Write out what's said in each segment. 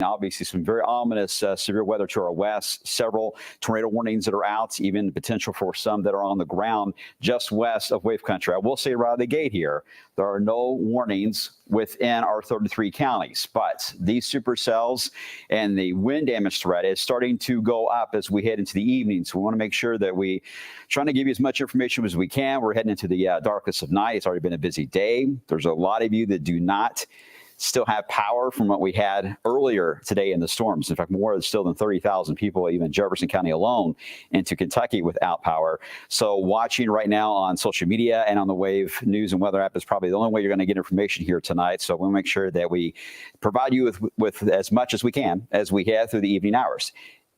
Obviously, some very ominous severe weather to our west. Several tornado warnings that are out, even the potential for some that are on the ground just west of Wave Country. I will say right out of the gate here, there are no warnings within our 33 counties, but these supercells and the wind damage threat is starting to go up as we head into the evening. So we want to make sure that we trying to give you as much information as we can. We're heading into the darkest of night. It's already been a busy day. There's a lot of you that do not still have power from what we had earlier today in the storms. In fact, more still than 30,000 people, even Jefferson County alone, into Kentucky without power. So watching right now on social media and on the WAVE News and Weather app is probably the only way you're going to get information here tonight. So we'll make sure that we provide you with as much as we can as we head through the evening hours.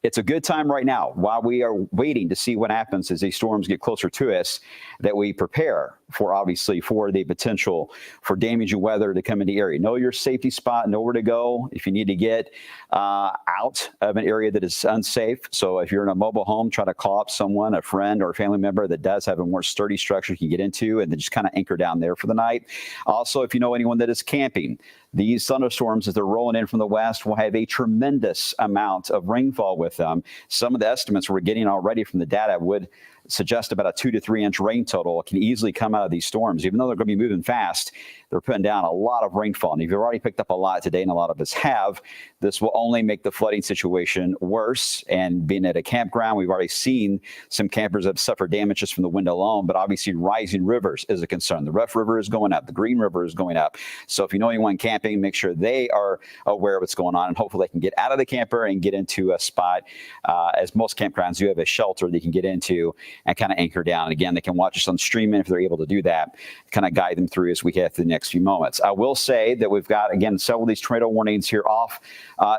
It's a good time right now, while we are waiting to see what happens as these storms get closer to us, that we prepare for, obviously, for the potential for damaging weather to come into the area. Know your safety spot, know where to go if you need to get out of an area that is unsafe. So if you're in a mobile home, try to call up someone, a friend or a family member that does have a more sturdy structure you can get into, and then just kind of anchor down there for the night. Also, if you know anyone that is camping, these thunderstorms, as they're rolling in from the west, will have a tremendous amount of rainfall with them. Some of the estimates we're getting already from the data would suggest about a 2 to 3 inch rain total can easily come out of these storms. Even though they're going to be moving fast, they're putting down a lot of rainfall. And if you've already picked up a lot today, and a lot of us have, this will only make the flooding situation worse. And being at a campground, we've already seen some campers have suffered damages from the wind alone, but obviously rising rivers is a concern. The Rough River is going up. The Green River is going up. So if you know anyone camping, make sure they are aware of what's going on, and hopefully they can get out of the camper and get into a spot, as most campgrounds do have a shelter they can get into and kind of anchor down. And again, they can watch us on streaming if they're able to do that, kind of guide them through as we get through the next few moments. I will say that we've got, again, several of these tornado warnings here off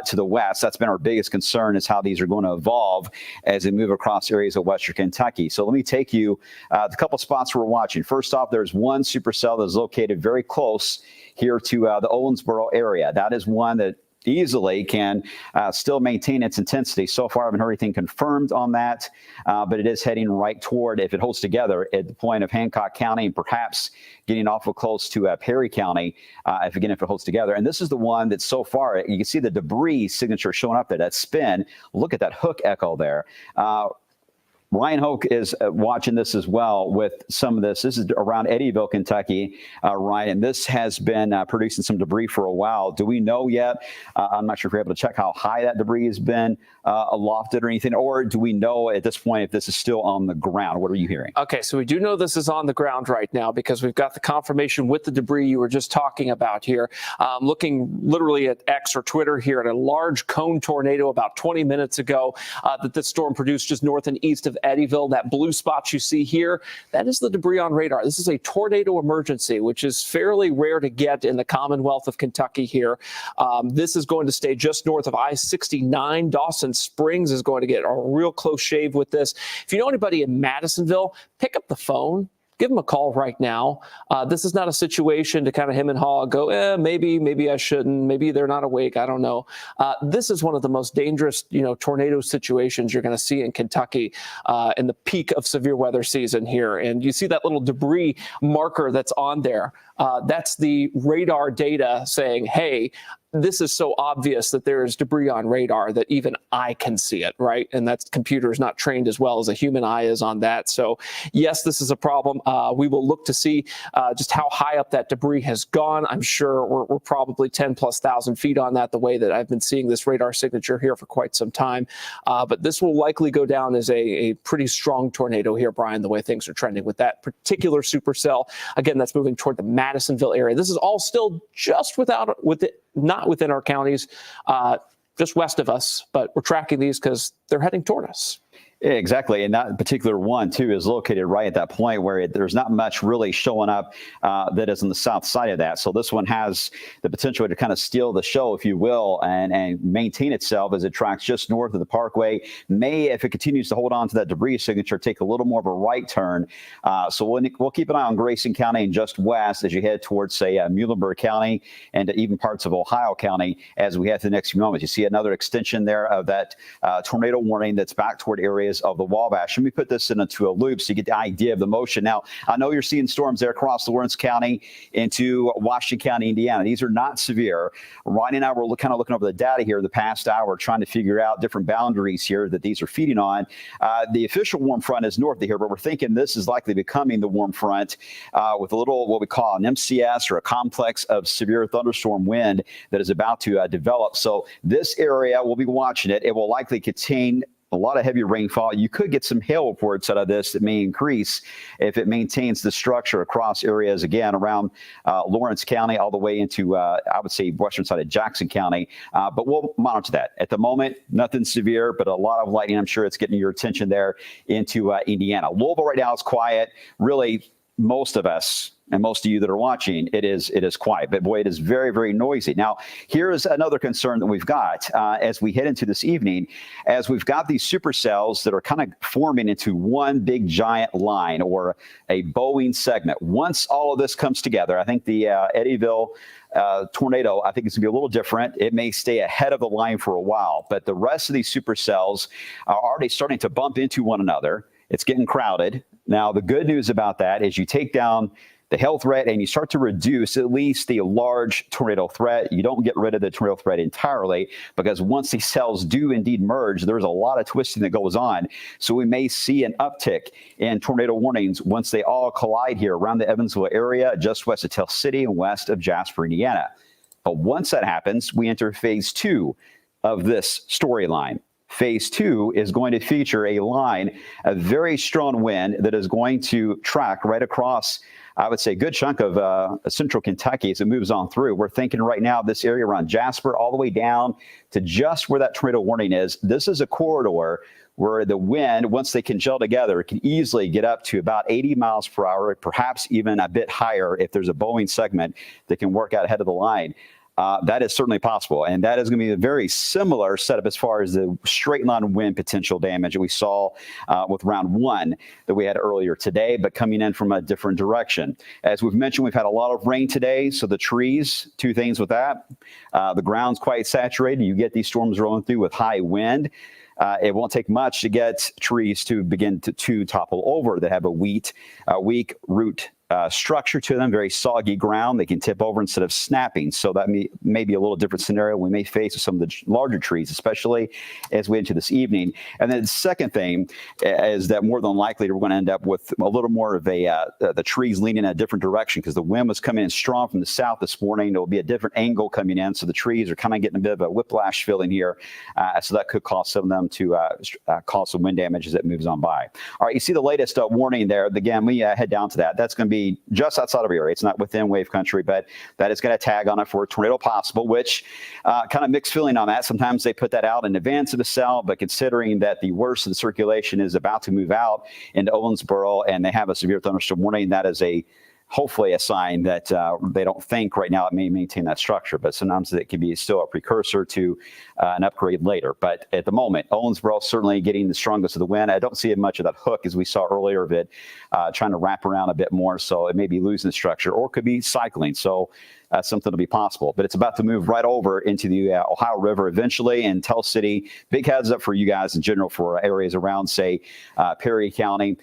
to the west. That's been our biggest concern, is how these are going to evolve as they move across areas of western Kentucky. So let me take you to a couple spots we're watching. First off, there's one supercell that is located very close here to the Owensboro area. That is one that easily can still maintain its intensity. So far, I haven't heard anything confirmed on that, but it is heading right toward, if it holds together, at the point of Hancock County, and perhaps getting awful close to Perry County, if it holds together. And this is the one that so far, you can see the debris signature showing up there, that spin. Look at that hook echo there. Ryan Hoke is watching this as well with some of this. This is around Eddyville, Kentucky, Ryan, and this has been producing some debris for a while. Do we know yet? I'm not sure if you're able to check how high that debris has been lofted or anything, or do we know at this point if this is still on the ground? What are you hearing? Okay, so we do know this is on the ground right now because we've got the confirmation with the debris you were just talking about here. Looking literally at X or Twitter here at a large cone tornado about 20 minutes ago that this storm produced just north and east of Eddyville. That blue spot you see here, that is the debris on radar. This is a tornado emergency, which is fairly rare to get in the Commonwealth of Kentucky here. This is going to stay just north of I-69. Dawson Springs is going to get a real close shave with this. If you know anybody in Madisonville, pick up the phone. Give them a call right now. This is not a situation to kind of hem and haw, go, maybe I shouldn't. Maybe they're not awake. I don't know. This is one of the most dangerous, tornado situations you're going to see in Kentucky in the peak of severe weather season here. And you see that little debris marker that's on there. That's the radar data saying, hey, this is so obvious that there is debris on radar that even I can see it, right? And that computer is not trained as well as a human eye is on that. So yes, this is a problem. We will look to see just how high up that debris has gone. I'm sure we're probably 10,000+ feet on that, the way that I've been seeing this radar signature here for quite some time. But this will likely go down as a pretty strong tornado here, Brian, the way things are trending with that particular supercell. Again, that's moving toward the Madisonville area. This is all still just not within our counties, just west of us, but we're tracking these because they're heading toward us. Exactly. And that particular one, too, is located right at that point where there's not much really showing up that is on the south side of that. So this one has the potential to kind of steal the show, if you will, and maintain itself as it tracks just north of the parkway. May, if it continues to hold on to that debris signature, take a little more of a right turn. So we'll keep an eye on Grayson County and just west as you head towards, say, Muhlenberg County and even parts of Ohio County as we head to the next few moments. You see another extension there of that tornado warning that's back toward areas areas of the Wabash. Let me put this into a loop so you get the idea of the motion. Now, I know you're seeing storms there across Lawrence County into Washington County, Indiana. These are not severe. Ryan and I were kind of looking over the data here the past hour, trying to figure out different boundaries here that these are feeding on. The official warm front is north of here, but we're thinking this is likely becoming the warm front with a little what we call an MCS, or a complex of severe thunderstorm wind that is about to develop. So this area, we'll be watching it. It will likely contain a lot of heavy rainfall. You could get some hail reports out of this that may increase if it maintains the structure across areas, again, around Lawrence County all the way into, I would say, western side of Jackson County. But we'll monitor that. At the moment, nothing severe, but a lot of lightning. I'm sure it's getting your attention there into Indiana. Louisville right now is quiet. Really, most of us and most of you that are watching, it is quiet, but boy, it is very, very noisy. Now, here is another concern that we've got as we head into this evening, as we've got these supercells that are kind of forming into one big giant line, or a bowing segment. Once all of this comes together, I think the Eddyville tornado, I think it's going to be a little different. It may stay ahead of the line for a while, but the rest of these supercells are already starting to bump into one another. It's getting crowded. Now, the good news about that is you take down the hail threat and you start to reduce at least the large tornado threat. You don't get rid of the tornado threat entirely, because once these cells do indeed merge, there's a lot of twisting that goes on. So we may see an uptick in tornado warnings once they all collide here around the Evansville area, just west of Tell City and west of Jasper, Indiana. But once that happens, we enter phase 2 of this storyline. Phase 2 is going to feature a line, a very strong wind that is going to track right across, I would say, a good chunk of central Kentucky as it moves on through. We're thinking right now this area around Jasper all the way down to just where that tornado warning is. This is a corridor where the wind, once they can gel together, can easily get up to about 80 miles per hour, perhaps even a bit higher if there's a bowing segment that can work out ahead of the line. That is certainly possible, and that is going to be a very similar setup as far as the straight line wind potential damage that we saw with round 1 that we had earlier today, but coming in from a different direction. As we've mentioned, we've had a lot of rain today, so the trees, two things with that. The ground's quite saturated. You get these storms rolling through with high wind. It won't take much to get trees to begin to topple over that have a weak root structure to them, very soggy ground. They can tip over instead of snapping. So that may be a little different scenario we may face with some of the larger trees, especially as we enter this evening. And then the second thing is that more than likely we're going to end up with a little more of the trees leaning in a different direction, because the wind was coming in strong from the south this morning. There will be a different angle coming in. So the trees are kind of getting a bit of a whiplash feeling here. So that could cause some of them to cause some wind damage as it moves on by. All right, you see the latest warning there. Again, we head down to that. That's going to be just outside of our area. It's not within wave country, but that is going to tag on it for a tornado possible, which kind of mixed feeling on that. Sometimes they put that out in advance of the cell, but considering that the worst of the circulation is about to move out into Owensboro and they have a severe thunderstorm warning, that is hopefully a sign that they don't think right now it may maintain that structure, but sometimes it can be still a precursor to an upgrade later. But at the moment, Owensboro certainly getting the strongest of the wind. I don't see much of that hook as we saw earlier of it trying to wrap around a bit more, so it may be losing the structure or could be cycling. So something to be possible, but it's about to move right over into the Ohio River eventually, and Tell City. Big heads up for you guys in general for areas around, say, Perry County,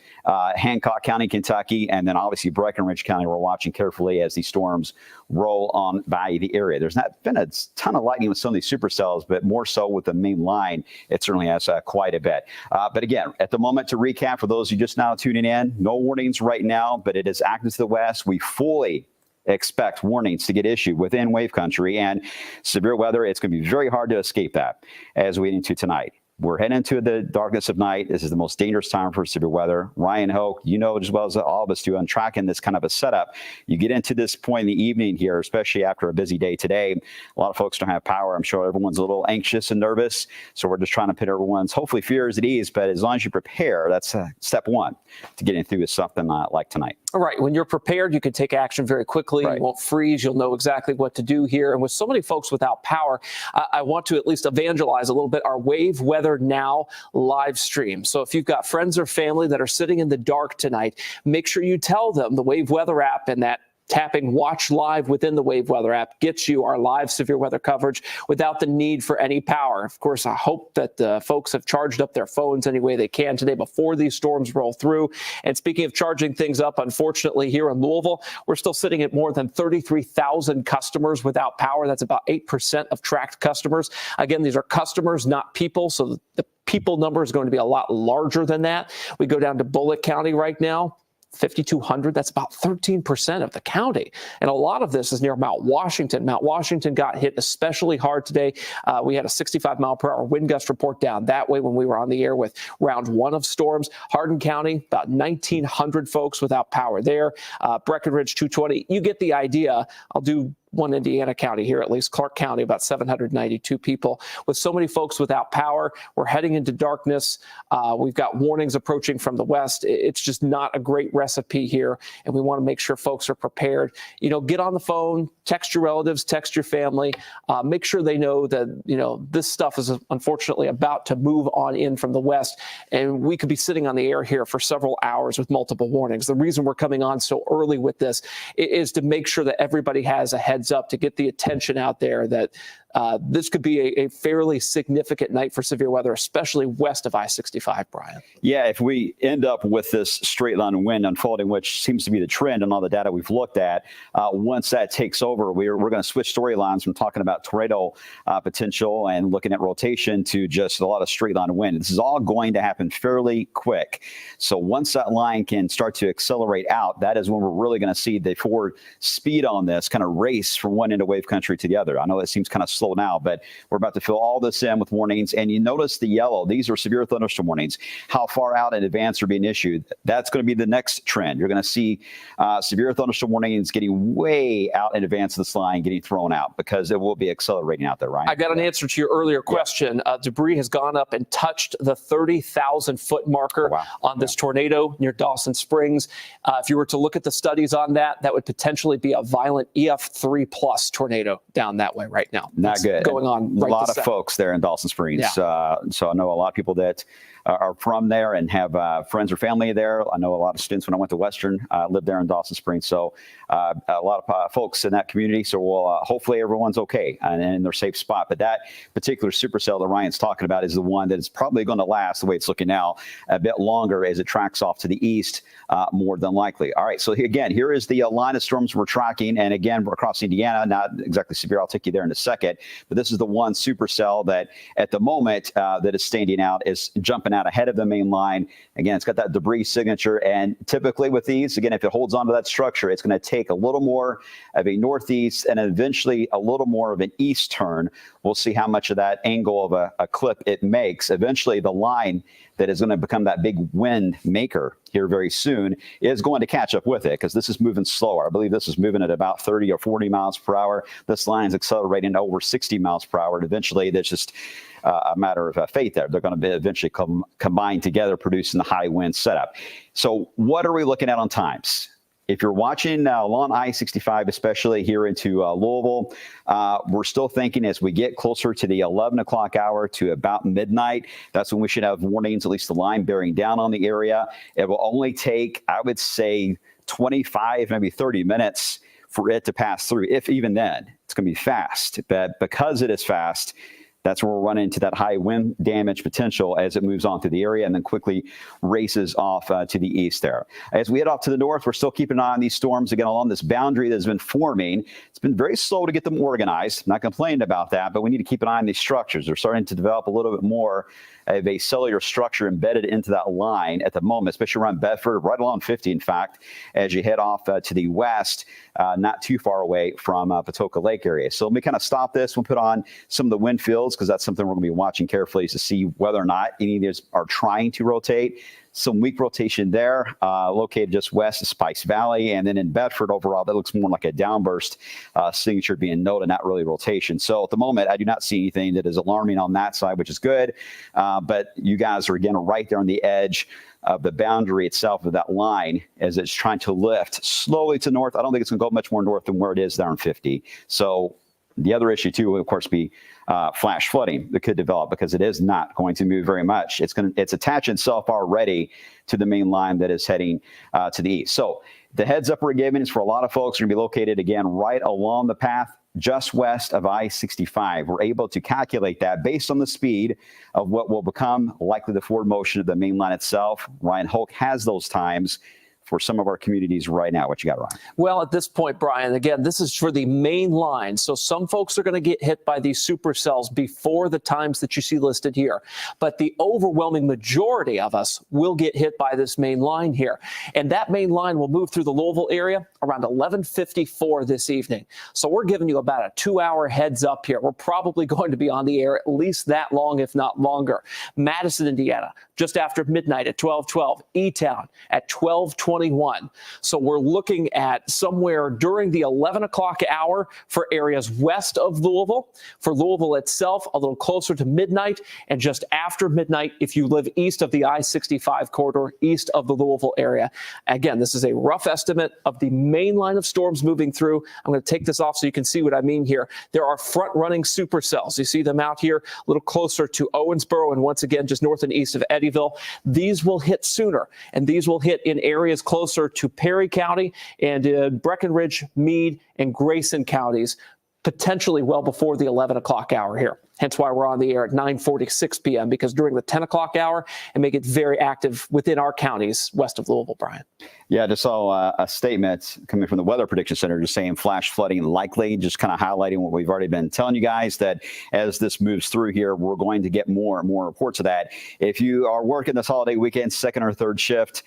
Hancock County, Kentucky, and then obviously Breckenridge County. We're watching carefully as these storms roll on by the area. There's not been a ton of lightning with some of these supercells, but more so with the main line, it certainly has quite a bit. But again, at the moment, to recap, for those who just now tuning in, no warnings right now, but it is active to the west. We fully expect warnings to get issued within wave country, and severe weather, it's going to be very hard to escape that as we get into tonight. We're heading into the darkness of night. This is the most dangerous time for severe weather. Ryan Hoke, you know as well as all of us do, on tracking this kind of a setup. You get into this point in the evening here, especially after a busy day today. A lot of folks don't have power. I'm sure everyone's a little anxious and nervous. So we're just trying to put everyone's, hopefully, fears at ease. But as long as you prepare, that's step one to getting through something like tonight. All right. When you're prepared, you can take action very quickly. Right. You won't freeze. You'll know exactly what to do here. And with so many folks without power, I want to at least evangelize a little bit our Wave Weather Now live stream. So if you've got friends or family that are sitting in the dark tonight, make sure you tell them the Wave Weather app and that tapping Watch Live within the WAVE Weather app gets you our live severe weather coverage without the need for any power. Of course, I hope that folks have charged up their phones any way they can today before these storms roll through. And speaking of charging things up, unfortunately, here in Louisville, we're still sitting at more than 33,000 customers without power. That's about 8% of tracked customers. Again, these are customers, not people. So the people number is going to be a lot larger than that. We go down to Bullitt County right now. 5,200, that's about 13% of the county. And a lot of this is near Mount Washington. Mount Washington got hit especially hard today. We had a 65-mile-per-hour wind gust report down that way when we were on the air with round one of storms. Hardin County, about 1,900 folks without power there. Breckenridge, 220. You get the idea. I'll do one Indiana county here, at least Clark County, about 792 people. With so many folks without power, we're heading into darkness. We've got warnings approaching from the west. It's just not a great recipe here, and we want to make sure folks are prepared. Get on the phone, text your relatives, text your family, make sure they know that, this stuff is unfortunately about to move on in from the west, and we could be sitting on the air here for several hours with multiple warnings. The reason we're coming on so early with this is to make sure that everybody has a heads up, to get the attention out there that this could be a fairly significant night for severe weather, especially west of I-65, Brian. Yeah, if we end up with this straight line wind unfolding, which seems to be the trend in all the data we've looked at, once that takes over, we're going to switch storylines from talking about tornado potential and looking at rotation to just a lot of straight line wind. This is all going to happen fairly quick. So once that line can start to accelerate out, that is when we're really going to see the forward speed on this kind of race from one end of wave country to the other. I know it seems kind of slow now, but we're about to fill all this in with warnings. And you notice the yellow, these are severe thunderstorm warnings. How far out in advance are being issued? That's going to be the next trend. You're going to see severe thunderstorm warnings getting way out in advance of this line, getting thrown out because it will be accelerating out there, right? I got an answer to your earlier question. Debris has gone up and touched the 30,000-foot marker on this tornado near Dawson Springs. If you were to look at the studies on that, that would potentially be a violent EF3 plus tornado down that way right now. Not good. Going on right. A lot of folks there in Dawson Springs. Yeah. So I know a lot of people that are from there and have friends or family there. I know a lot of students when I went to Western lived there in Dawson Springs. So a lot of folks in that community. So we'll, hopefully everyone's okay and in their safe spot. But that particular supercell that Ryan's talking about is the one that is probably going to last, the way it's looking now, a bit longer as it tracks off to the east, more than likely. All right. So again, here is the line of storms we're tracking. And again, we're across Indiana, not exactly severe. I'll take you there in a second. But this is the one supercell that at the moment that is standing out, is jumping out ahead of the main line. Again, it's got that debris signature. And typically with these, again, if it holds onto that structure, it's going to take a little more of a northeast and eventually a little more of an east turn. We'll see how much of that angle of a clip it makes. Eventually, the line that is going to become that big wind maker here very soon is going to catch up with it because this is moving slower. I believe this is moving at about 30 or 40 miles per hour. This line is accelerating to over 60 miles per hour. And eventually, that's just a matter of fate there. They're going to be eventually combine together, producing the high wind setup. So what are we looking at on times? If you're watching along I-65, especially here into Louisville, we're still thinking as we get closer to the 11 o'clock hour to about midnight, that's when we should have warnings, at least the line bearing down on the area. It will only take, I would say, 25, maybe 30 minutes for it to pass through. If even then, it's going to be fast. But because it is fast, that's where we'll run into that high wind damage potential as it moves on through the area and then quickly races off to the east there. As we head off to the north, we're still keeping an eye on these storms again along this boundary that has been forming. It's been very slow to get them organized. Not complaining about that, but we need to keep an eye on these structures. They're starting to develop a little bit more of a cellular structure embedded into that line at the moment, especially around Bedford, right along 50, in fact, as you head off to the west, not too far away from Patoka Lake area. So let me kind of stop this. We'll put on some of the wind fields because that's something we're going to be watching carefully to see whether or not any of these are trying to rotate. Some weak rotation there, located just west of Spice Valley. And then in Bedford overall, that looks more like a downburst signature being noted, not really rotation. So at the moment, I do not see anything that is alarming on that side, which is good. But you guys are, again, right there on the edge of the boundary itself of that line as it's trying to lift slowly to north. I don't think it's going to go much more north than where it is there in 50. So the other issue, too, will, of course, be flash flooding that could develop because it is not going to move very much. It's attached itself already to the main line that is heading to the east. So The heads up we're giving is for a lot of folks are going to be located, again, right along the path just west of I-65. We're able to calculate that based on the speed of what will become likely the forward motion of the main line itself. Ryan Hulk has those times for some of our communities right now. What you got, Ryan? Well, at this point, Brian, again, this is for the main line. So some folks are going to get hit by these supercells before the times that you see listed here. But the overwhelming majority of us will get hit by this main line here. And that main line will move through the Louisville area around 11:54 this evening. So we're giving you about a 2-hour heads up here. We're probably going to be on the air at least that long, if not longer. Madison, Indiana, just after midnight at 12:12. E-Town at 12:21. So we're looking at somewhere during the 11 o'clock hour for areas west of Louisville. For Louisville itself, a little closer to midnight, and just after midnight if you live east of the I-65 corridor, east of the Louisville area. Again, this is a rough estimate of the main line of storms moving through. I'm going to take this off so you can see what I mean here. There are front-running supercells. You see them out here a little closer to Owensboro and once again just north and east of Eddyville. These will hit sooner, and these will hit in areas closer to Perry County and Breckenridge, Meade, and Grayson counties, potentially well before the 11 o'clock hour here. Hence why we're on the air at 9:46 p.m. because during the 10 o'clock hour and make it very active within our counties west of Louisville, Brian. Yeah, just saw a statement coming from the Weather Prediction Center just saying flash flooding likely, just kind of highlighting what we've already been telling you guys, that as this moves through here, we're going to get more and more reports of that. If you are working this holiday weekend, second or third shift,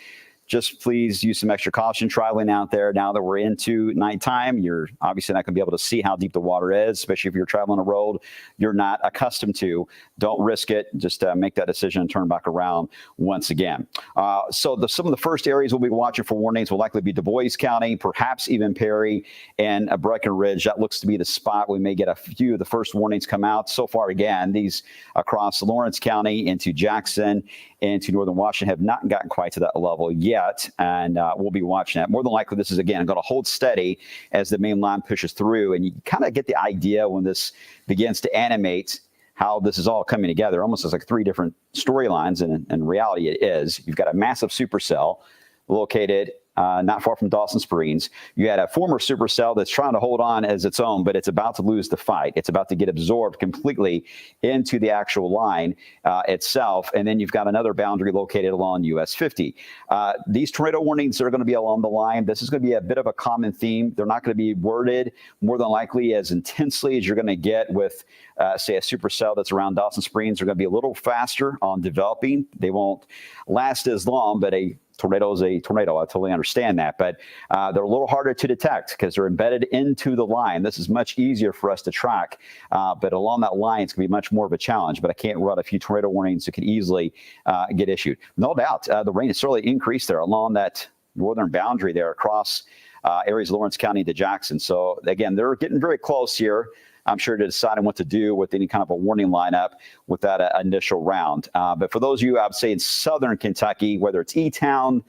just please use some extra caution traveling out there. Now that we're into nighttime, you're obviously not going to be able to see how deep the water is, especially if you're traveling a road you're not accustomed to. Don't risk it. Just make that decision and turn back around once again. So some of the first areas we'll be watching for warnings will likely be Du Bois County, perhaps even Perry and Breckenridge. That looks to be the spot we may get a few of the first warnings come out. So far, again, these across Lawrence County into Jackson into northern Washington have not gotten quite to that level yet, and we'll be watching that. More than likely, this is, again, going to hold steady as the main line pushes through, and you kind of get the idea when this begins to animate how this is all coming together, almost as like three different storylines, and in reality it is. You've got a massive supercell located not far from Dawson Springs. You had a former supercell that's trying to hold on as its own, but it's about to lose the fight. It's about to get absorbed completely into the actual line itself. And then you've got another boundary located along US 50. These tornado warnings are going to be along the line. This is going to be a bit of a common theme. They're not going to be worded more than likely as intensely as you're going to get with, say, a supercell that's around Dawson Springs. They're going to be a little faster on developing. They won't last as long, but a tornado is a tornado. I totally understand that, but they're a little harder to detect because they're embedded into the line. This is much easier for us to track, but along that line, it's going to be much more of a challenge. But I can't run a few tornado warnings that could easily get issued. No doubt, the rain has certainly increased there along that northern boundary there across areas of Lawrence County to Jackson. So again, they're getting very close here, I'm sure, to deciding what to do with any kind of a warning lineup with that initial round. But for those of you, I would say, in southern Kentucky, whether it's E-Town,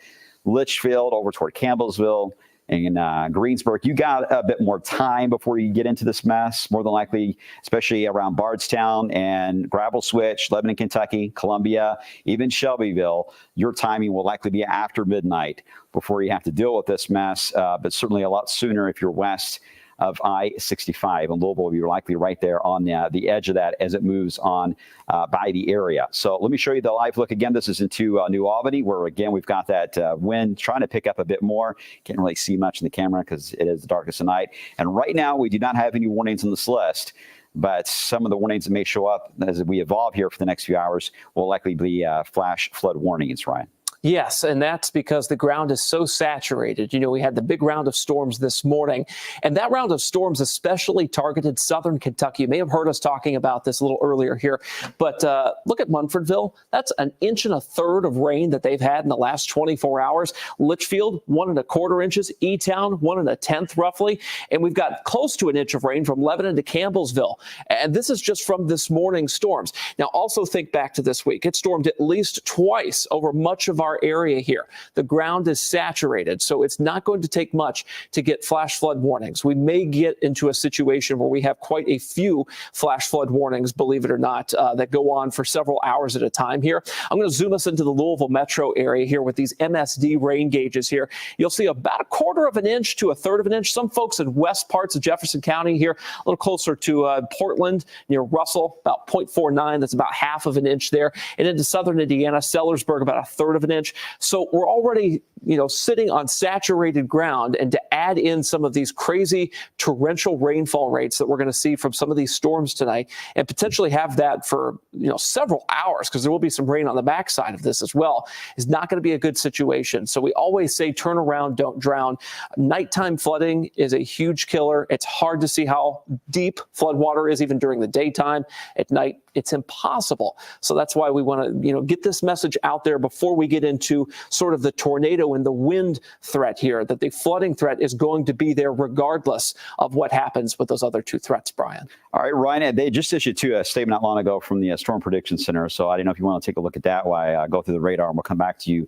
Litchfield, over toward Campbellsville, and Greensburg, you got a bit more time before you get into this mess, more than likely, especially around Bardstown and Gravel Switch, Lebanon, Kentucky, Columbia, even Shelbyville. Your timing will likely be after midnight before you have to deal with this mess, but certainly a lot sooner if you're west of I-65, and Louisville will be likely right there on the edge of that as it moves on by the area. So let me show you the live look again. This is into New Albany, where again we've got that wind trying to pick up a bit more. Can't really see much in the camera because it is the darkest of night. And right now we do not have any warnings on this list, but some of the warnings that may show up as we evolve here for the next few hours will likely be flash flood warnings, Ryan. Yes, and that's because the ground is so saturated. You know, we had the big round of storms this morning, and that round of storms especially targeted southern Kentucky. You may have heard us talking about this a little earlier here, but look at Munfordville. That's 1.25 inches of rain that they've had in the last 24 hours. Litchfield, 1.25 inches. E-Town, 1.1 roughly. And we've got close to 1 inch of rain from Lebanon to Campbellsville. And this is just from this morning's storms. Now, also think back to this week. It stormed at least twice over much of our our area here. The ground is saturated, so it's not going to take much to get flash flood warnings. We may get into a situation where we have quite a few flash flood warnings, believe it or not, that go on for several hours at a time here. I'm going to zoom us into the Louisville Metro area here with these MSD rain gauges here. You'll see about a 1/4 of an inch to a 1/3 of an inch. Some folks in west parts of Jefferson County here, a little closer to Portland near Russell, about 0.49. That's about 1/2 of an inch there. And into southern Indiana, Sellersburg, about a 1/3 of an inch. So we're already, sitting on saturated ground, and to add in some of these crazy torrential rainfall rates that we're going to see from some of these storms tonight, and potentially have that for, several hours, because there will be some rain on the backside of this as well, is not going to be a good situation. So we always say turn around, don't drown. Nighttime flooding is a huge killer. It's hard to see how deep flood water is even during the daytime. At night, it's impossible. So that's why we want to, get this message out there before we get into sort of the tornado and the wind threat here, that the flooding threat is going to be there regardless of what happens with those other two threats, Brian. All right, Ryan, they just issued a statement not long ago from the Storm Prediction Center. So I don't know if you want to take a look at that while I go through the radar, and we'll come back to you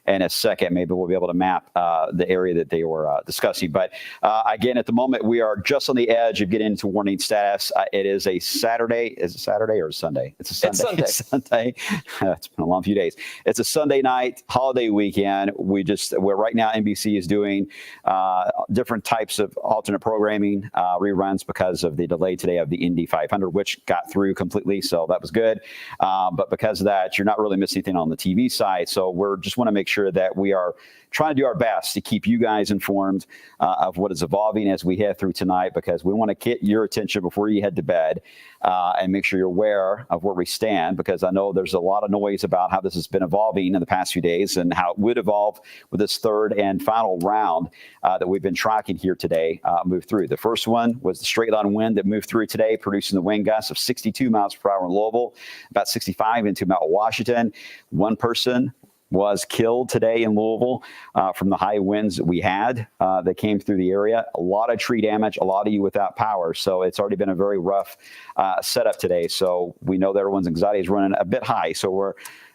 in a second. Maybe we'll be able to map the area that they were discussing. But again, at the moment, we are just on the edge of getting into warning status. It is a Saturday. Is it Saturday or Sunday? It's a Sunday. It's Sunday. It's been a long few days. It's a Sunday night, holiday weekend. We're right now, NBC is doing different types of alternate programming reruns because of the delay today of the Indy 500, which got through completely. So that was good. But because of that, you're not really missing anything on the TV side. So we're just want to make sure that we are trying to do our best to keep you guys informed of what is evolving as we head through tonight, because we want to get your attention before you head to bed and make sure you're aware of where we stand, because I know there's a lot of noise about how this has been evolving in the past few days and how it would evolve with this third and final round that we've been tracking here today move through. The first one was the straight line wind that moved through today, producing the wind gusts of 62 miles per hour in Louisville, about 65 into Mount Washington. One person was killed today in Louisville from the high winds that we had that came through the area. A lot of tree damage, a lot of you without power. So it's already been a very rough setup today. So we know that everyone's anxiety is running a bit high. So we're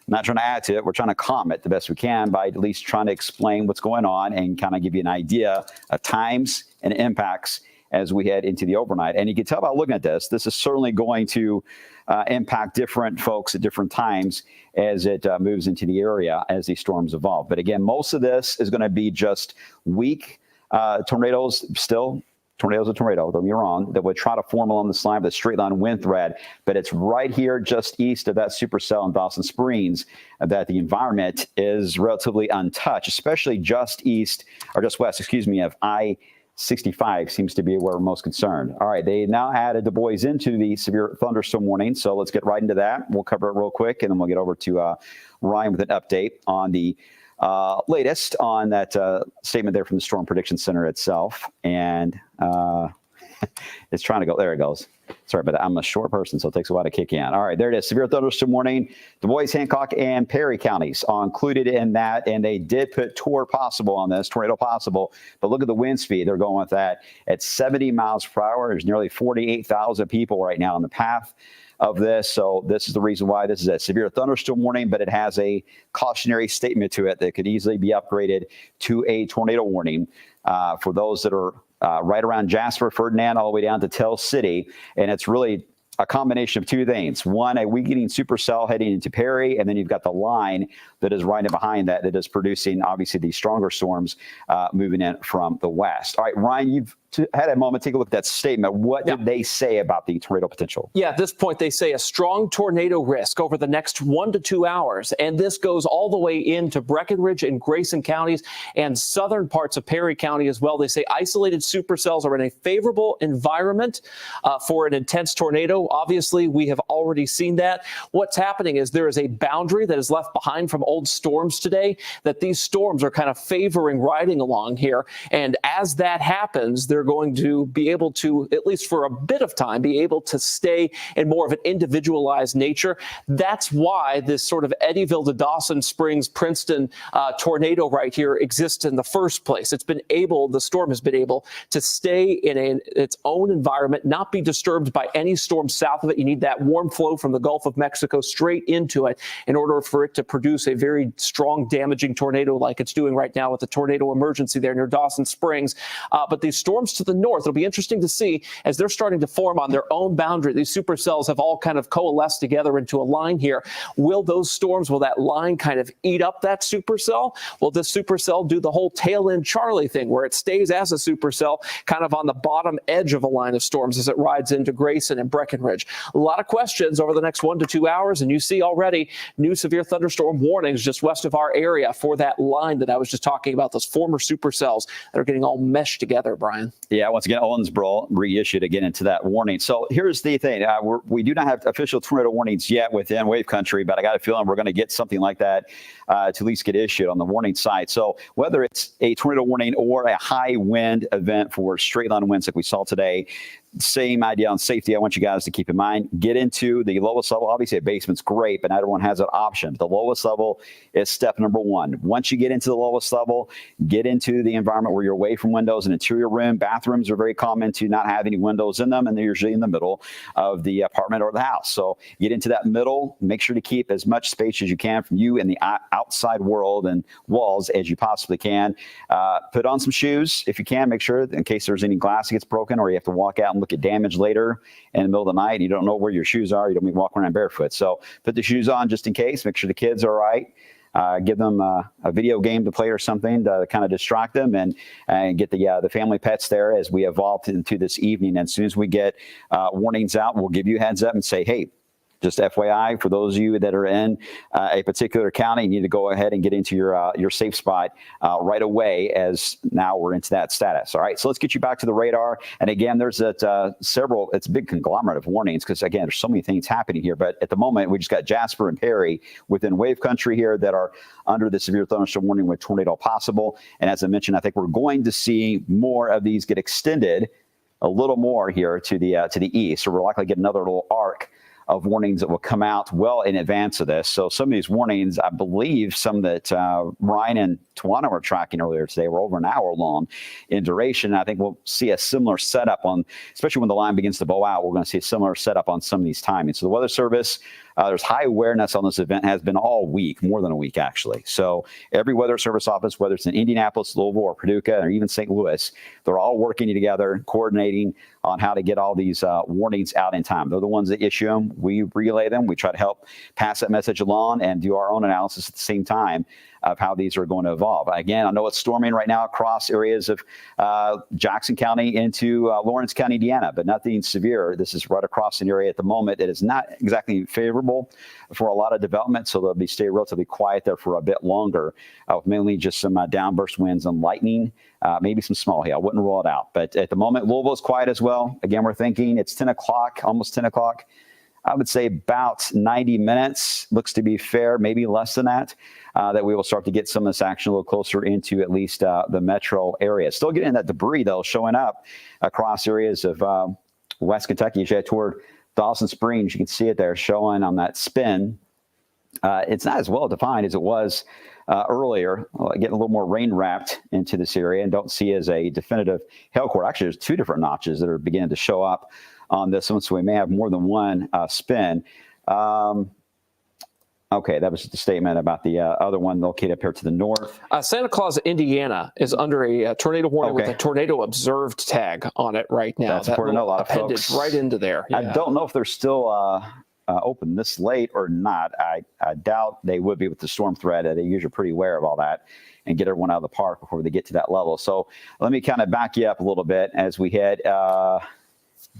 not trying to add to it. We're trying to calm it the best we can by at least trying to explain what's going on and kind of give you an idea of times and impacts as we head into the overnight. And you can tell by looking at this is certainly going to impact different folks at different times as it moves into the area as these storms evolve. But again, most of this is going to be just weak tornadoes still. Tornadoes are tornado, don't get me wrong, that would try to form along this line of the straight line wind thread. But it's right here just east of that supercell in Dawson Springs that the environment is relatively untouched, especially just east, or just west, of I-65 seems to be where we're most concerned. All right, they now added Du Bois into the severe thunderstorm warning, so let's get right into that. We'll cover it real quick, and then we'll get over to Ryan with an update on the latest on that statement there from the Storm Prediction Center itself. And it's trying to go. There it goes. Sorry about that. I'm a short person, so it takes a while to kick in. All right, there it is. Severe thunderstorm warning. Du Bois, Hancock, and Perry counties are included in that, and they did put tornado possible. But look at the wind speed. They're going with that at 70 miles per hour. There's nearly 48,000 people right now in the path of this. So this is the reason why this is a severe thunderstorm warning, but it has a cautionary statement to it that could easily be upgraded to a tornado warning for those that are right around Jasper, Ferdinand, all the way down to Tell City. And it's really a combination of two things. One, a weakening supercell heading into Perry, and then you've got the line that is right behind that is producing, obviously, these stronger storms moving in from the west. All right, Ryan, you've had a moment. Take a look at that statement. What did they say about the tornado potential? Yeah, at this point, they say a strong tornado risk over the next 1 to 2 hours. And this goes all the way into Breckenridge and Grayson counties and southern parts of Perry County as well. They say isolated supercells are in a favorable environment for an intense tornado. Obviously, we have already seen that. What's happening is there is a boundary that is left behind from old storms today, that these storms are kind of favoring riding along here. And as that happens, there they're going to be able to, at least for a bit of time, be able to stay in more of an individualized nature. That's why this sort of Eddyville to Dawson Springs, Princeton tornado right here exists in the first place. It's been able, the storm has been able to stay in its own environment, not be disturbed by any storm south of it. You need that warm flow from the Gulf of Mexico straight into it in order for it to produce a very strong, damaging tornado like it's doing right now with the tornado emergency there near Dawson Springs. But these storms to the north, it'll be interesting to see as they're starting to form on their own boundary. These supercells have all kind of coalesced together into a line here. Will those storms, will that line kind of eat up that supercell? Will this supercell do the whole tail end Charlie thing where it stays as a supercell kind of on the bottom edge of a line of storms as it rides into Grayson and Breckenridge? A lot of questions over the next 1 to 2 hours, and you see already new severe thunderstorm warnings just west of our area for that line that I was just talking about, those former supercells that are getting all meshed together, Brian. Yeah, once again, Owensboro reissued again into that warning. So here's the thing. We do not have official tornado warnings yet within wave country, but I got a feeling we're going to get something like that to at least get issued on the warning side. So whether it's a tornado warning or a high wind event for straight line winds like we saw today, same idea on safety. I want you guys to keep in mind, get into the lowest level. Obviously, a basement's great, but not everyone has that option. The lowest level is step number one. Once you get into the lowest level, get into the environment where you're away from windows. An interior room, bathrooms are very common to not have any windows in them, and they're usually in the middle of the apartment or the house. So get into that middle. Make sure to keep as much space as you can from you and the outside world and walls as you possibly can. Put on some shoes if you can. Make sure in case there's any glass that gets broken or you have to walk out and look at damage later in the middle of the night. You don't know where your shoes are. You don't be walking around barefoot. So put the shoes on just in case. Make sure the kids are all right. Give them a video game to play or something to kind of distract them and get the family pets there as we evolve into this evening. And as soon as we get warnings out, we'll give you a heads up and say, hey, just FYI, for those of you that are in a particular county, you need to go ahead and get into your safe spot right away, as now we're into that status. All right, so let's get you back to the radar. And again, there's it's a big conglomerate of warnings because, again, there's so many things happening here. But at the moment, we just got Jasper and Perry within wave country here that are under the severe thunderstorm warning with tornado possible. And as I mentioned, I think we're going to see more of these get extended a little more here to the east. So we're likely to get another little arc of warnings that will come out well in advance of this. So some of these warnings, I believe some that Ryan and Tawana were tracking earlier today were over an hour long in duration. I think we'll see a similar setup on, especially when the line begins to bow out, we're going to see a similar setup on some of these timings. So the Weather Service, there's high awareness on this event, has been all week, more than a week actually. So every Weather Service office, whether it's in Indianapolis, Louisville, or Paducah, or even St. Louis, they're all working together, coordinating on how to get all these warnings out in time. They're the ones that issue them. We relay them. We try to help pass that message along and do our own analysis at the same time of how these are going to evolve. Again, I know it's storming right now across areas of Jackson County into Lawrence County, Indiana, but nothing severe. This is right across an area at the moment that is not exactly favorable for a lot of development, so they'll stay relatively quiet there for a bit longer, mainly just some downburst winds and lightning, maybe some small hail. I wouldn't rule it out. But at the moment, Louisville's quiet as well. Again, we're thinking it's 10 o'clock, almost 10 o'clock. I would say about 90 minutes looks to be fair, maybe less than that, that we will start to get some of this action a little closer into at least the metro area. Still getting that debris, though, showing up across areas of West Kentucky. As you head toward Dawson Springs, you can see it there showing on that spin. It's not as well defined as it was earlier, getting a little more rain wrapped into this area, and don't see as a definitive hail core. Actually, there's two different notches that are beginning to show up on this one, so we may have more than one spin. Okay, that was the statement about the other one located up here to the north. Santa Claus, Indiana is under a tornado warning with a tornado observed tag on it right now. That's important to know. A lot of folks right into there. Yeah. I don't know if they're still open this late or not. I doubt they would be with the storm threat. They usually are pretty aware of all that and get everyone out of the park before they get to that level. So let me kind of back you up a little bit as we head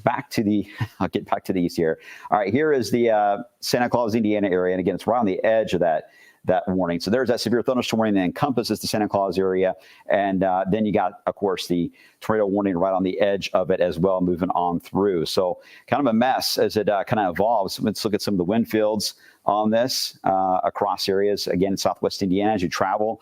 back to the, I'll get back to the east here. All right, here is the Santa Claus, Indiana area. And again, it's right on the edge of that that warning. So there's that severe thunderstorm warning that encompasses the Santa Claus area. And then you got, of course, the tornado warning right on the edge of it as well, moving on through. So kind of a mess as it kind of evolves. Let's look at some of the wind fields on this across areas, again, southwest Indiana as you travel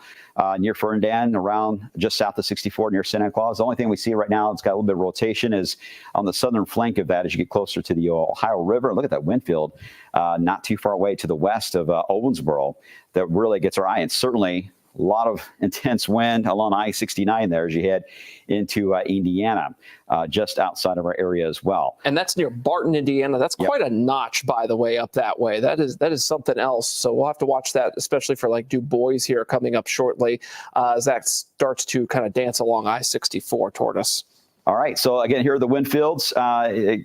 near Ferndale, around just south of 64 near Santa Claus. The only thing we see right now, it's got a little bit of rotation, is on the southern flank of that as you get closer to the Ohio River. Look at that wind field not too far away to the west of Owensboro that really gets our eye. And certainly a lot of intense wind along I-69 there as you head into Indiana, just outside of our area as well. And that's near Barton, Indiana. That's quite a notch, by the way, up that way. That is something else. So we'll have to watch that, especially for like Du Bois here coming up shortly, as that starts to kind of dance along I-64 toward us. All right. So again, here are the wind fields.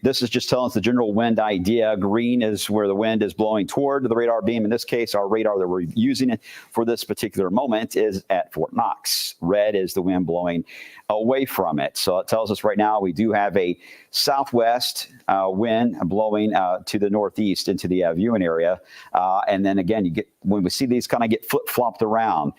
This is just telling us the general wind idea. Green is where the wind is blowing toward the radar beam. In this case, our radar that we're using for this particular moment is at Fort Knox. Red is the wind blowing away from it. So it tells us right now we do have a southwest wind blowing to the northeast into the viewing area. And then again, you get, when we see these kind of get flip-flopped around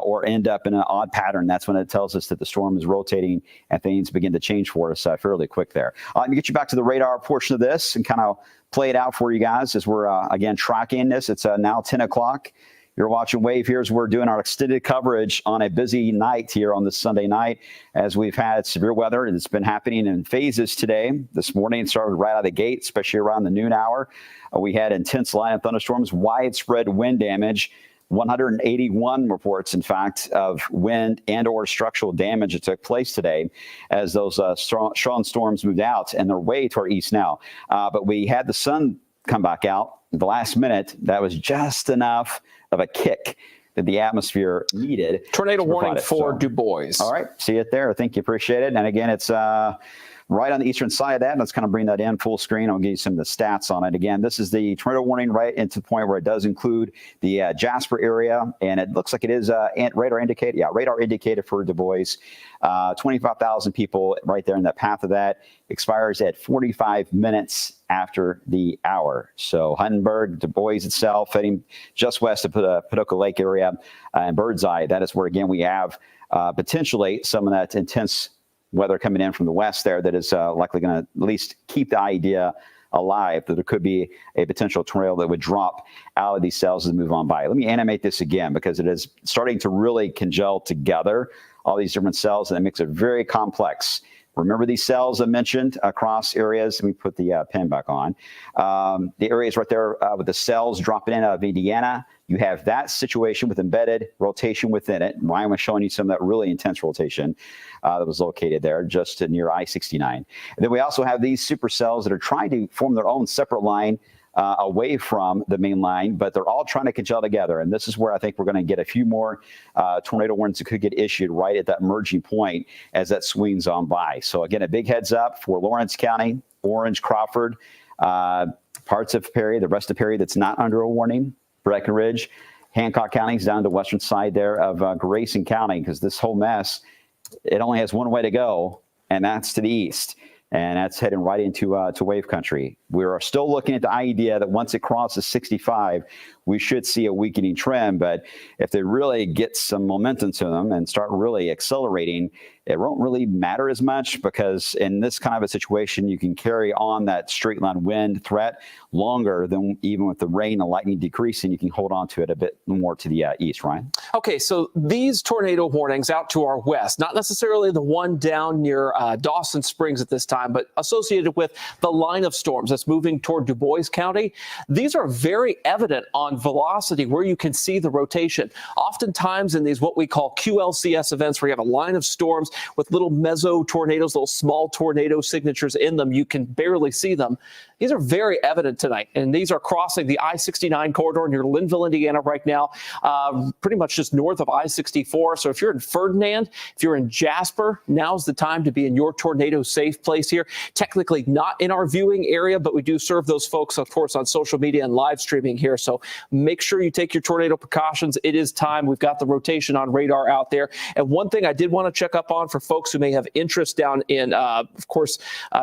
or end up in an odd pattern, that's when it tells us that the storm is rotating and things begin to change for us fairly quick there. Let me get you back to the radar portion of this and kind of play it out for you guys as we're, again, tracking this. It's now 10 o'clock. You're watching WAVE here as we're doing our extended coverage on a busy night here on this Sunday night, as we've had severe weather, and it's been happening in phases today. This morning it started right out of the gate, especially around the noon hour. We had intense line of thunderstorms, widespread wind damage, 181 reports, in fact, of wind and or structural damage that took place today as those strong storms moved out and they're way to our east now. But we had the sun come back out at the last minute. That was just enough of a kick that the atmosphere needed. Tornado warning for Du Bois. All right. See it there. I think you appreciate it. And again, it's right on the eastern side of that. Let's kind of bring that in full screen. I'll give you some of the stats on it. Again, this is the tornado warning right into the point where it does include the Jasper area. And it looks like it is radar indicated. Yeah, radar indicated for Du Bois. 25,000 people right there in that path of that. Expires at 45 minutes after the hour. So Huntingburg, Du Bois itself, heading just west of Paducah Lake area and Birdseye. That is where, again, we have potentially some of that intense weather coming in from the west there that is likely going to at least keep the idea alive that there could be a potential tornado that would drop out of these cells as we move on by. Let me animate this again because it is starting to really congeal together, all these different cells, and it makes it very complex. Remember these cells I mentioned across areas. Let me put the pen back on. The areas right there with the cells dropping in out of Indiana. You have that situation with embedded rotation within it. Ryan was showing you some of that really intense rotation that was located there just near I-69. And then we also have these supercells that are trying to form their own separate line away from the main line, but they're all trying to congeal together. And this is where I think we're going to get a few more tornado warnings that could get issued right at that merging point as that swings on by. So again, a big heads up for Lawrence County, Orange, Crawford, parts of Perry, the rest of Perry that's not under a warning, Breckenridge, Hancock counties down the western side there of Grayson County, because this whole mess, it only has one way to go, and that's to the east. And that's heading right into to wave country. We are still looking at the idea that once it crosses 65, we should see a weakening trend. But if they really get some momentum to them and start really accelerating, it won't really matter as much, because in this kind of a situation, you can carry on that straight line wind threat longer than even with the rain and lightning decreasing. You can hold on to it a bit more to the east, Ryan. Okay, so these tornado warnings out to our west, not necessarily the one down near Dawson Springs at this time, but associated with the line of storms that's moving toward Du Bois County. These are very evident on velocity where you can see the rotation. Oftentimes in these what we call QLCS events, where you have a line of storms with little meso tornadoes, little small tornado signatures in them, you can barely see them. These are very evident tonight, and these are crossing the I-69 corridor near Linville, Indiana right now, pretty much just north of I-64. So if you're in Ferdinand, if you're in Jasper, now's the time to be in your tornado safe place here. Technically not in our viewing area, but we do serve those folks, of course, on social media and live streaming here. So make sure you take your tornado precautions. It is time. We've got the rotation on radar out there. And one thing I did want to check up on for folks who may have interest down in, of course,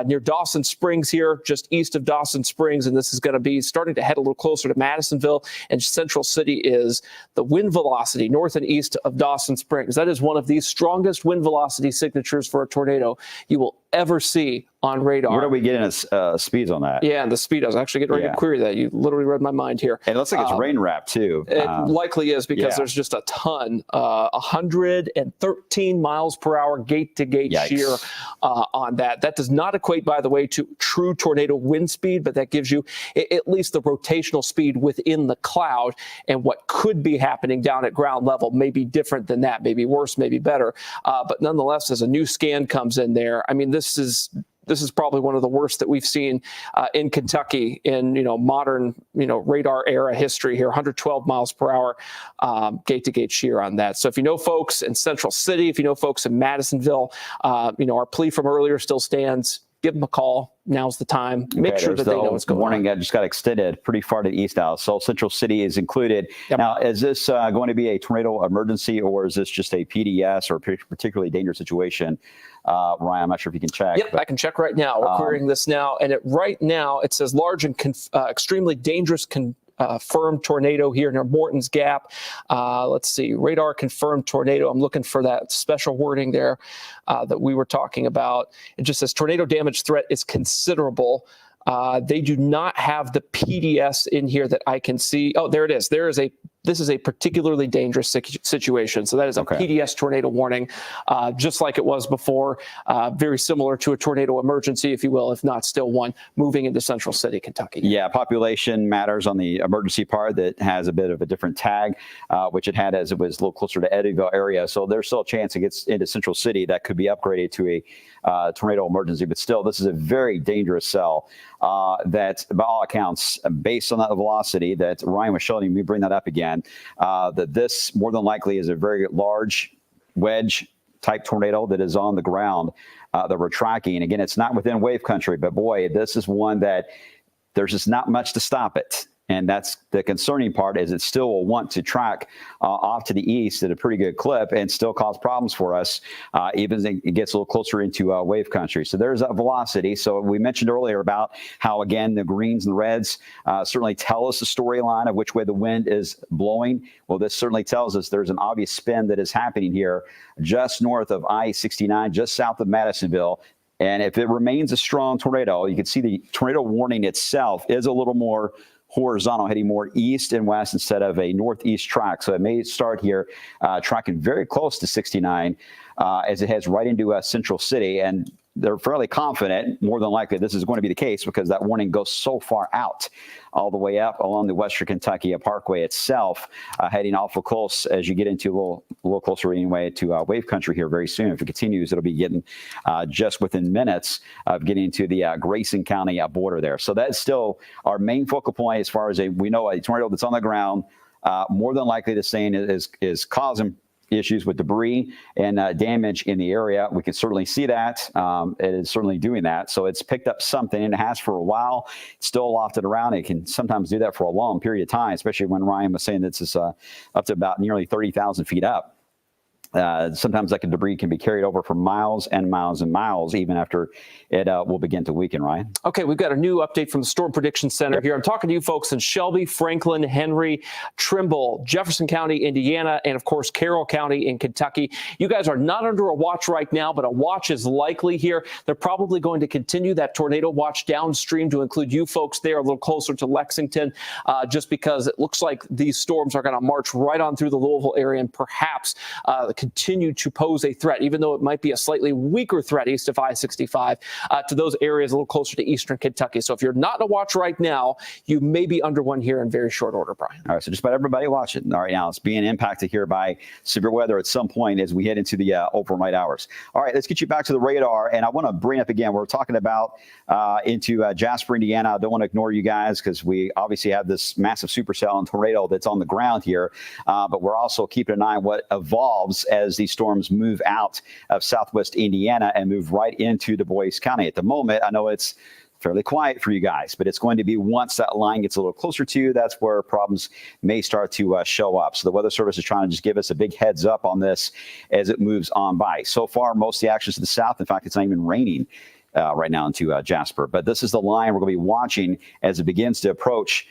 near Dawson Springs here, just east of of Dawson Springs, and this is going to be starting to head a little closer to Madisonville and Central City, is the wind velocity north and east of Dawson Springs. That is one of the strongest wind velocity signatures for a tornado you will ever see on radar. What are we getting as speeds on that? Yeah, and the speed, I was actually getting ready to query that. You literally read my mind here. And it looks like it's rain wrapped too. It likely is, because there's just a ton, 113 miles per hour gate to gate shear on that. That does not equate, by the way, to true tornado wind speed, but that gives you at least the rotational speed within the cloud, and what could be happening down at ground level may be different than that, maybe worse, maybe better. But nonetheless, as a new scan comes in there, I mean, this is probably one of the worst that we've seen in Kentucky in modern radar era history here. 112 miles per hour gate to gate shear on that. So if you know folks in Central City, if you know folks in Madisonville, our plea from earlier still stands. Give them a call. Now's the time. Make sure that they know what's going on. Warning that just got extended pretty far to the east now. So Central City is included. Yep. Now, is this going to be a tornado emergency, or is this just a PDS or a particularly dangerous situation? Ryan, I'm not sure if you can check. Yep, I can check right now. We're querying this now. And right now, it says large and extremely dangerous confirmed tornado here near Morton's Gap. Let's see, radar confirmed tornado. I'm looking for that special wording there that we were talking about. It just says tornado damage threat is considerable. They do not have the PDS in here that I can see. Oh, there it is. This is a particularly dangerous situation. So that is a PDS tornado warning, just like it was before, very similar to a tornado emergency, if you will, if not still one, moving into Central City, Kentucky. Yeah, population matters on the emergency part. That has a bit of a different tag, which it had as it was a little closer to Eddyville area. So there's still a chance it gets into Central City that could be upgraded to a tornado emergency. But still, this is a very dangerous cell that, by all accounts, based on that velocity that Ryan was showing me, bring that up again, that this more than likely is a very large wedge type tornado that is on the ground that we're tracking. And again, it's not within wave country, but boy, this is one that there's just not much to stop it. And that's the concerning part, is it still will want to track off to the east at a pretty good clip and still cause problems for us, even as it gets a little closer into wave country. So there's that velocity. So we mentioned earlier about how, again, the greens and reds certainly tell us the storyline of which way the wind is blowing. Well, this certainly tells us there's an obvious spin that is happening here just north of I-69, just south of Madisonville. And if it remains a strong tornado, you can see the tornado warning itself is a little more horizontal, heading more east and west instead of a northeast track. So it may start here tracking very close to 69 as it heads right into Central City. And they're fairly confident, more than likely, this is going to be the case because that warning goes so far out, all the way up along the Western Kentucky Parkway itself, heading awful close as you get into a little closer anyway to wave country here very soon. If it continues, it'll be getting just within minutes of getting to the Grayson County border there. So that's still our main focal point as far as we know a tornado that's on the ground. More than likely, the saying is causing issues with debris and damage in the area. We can certainly see that. It is certainly doing that. So it's picked up something, and it has for a while. It's still lofted around. It can sometimes do that for a long period of time, especially when Ryan was saying this is up to about nearly 30,000 feet up. Sometimes that debris can be carried over for miles and miles and miles, even after it will begin to weaken, Ryan. Okay, we've got a new update from the Storm Prediction Center here. I'm talking to you folks in Shelby, Franklin, Henry, Trimble, Jefferson County, Indiana, and of course, Carroll County in Kentucky. You guys are not under a watch right now, but a watch is likely here. They're probably going to continue that tornado watch downstream to include you folks there a little closer to Lexington, just because it looks like these storms are going to march right on through the Louisville area and perhaps continue to pose a threat, even though it might be a slightly weaker threat east of I-65 to those areas a little closer to eastern Kentucky. So if you're not in a watch right now, you may be under one here in very short order, Brian. All right, so just about everybody watching. All right, now it's being impacted here by severe weather at some point as we head into the overnight hours. All right, let's get you back to the radar, and I want to bring up again, we're talking about into Jasper, Indiana. I don't want to ignore you guys because we obviously have this massive supercell and tornado that's on the ground here, but we're also keeping an eye on what evolves as these storms move out of southwest Indiana and move right into Du Bois County. At the moment, I know it's fairly quiet for you guys, but it's going to be once that line gets a little closer to you, that's where problems may start to show up. So the Weather Service is trying to just give us a big heads up on this as it moves on by. So far, most of the actions to the south, in fact, it's not even raining right now into Jasper. But this is the line we're going to be watching as it begins to approach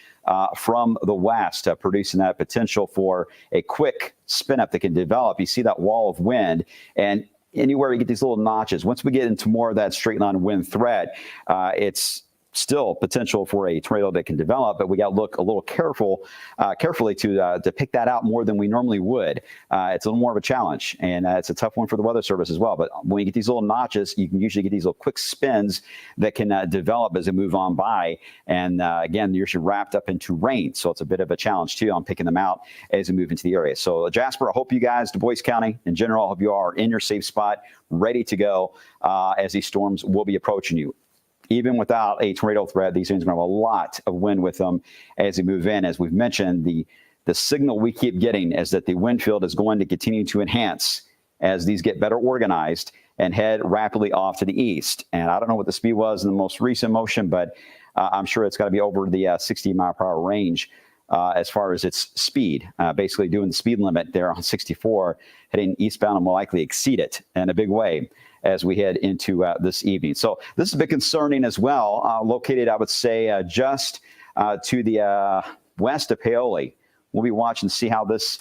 from the west, producing that potential for a quick spin up that can develop. You see that wall of wind, and anywhere you get these little notches. Once we get into more of that straight line wind threat, it's still potential for a tornado that can develop, but we got to look a little carefully to pick that out more than we normally would. It's a little more of a challenge, and it's a tough one for the Weather Service as well. But when you get these little notches, you can usually get these little quick spins that can develop as they move on by. And again, you're usually wrapped up into rain, so it's a bit of a challenge too on picking them out as we move into the area. So Jasper, I hope you guys, Du Bois County in general, I hope you are in your safe spot, ready to go as these storms will be approaching you. Even without a tornado threat, these things are going to have a lot of wind with them as they move in. As we've mentioned, the signal we keep getting is that the wind field is going to continue to enhance as these get better organized and head rapidly off to the east. And I don't know what the speed was in the most recent motion, but I'm sure it's got to be over the 60-mile-per-hour range as far as its speed. Basically doing the speed limit there on 64, heading eastbound, and will likely exceed it in a big way as we head into this evening. So this is a bit concerning as well. Located, I would say, just to the west of Paoli. We'll be watching to see how this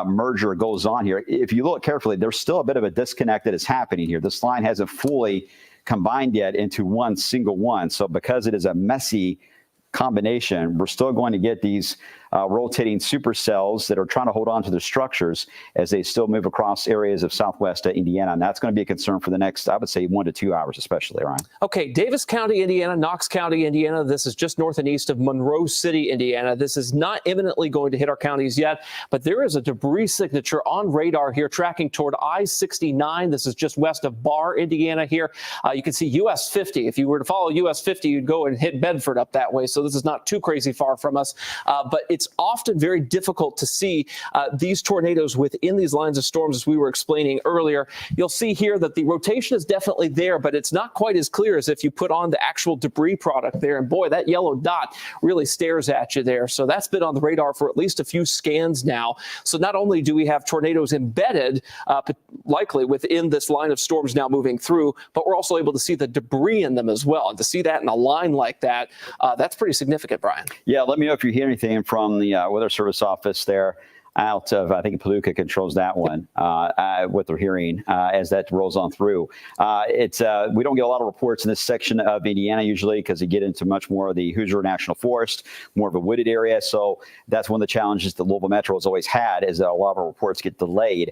merger goes on here. If you look carefully, there's still a bit of a disconnect that is happening here. This line hasn't fully combined yet into one single one. So because it is a messy combination, we're still going to get these rotating supercells that are trying to hold on to their structures as they still move across areas of southwest Indiana. And that's going to be a concern for the next, I would say, 1 to 2 hours, especially, Ryan. Okay, Davis County, Indiana, Knox County, Indiana. This is just north and east of Monroe City, Indiana. This is not imminently going to hit our counties yet, but there is a debris signature on radar here tracking toward I-69. This is just west of Barr, Indiana here. You can see US 50. If you were to follow US 50, you'd go and hit Bedford up that way. So this is not too crazy far from us, but it's often very difficult to see these tornadoes within these lines of storms, as we were explaining earlier. You'll see here that the rotation is definitely there, but it's not quite as clear as if you put on the actual debris product there. And boy, that yellow dot really stares at you there. So that's been on the radar for at least a few scans now. So not only do we have tornadoes embedded, likely within this line of storms now moving through, but we're also able to see the debris in them as well. And to see that in a line like that, that's pretty significant, Brian. Yeah, let me know if you hear anything from the Weather Service office there out of, I think Paducah controls that one, what they're hearing as that rolls on through. We don't get a lot of reports in this section of Indiana usually because you get into much more of the Hoosier National Forest, more of a wooded area. So that's one of the challenges that Louisville Metro has always had, is that a lot of our reports get delayed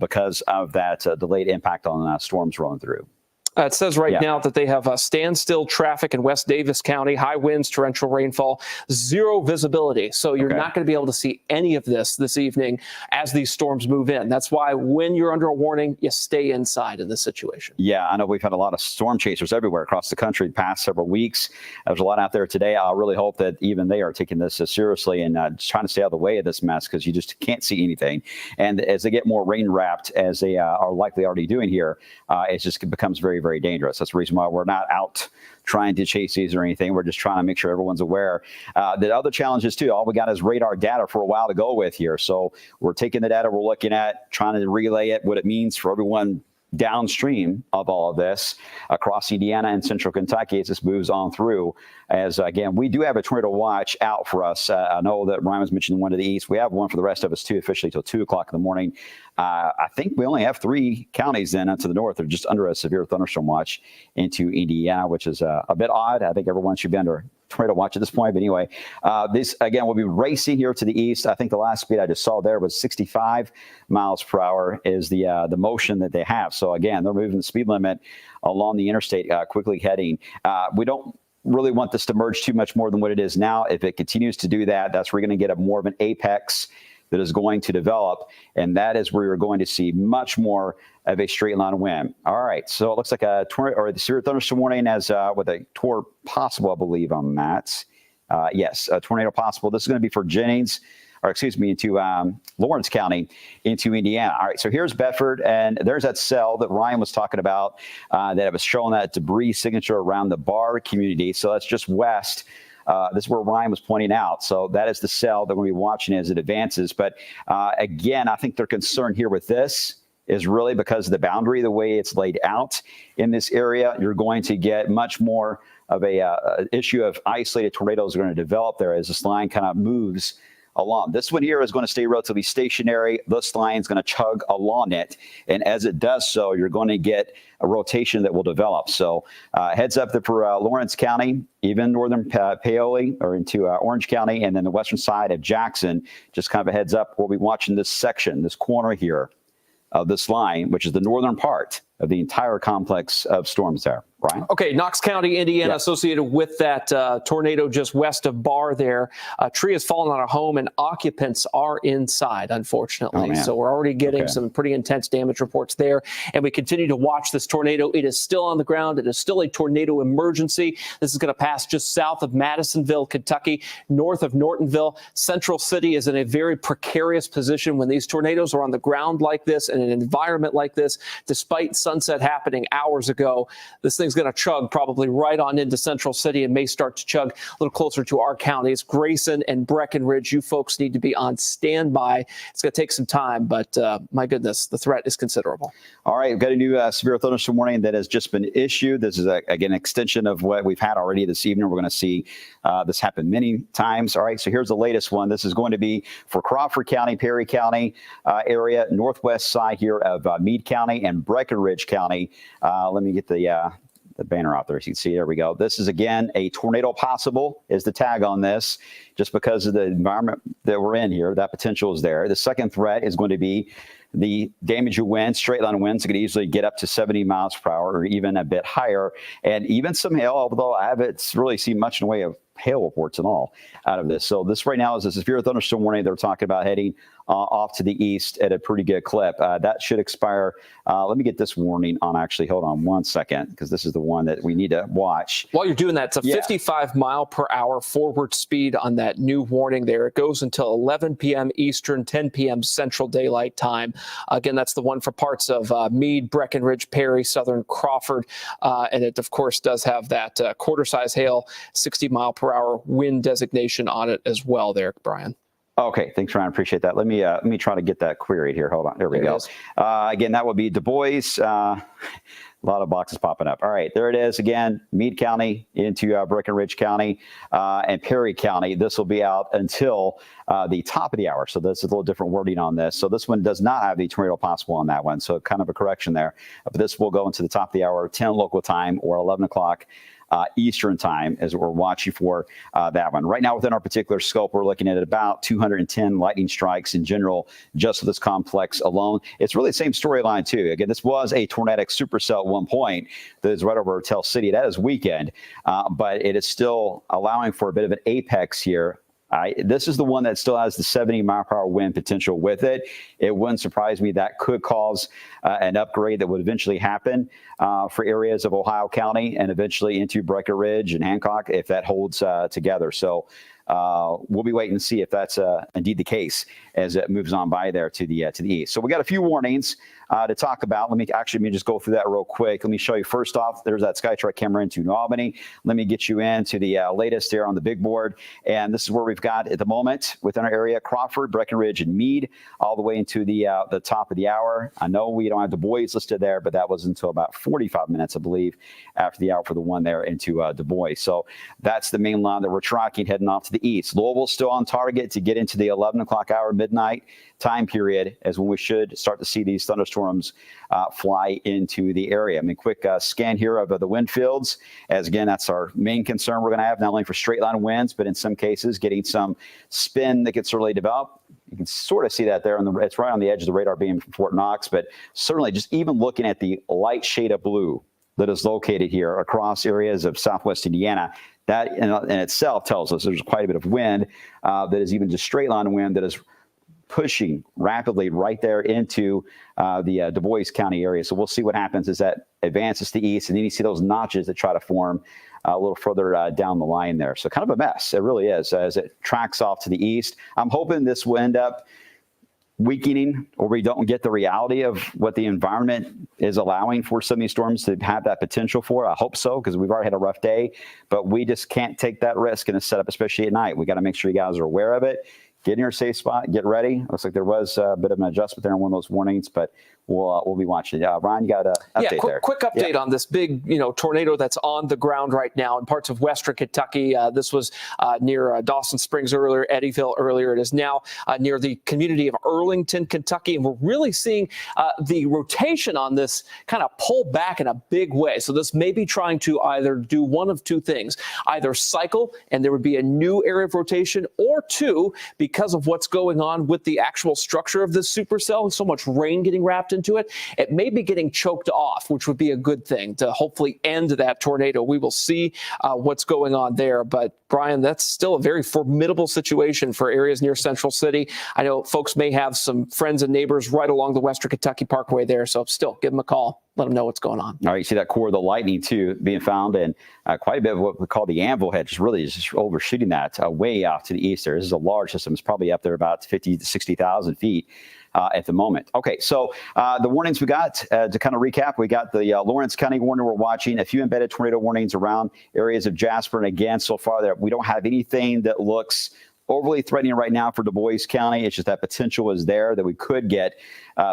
because of that delayed impact on storms rolling through. It says right now that they have standstill traffic in West Davis County, high winds, torrential rainfall, zero visibility. So you're not going to be able to see any of this evening as these storms move in. That's why when you're under a warning, you stay inside in this situation. Yeah, I know we've had a lot of storm chasers everywhere across the country the past several weeks. There's a lot out there today. I really hope that even they are taking this seriously and trying to stay out of the way of this mess, because you just can't see anything. And as they get more rain wrapped, as they are likely already doing here, it becomes very, very dangerous. That's the reason why we're not out trying to chase these or anything. We're just trying to make sure everyone's aware. The other challenges too, all we got is radar data for a while to go with here. So we're taking the data we're looking at, trying to relay it, what it means for everyone downstream of all of this across Indiana and central Kentucky as this moves on through. As again, we do have a tornado watch out for us. I know that Ryan was mentioning one to the east. We have one for the rest of us too, officially till 2 o'clock in the morning. I think we only have 3 counties then to the north that are just under a severe thunderstorm watch into Indiana, which is a bit odd. I think everyone should be under tornado watch at this point. But anyway, this again will be racing here to the east. I think the last speed I just saw there was 65 miles per hour is the motion that they have. So again, they're moving the speed limit along the interstate, quickly heading. We don't really want this to merge too much more than what it is now. If it continues to do that, that's where you're going to get more of an apex that is going to develop, and that is where you're going to see much more of a straight line wind. All right, so it looks like a tornado or the severe thunderstorm warning as with a tornado possible, I believe, on that. Yes, a tornado possible. This is going to be for Jennings, or excuse me, into Lawrence County, into Indiana. All right, so here's Bedford, and there's that cell that Ryan was talking about that it was showing that debris signature around the Barr community. So that's just west. This is where Ryan was pointing out. So that is the cell that we'll be watching as it advances. But again, I think they're concerned here with this is really because of the boundary, the way it's laid out in this area. You're going to get much more of a issue of isolated tornadoes are going to develop there as this line kind of moves along. This one here is going to stay relatively stationary. This line is going to chug along it. And as it does so, you're going to get a rotation that will develop. So heads up for Lawrence County, even northern Paoli or into Orange County, and then the western side of Jackson. Just kind of a heads up. We'll be watching this section, this corner here of this line, which is the northern part of the entire complex of storms there. Brian? Okay, Knox County, Indiana, associated with that tornado just west of Barr there. A tree has fallen on a home and occupants are inside, unfortunately. So we're already getting some pretty intense damage reports there. And we continue to watch this tornado. It is still on the ground. It is still a tornado emergency. This is going to pass just south of Madisonville, Kentucky, north of Nortonville. Central City is in a very precarious position when these tornadoes are on the ground like this in an environment like this. Despite sunset happening hours ago, this thing's going to chug probably right on into Central City and may start to chug a little closer to our counties. Grayson and Breckenridge, you folks need to be on standby. It's going to take some time, but my goodness, the threat is considerable. All right, we've got a new severe thunderstorm warning that has just been issued. This is, again, an extension of what we've had already this evening. We're going to see this happen many times. All right, so here's the latest one. This is going to be for Crawford County, Perry County area, northwest side here of Meade County and Breckenridge County. Let me get the banner out there so you can see. There we go. This is, again, a tornado possible is the tag on this, just because of the environment that we're in here. That potential is there. The second threat is going to be the damaging winds, straight line winds that could easily get up to 70 miles per hour or even a bit higher, and even some hail, although I haven't really seen much in the way of hail reports and all out of this. So this right now is a severe thunderstorm warning. They're talking about heading off to the east at a pretty good clip. That should expire. Let me get this warning on. Actually, hold on one second, because this is the one that we need to watch. While you're doing that, it's a 55 mile per hour forward speed on that new warning there. It goes until 11 p.m. Eastern, 10 p.m. Central Daylight Time. Again, that's the one for parts of Meade, Breckenridge, Perry, Southern Crawford. And it, of course, does have that quarter-size hail, 60 mile per hour wind designation on it as well there, Brian. Okay, thanks, Ryan. Appreciate that. Let me try to get that queried here. Hold on. There we go. Again, that would be Du Bois. A lot of boxes popping up. All right, there it is again. Meade County into Breckenridge County and Perry County. This will be out until the top of the hour. So this is a little different wording on this. So this one does not have the tornado possible on that one. So kind of a correction there. But this will go into the top of the hour, 10 local time or 11 o'clock. Eastern time as we're watching for that one. Right now, within our particular scope, we're looking at about 210 lightning strikes in general, just for this complex alone. It's really the same storyline, too. Again, this was a tornadic supercell at one point that is right over Tell City. That is weekend, but it is still allowing for a bit of an apex here. This is the one that still has the 70 mile per hour wind potential with it. It wouldn't surprise me that could cause an upgrade that would eventually happen for areas of Ohio County and eventually into Breckenridge and Hancock if that holds together. So we'll be waiting to see if that's indeed the case as it moves on by there to the east. So we got a few warnings to talk about. Let me just go through that real quick. Let me show you first off, there's that Skytrack camera into New Albany. Let me get you into the latest there on the big board. And this is where we've got at the moment within our area, Crawford, Breckenridge, and Meade, all the way into the top of the hour. I know we don't have Du Bois listed there, but that was until about 45 minutes, I believe, after the hour for the one there into Du Bois. So that's the main line that we're tracking heading off to the east. Louisville still on target to get into the 11 o'clock hour midnight time period as when we should start to see these thunderstorms fly into the area. I mean, quick scan here of the wind fields, as again, that's our main concern we're going to have, not only for straight line winds, but in some cases getting some spin that gets really developed. You can sort of see that there. It's right on the edge of the radar beam from Fort Knox, but certainly just even looking at the light shade of blue that is located here across areas of southwest Indiana, that in itself tells us there's quite a bit of wind that is even just straight line wind that is pushing rapidly right there into the Du Bois County area. So we'll see what happens as that advances to the east, and then you see those notches that try to form a little further down the line there. So kind of a mess. It really is as it tracks off to the east. I'm hoping this will end up weakening, or we don't get the reality of what the environment is allowing for some of these storms to have that potential for. I hope so, because we've already had a rough day, but we just can't take that risk in a setup, especially at night. We got to make sure you guys are aware of it. get in your safe spot, get ready. Looks like there was a bit of an adjustment there on one of those warnings, but we'll be watching. Ryan, you got an update there? Quick update on this big, tornado that's on the ground right now in parts of western Kentucky. This was near Dawson Springs earlier, Eddyville earlier. It is now near the community of Earlington, Kentucky, and we're really seeing the rotation on this kind of pull back in a big way. So this may be trying to either do one of two things, either cycle and there would be a new area of rotation, or two, because of what's going on with the actual structure of this supercell, so much rain getting wrapped into it, it may be getting choked off, which would be a good thing to hopefully end that tornado. We will see what's going on there. But Brian, that's still a very formidable situation for areas near Central City. I know folks may have some friends and neighbors right along the Western Kentucky Parkway there. So still give them a call. Let them know what's going on. All right, you see that core of the lightning, too, being found, and quite a bit of what we call the anvil head, just overshooting that way out to the east there. This is a large system. It's probably up there about 50 to 60,000 feet. At the moment. Okay, so the warnings we got, to kind of recap, we got the Lawrence County warning we're watching, a few embedded tornado warnings around areas of Jasper. And again, so far that we don't have anything that looks overly threatening right now for Du Bois County. It's just that potential is there that we could get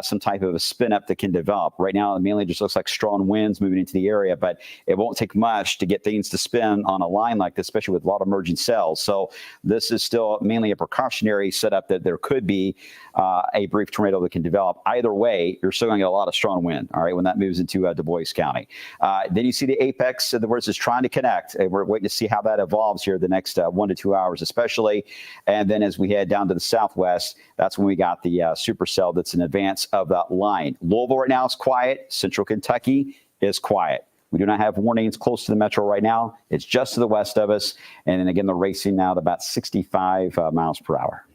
some type of a spin up that can develop. Right now, it mainly just looks like strong winds moving into the area, but it won't take much to get things to spin on a line like this, especially with a lot of merging cells. So this is still mainly a precautionary setup that there could be a brief tornado that can develop. Either way, you're still going to get a lot of strong wind, all right, when that moves into Du Bois County. Then you see the apex of the words is trying to connect. We're waiting to see how that evolves here the next 1 to 2 hours, especially. And then as we head down to the southwest, that's when we got the supercell that's in advance of that line. Louisville right now is quiet. Central Kentucky is quiet. We do not have warnings close to the metro right now. It's just to the west of us. And then again, they're racing now at about 65 miles per hour.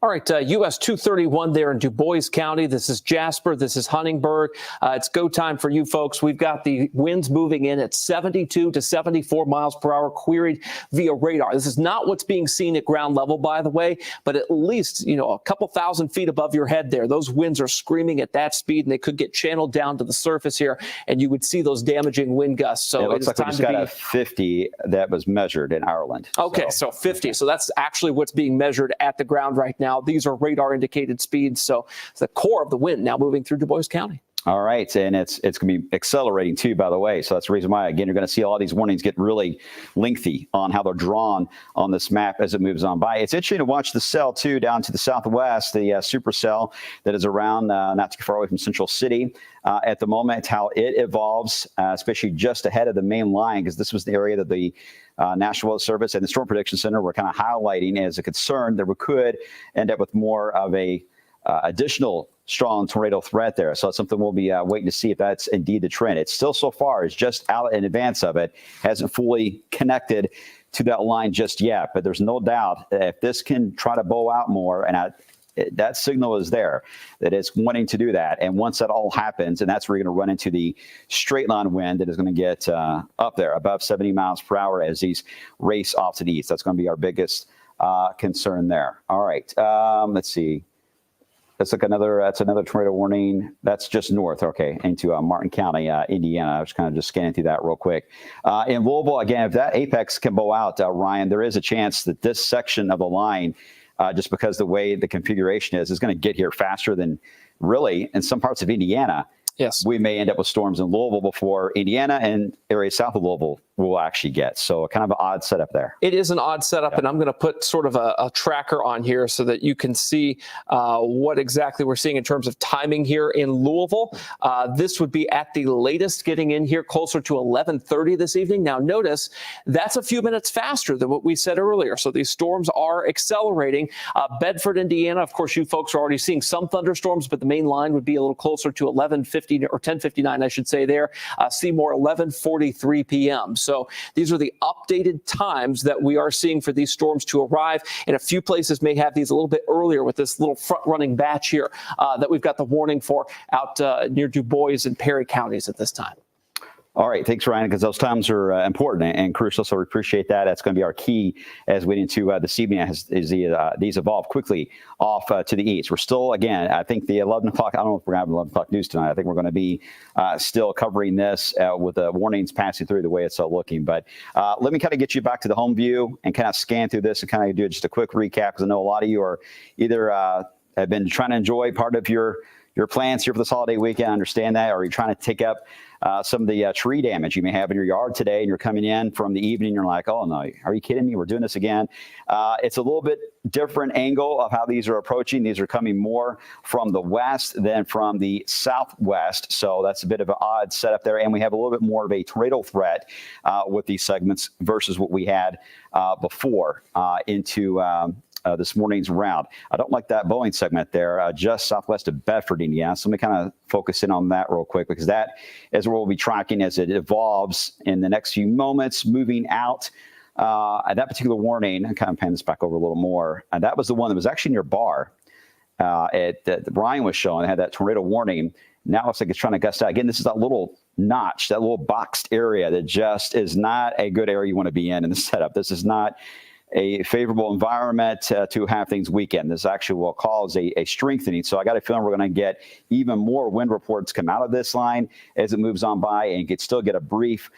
All right, US 231 there in Du Bois County. This is Jasper. This is Huntingburg. It's go time for you folks. We've got the winds moving in at 72 to 74 miles per hour, queried via radar. This is not what's being seen at ground level, by the way, but at least, a couple thousand feet above your head there. Those winds are screaming at that speed, and they could get channeled down to the surface here, and you would see those damaging wind gusts. So it looks like we just got a 50 that was measured in Ireland. Okay, so 50. So that's actually what's being measured at the ground right now. These are radar indicated speeds. So it's the core of the wind now moving through Du Bois County. All right. And it's going to be accelerating, too, by the way. So that's the reason why, again, you're going to see a lot of these warnings get really lengthy on how they're drawn on this map as it moves on by. It's interesting to watch the cell, too, down to the southwest, the supercell that is around not too far away from Central City at the moment, how it evolves, especially just ahead of the main line, because this was the area that the National Weather Service and the Storm Prediction Center were kind of highlighting as a concern that we could end up with more of a additional strong tornado threat there. So it's something we'll be waiting to see if that's indeed the trend. It's still so far is just out in advance of it, hasn't fully connected to that line just yet. But there's no doubt that if this can try to bow out more, and that signal is there, that it's wanting to do that. And once that all happens, and that's where you're going to run into the straight line wind that is going to get up there above 70 miles per hour as these race off to the east. That's going to be our biggest concern there. All right. Let's see. That's another tornado warning. That's just north, okay, into Martin County, Indiana. I was kind of just scanning through that real quick. In Louisville, again, if that apex can bow out, Ryan, there is a chance that this section of the line, just because the way the configuration is going to get here faster than really in some parts of Indiana. Yes. We may end up with storms in Louisville before Indiana and areas south of Louisville will actually get. So kind of an odd setup there. It is an odd setup, and I'm going to put sort of a tracker on here so that you can see what exactly we're seeing in terms of timing here in Louisville. This would be at the latest getting in here closer to 11:30 this evening. Now, notice that's a few minutes faster than what we said earlier. So these storms are accelerating. Bedford, Indiana, of course, you folks are already seeing some thunderstorms, but the main line would be a little closer to 11:50 or 10:59, I should say there. Seymour, 11:43 p.m. So these are the updated times that we are seeing for these storms to arrive. And a few places may have these a little bit earlier with this little front-running batch here that we've got the warning for out near Du Bois and Perry counties at this time. All right, thanks, Ryan, because those times are important and crucial, so we appreciate that. That's going to be our key as we get into this evening as these evolve quickly off to the east. We're still, again, I think the 11 o'clock, I don't know if we're going to have 11 o'clock news tonight. I think we're going to be still covering this with the warnings passing through the way it's looking. But let me kind of get you back to the home view and kind of scan through this and kind of do just a quick recap, because I know a lot of you are either have been trying to enjoy part of your plans here for this holiday weekend. I understand that, or you're trying to take up some of the tree damage you may have in your yard today, and you're coming in from the evening, you're like, oh no, are you kidding me? We're doing this again. It's a little bit different angle of how these are approaching. These are coming more from the west than from the southwest, so that's a bit of an odd setup there, and we have a little bit more of a tornado threat with these segments versus what we had before into this morning's round. I don't like that Boeing segment there, just southwest of Bedford, Indiana. So let me kind of focus in on that real quick, because that is what we'll be tracking as it evolves in the next few moments, moving out. That particular warning, I kind of pan this back over a little more. And that was the one that was actually near Bar. That Brian was showing, had that tornado warning. Now it's like it's trying to gust out. Again, this is that little notch, that little boxed area that just is not a good area you want to be in the setup. This is not a favorable environment to have things weaken. This actually will cause a strengthening. So I got a feeling we're going to get even more wind reports come out of this line as it moves on by, and could still get a brief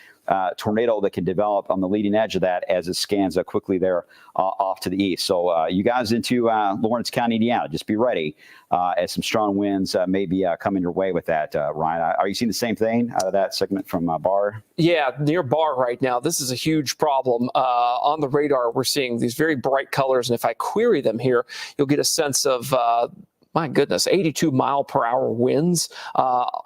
tornado that can develop on the leading edge of that as it scans quickly there off to the east. So you guys into Lawrence County, Indiana, just be ready as some strong winds may be coming your way with that, Ryan. Are you seeing the same thing out of that segment from Bar? Yeah, near Bar right now. This is a huge problem. On the radar, we're seeing these very bright colors, and if I query them here, you'll get a sense of my goodness, 82 mile per hour winds.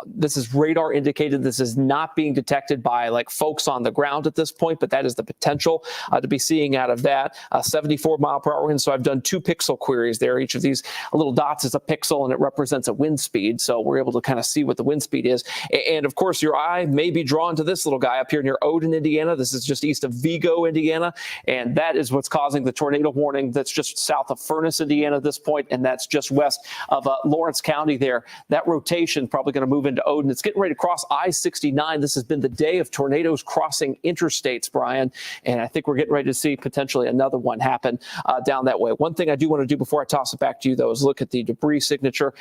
This is radar indicated. This is not being detected by like folks on the ground at this point, but that is the potential to be seeing out of that. 74 mile per hour winds. So I've done 2 pixel queries there. Each of these little dots is a pixel, and it represents a wind speed. So we're able to kind of see what the wind speed is. And of course, your eye may be drawn to this little guy up here near Odin, Indiana. This is just east of Vigo, Indiana. And that is what's causing the tornado warning that's just south of Furnace, Indiana at this point. And that's just west of Lawrence County there. That rotation probably going to move into Odin. It's getting ready to cross I-69. This has been the day of tornadoes crossing interstates, Brian, and I think we're getting ready to see potentially another one happen down that way. One thing I do want to do before I toss it back to you, though, is look at the debris signature.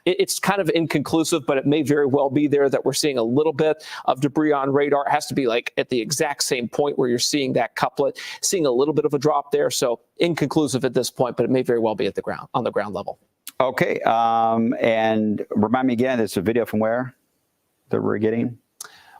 It's kind of inconclusive, but it may very well be there that we're seeing a little bit of debris on radar. It has to be like at the exact same point where you're seeing that couplet, seeing a little bit of a drop there. So inconclusive at this point, but it may very well be at the ground, on the ground level. Okay, and remind me again, it's a video from where that we're getting?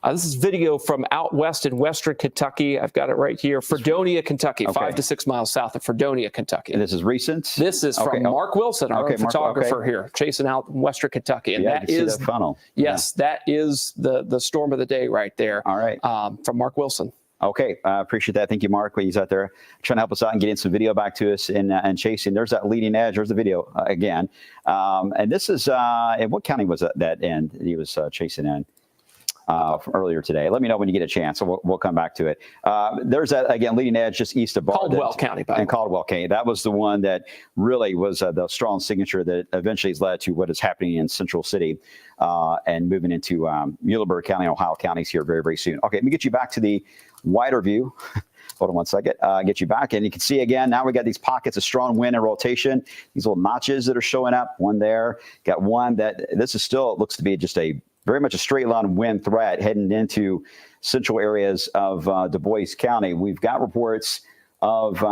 This is video from out west in western Kentucky. I've got it right here. Fredonia, Kentucky, okay. 5 to 6 miles south of Fredonia, Kentucky. And this is recent? This is from Mark Wilson, our photographer here, chasing out western Kentucky. And that is that funnel. Yes, that is the storm of the day right there. All right. From Mark Wilson. Okay, I appreciate that. Thank you, Mark. He's out there trying to help us out and getting some video back to us and chasing. There's that leading edge. There's the video again. And this is, in what county was that in he was chasing in from earlier today? Let me know when you get a chance. So we'll come back to it. There's that, again, leading edge just east of Caldwell County. And Caldwell County. That was the one that really was the strong signature that eventually has led to what is happening in Central City and moving into Muhlenberg County and Ohio counties here very, very soon. Okay, let me get you back to the wider view. Hold on one second. Get you back. And you can see again, now we got these pockets of strong wind and rotation. These little notches that are showing up. One there. Got one that this is still, it looks to be just a very much a straight line wind threat heading into central areas of Du Bois County. We've got reports of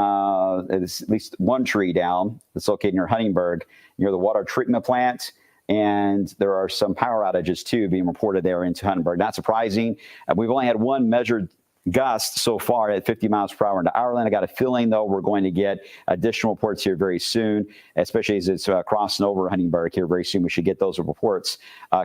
at least one tree down that's located near Huntingburg, near the water treatment plant. And there are some power outages, too, being reported there into Huntingburg. Not surprising. We've only had one measured gust so far at 50 miles per hour into Ireland. I got a feeling, though, we're going to get additional reports here very soon, especially as it's crossing over Huntingburg here very soon. We should get those reports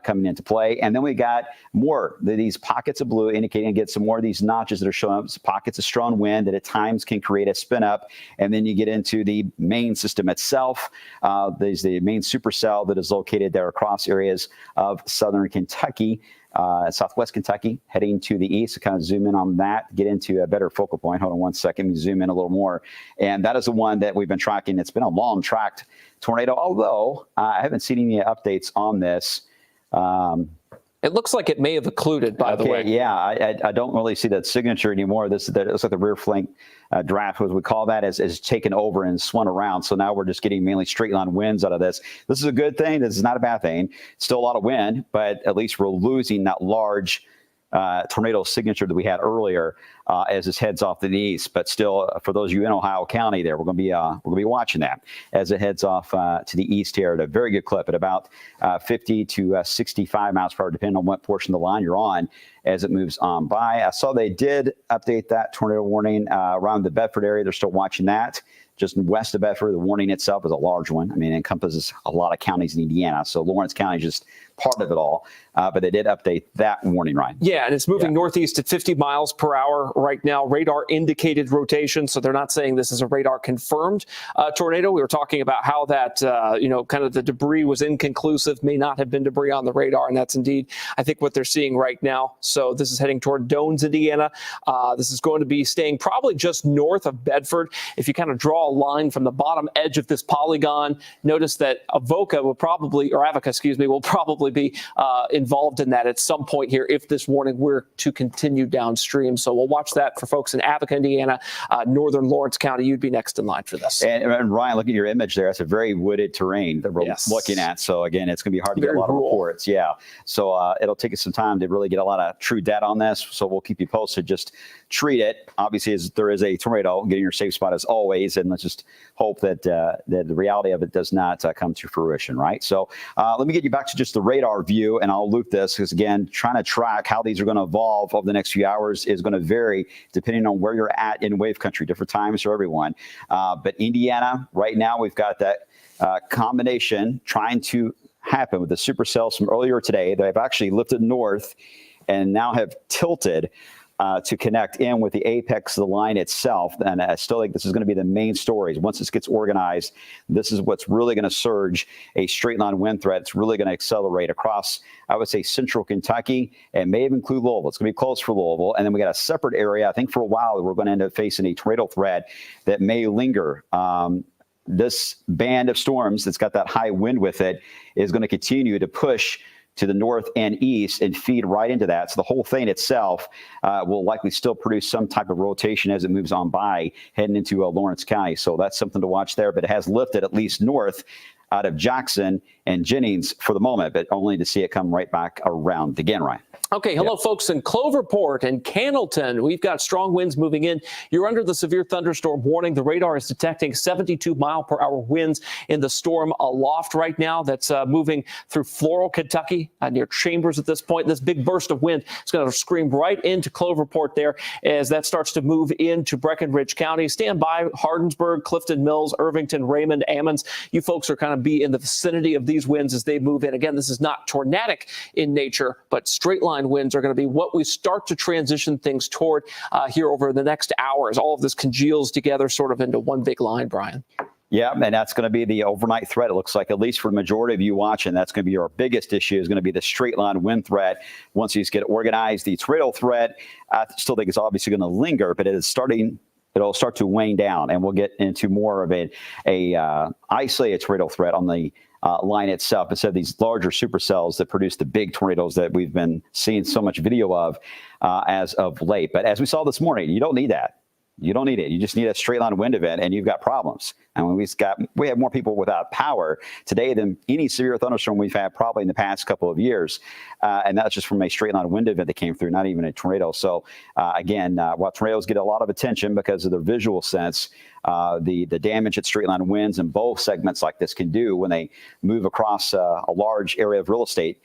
coming into play. And then we got more these pockets of blue indicating get some more of these notches that are showing up, pockets of strong wind that at times can create a spin up. And then you get into the main system itself. There's the main supercell that is located there across areas of southern Kentucky. Southwest Kentucky, heading to the east. So kind of zoom in on that, get into a better focal point. Hold on one second, zoom in a little more. And that is the one that we've been tracking. It's been a long tracked tornado, although I haven't seen any updates on this. And It looks like it may have occluded, by the way. Yeah, I don't really see that signature anymore. It looks like the rear flank draft, as we call that, is taken over and swung around. So now we're just getting mainly straight line winds out of this. This is a good thing. This is not a bad thing. Still a lot of wind, but at least we're losing that large tornado signature that we had earlier as this heads off to the east. But still, for those of you in Ohio County, there we're going to be watching that as it heads off to the east here at a very good clip at about 50 to 65 miles per hour, depending on what portion of the line you're on as it moves on by. I saw they did update that tornado warning around the Bedford area. They're still watching that. Just west of Bedford, the warning itself is a large one. I mean, it encompasses a lot of counties in Indiana. So Lawrence County is just part of it all. But they did update that warning, Ryan. Yeah, and it's moving northeast at 50 miles per hour right now. Radar indicated rotation, so they're not saying this is a radar confirmed tornado. We were talking about how that, kind of the debris was inconclusive, may not have been debris on the radar, and that's indeed, I think, what they're seeing right now. So this is heading toward Dones, Indiana. This is going to be staying probably just north of Bedford. If you kind of draw a line from the bottom edge of this polygon, notice that Avoca will probably be involved in that at some point here if this warning were to continue downstream. So we'll watch that for folks in Avoca, Indiana, northern Lawrence County. You'd be next in line for this. And Ryan, look at your image there. That's a very wooded terrain that we're looking at. So again, it's going to be hard to get a lot of reports. Yeah. So it'll take us some time to really get a lot of true data on this. So we'll keep you posted. Just treat it, obviously, as there is a tornado, get in your safe spot as always, and let's just hope that the reality of it does not come to fruition, right? So let me get you back to just the radar view, and I'll loop this because, again, trying to track how these are going to evolve over the next few hours is going to vary depending on where you're at in wave country, different times for everyone. But Indiana, right now, we've got that combination trying to happen with the supercells from earlier today. They've actually lifted north and now have tilted to connect in with the apex of the line itself. And I still think this is going to be the main stories. Once this gets organized, this is what's really going to surge a straight line wind threat. It's really going to accelerate across, I would say, central Kentucky and may even include Louisville. It's going to be close for Louisville. And then we got a separate area. I think for a while, we're going to end up facing a tornado threat that may linger. This band of storms that's got that high wind with it is going to continue to push to the north and east and feed right into that. So the whole thing itself will likely still produce some type of rotation as it moves on by heading into Lawrence County. So that's something to watch there, but it has lifted at least north out of Jackson and Jennings for the moment, but only to see it come right back around again, Ryan. Okay, hello, folks in Cloverport and Cannleton. We've got strong winds moving in. You're under the severe thunderstorm warning. The radar is detecting 72-mile-per-hour winds in the storm aloft right now. That's moving through Floral, Kentucky, near Chambers at this point. This big burst of wind is going to scream right into Cloverport there as that starts to move into Breckinridge County. Stand by, Hardinsburg, Clifton Mills, Irvington, Raymond, Ammons. You folks are kind of be in the vicinity of these winds as they move in. Again, this is not tornadic in nature, but straight line winds are going to be what we start to transition things toward here over the next hours. All of this congeals together sort of into one big line, Brian. Yeah, and that's going to be the overnight threat. It looks like, at least for the majority of you watching, that's going to be your biggest issue, is going to be the straight line wind threat. Once these get organized, the tornado threat, I still think it's obviously going to linger, but it'll start to wane down, and we'll get into more of a isolated tornado threat on the line itself, instead of these larger supercells that produce the big tornadoes that we've been seeing so much video of as of late. But as we saw this morning, you don't need that. You don't need it. You just need a straight line wind event, and you've got problems. And we have more people without power today than any severe thunderstorm we've had probably in the past couple of years. And that's just from a straight line wind event that came through, not even a tornado. So again, while tornadoes get a lot of attention because of their visual sense, the damage that straight line winds in both segments like this can do when they move across a large area of real estate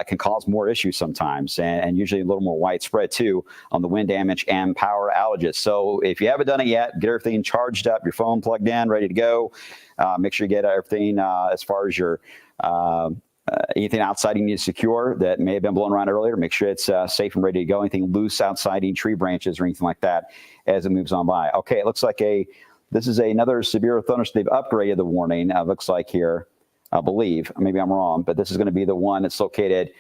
can cause more issues sometimes, and usually a little more widespread too on the wind damage and power outages. So if you haven't done it yet, get everything charged up, your phone plugged in, ready to go. Make sure you get everything as far as your anything outside you need to secure that may have been blown around earlier. Make sure it's safe and ready to go. Anything loose outside, any tree branches or anything like that as it moves on by. Okay, it looks like this is another severe thunderstorm. They've upgraded the warning. Looks like here, I believe. Maybe I'm wrong, but this is going to be the one that's located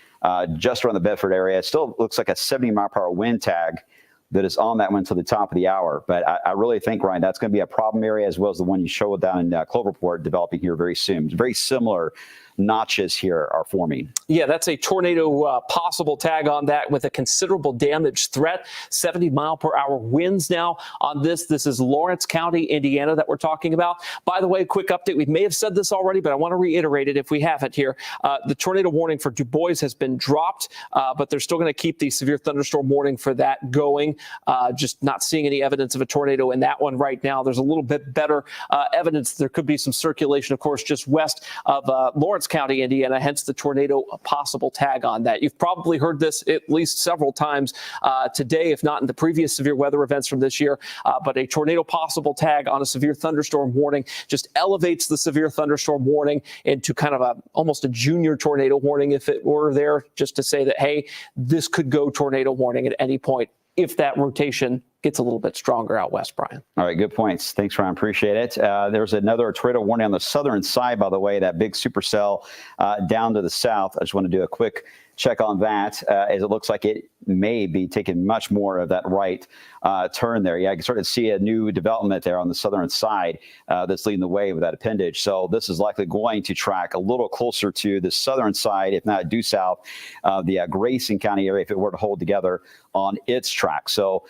just around the Bedford area. It still looks like a 70-mile-per-hour wind tag that is on that one to the top of the hour. But I really think, Ryan, that's going to be a problem area, as well as the one you showed down in Cloverport developing here very soon. It's very similar notches here are forming. Yeah, that's a tornado possible tag on that with a considerable damage threat. 70-mile-per-hour winds now on this. This is Lawrence County, Indiana, that we're talking about. By the way, quick update. We may have said this already, but I want to reiterate it if we haven't here. The tornado warning for Du Bois has been dropped, but they're still going to keep the severe thunderstorm warning for that going. Just not seeing any evidence of a tornado in that one right now. There's a little bit better evidence there could be some circulation, of course, just west of Lawrence County, Indiana, hence the tornado possible tag on that. You've probably heard this at least several times today, if not in the previous severe weather events from this year, but a tornado possible tag on a severe thunderstorm warning just elevates the severe thunderstorm warning into kind of almost a junior tornado warning if it were there, just to say that, hey, this could go tornado warning at any point if that rotation gets a little bit stronger out west, Brian. All right, good points. Thanks, Ryan. Appreciate it. There's another tornado warning on the southern side, by the way, that big supercell down to the south. I just want to do a quick check on that, as it looks like it may be taking much more of that right turn there. Yeah, I can start to see a new development there on the southern side that's leading the way with that appendage. So this is likely going to track a little closer to the southern side, if not due south of the Grayson County area, if it were to hold together on its track. So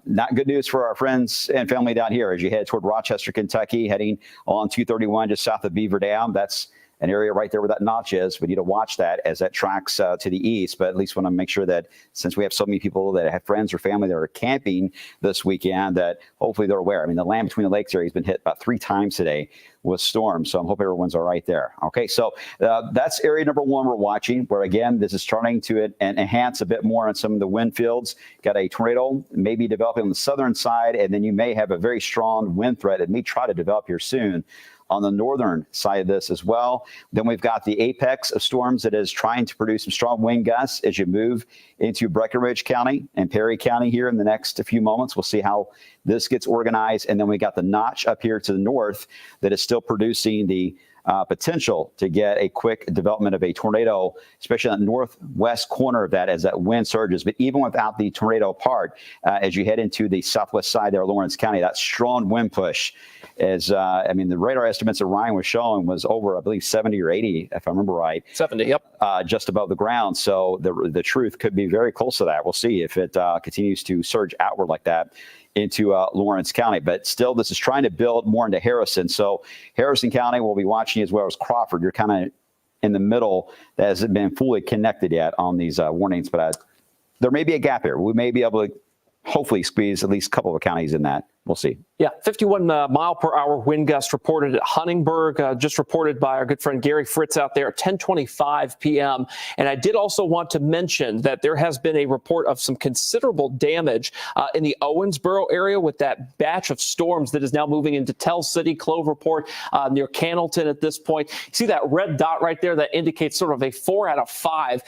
not good news for our friends and family down here as you head toward Rochester, Kentucky, heading on 231 just south of Beaver Dam. That's an area right there where that notch is. We need to watch that as that tracks to the east, but at least want to make sure that since we have so many people that have friends or family that are camping this weekend, that hopefully they're aware. I mean, the land between the lakes area has been hit about 3 times today with storms, so I'm hoping everyone's all right there. Okay, so that's area number 1 we're watching, where again, this is starting to enhance a bit more on some of the wind fields. Got a tornado maybe developing on the southern side, and then you may have a very strong wind threat that may try to develop here soon on the northern side of this as well. Then we've got the apex of storms that is trying to produce some strong wind gusts as you move into Breckenridge County and Perry County here in the next few moments. We'll see how this gets organized. And then we got the notch up here to the north that is still producing the potential to get a quick development of a tornado, especially on the northwest corner of that as that wind surges. But even without the tornado part, as you head into the southwest side there, Lawrence County, that strong wind push is, I mean, the radar estimates that Ryan was showing was over, I believe, 70 or 80, if I remember right. 70, yep. Just above the ground. So the truth could be very close to that. We'll see if it continues to surge outward like that into Lawrence County. But still, this is trying to build more into Harrison. So Harrison County will be watching as well as Crawford. You're kind of in the middle that hasn't been fully connected yet on these warnings. But there may be a gap here. We may be able to hopefully squeeze at least a couple of counties in that. We'll see. Yeah, 51 mile per hour wind gust reported at Huntingburg, just reported by our good friend Gary Fritz out there at 10:25 p.m. And I did also want to mention that there has been a report of some considerable damage in the Owensboro area with that batch of storms that is now moving into Tell City, Cloverport, near Cannleton at this point. You see that red dot right there that indicates sort of a 4 out of 5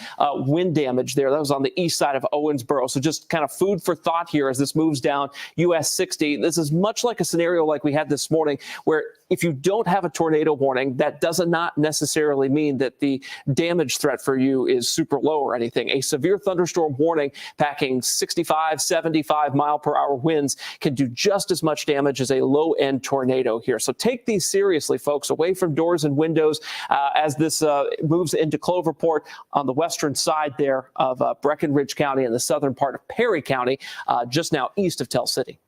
wind damage there. That was on the east side of Owensboro. So just kind of food for thought here as this moves down US 60. This is much like a scenario like we had this morning, where if you don't have a tornado warning, that does not necessarily mean that the damage threat for you is super low or anything. A severe thunderstorm warning packing 65, 75 mile per hour winds can do just as much damage as a low end tornado here. So take these seriously, folks, away from doors and windows as this moves into Cloverport on the western side there of Breckenridge County and the southern part of Perry County, just now east of Tell City.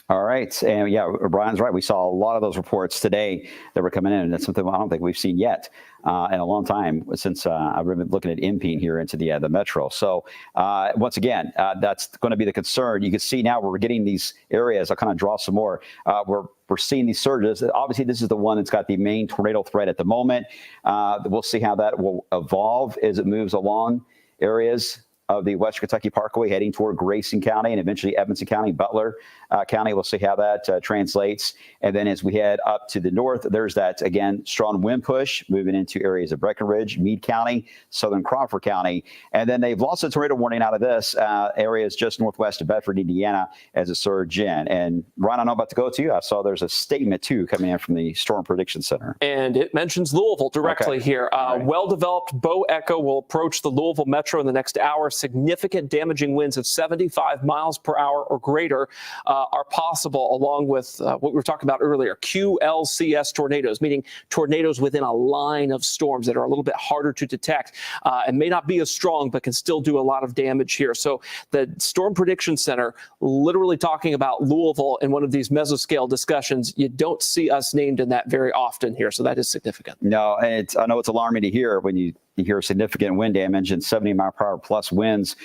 All right. And yeah, Brian's right. We saw a lot of those reports today that were coming in. And that's something I don't think we've seen yet in a long time since I've been looking at imping here into the metro. So once again, that's going to be the concern. You can see now we're getting these areas. I'll kind of draw some more. We're seeing these surges. Obviously, this is the one that's got the main tornado threat at the moment. We'll see how that will evolve as it moves along areas of the Western Kentucky Parkway heading toward Grayson County and eventually Evanston County, Butler County. We'll see how that translates. And then as we head up to the north, there's that, again, strong wind push moving into areas of Breckenridge, Meade County, southern Crawford County. And then they've lost a tornado warning out of this areas just northwest of Bedford, Indiana, as a surge in. And Ryan, I'm about to go to you. I saw there's a statement, too, coming in from the Storm Prediction Center. And it mentions Louisville directly here. Right. Well-developed Bow Echo will approach the Louisville Metro in the next hour, significant damaging winds of 75 miles per hour or greater are possible, along with what we were talking about earlier, QLCS tornadoes, meaning tornadoes within a line of storms that are a little bit harder to detect and may not be as strong, but can still do a lot of damage here. So the Storm Prediction Center literally talking about Louisville in one of these mesoscale discussions. You don't see us named in that very often here, so that is significant. No, and I know it's alarming to hear when you hear significant wind damage and 70 mile per hour plus winds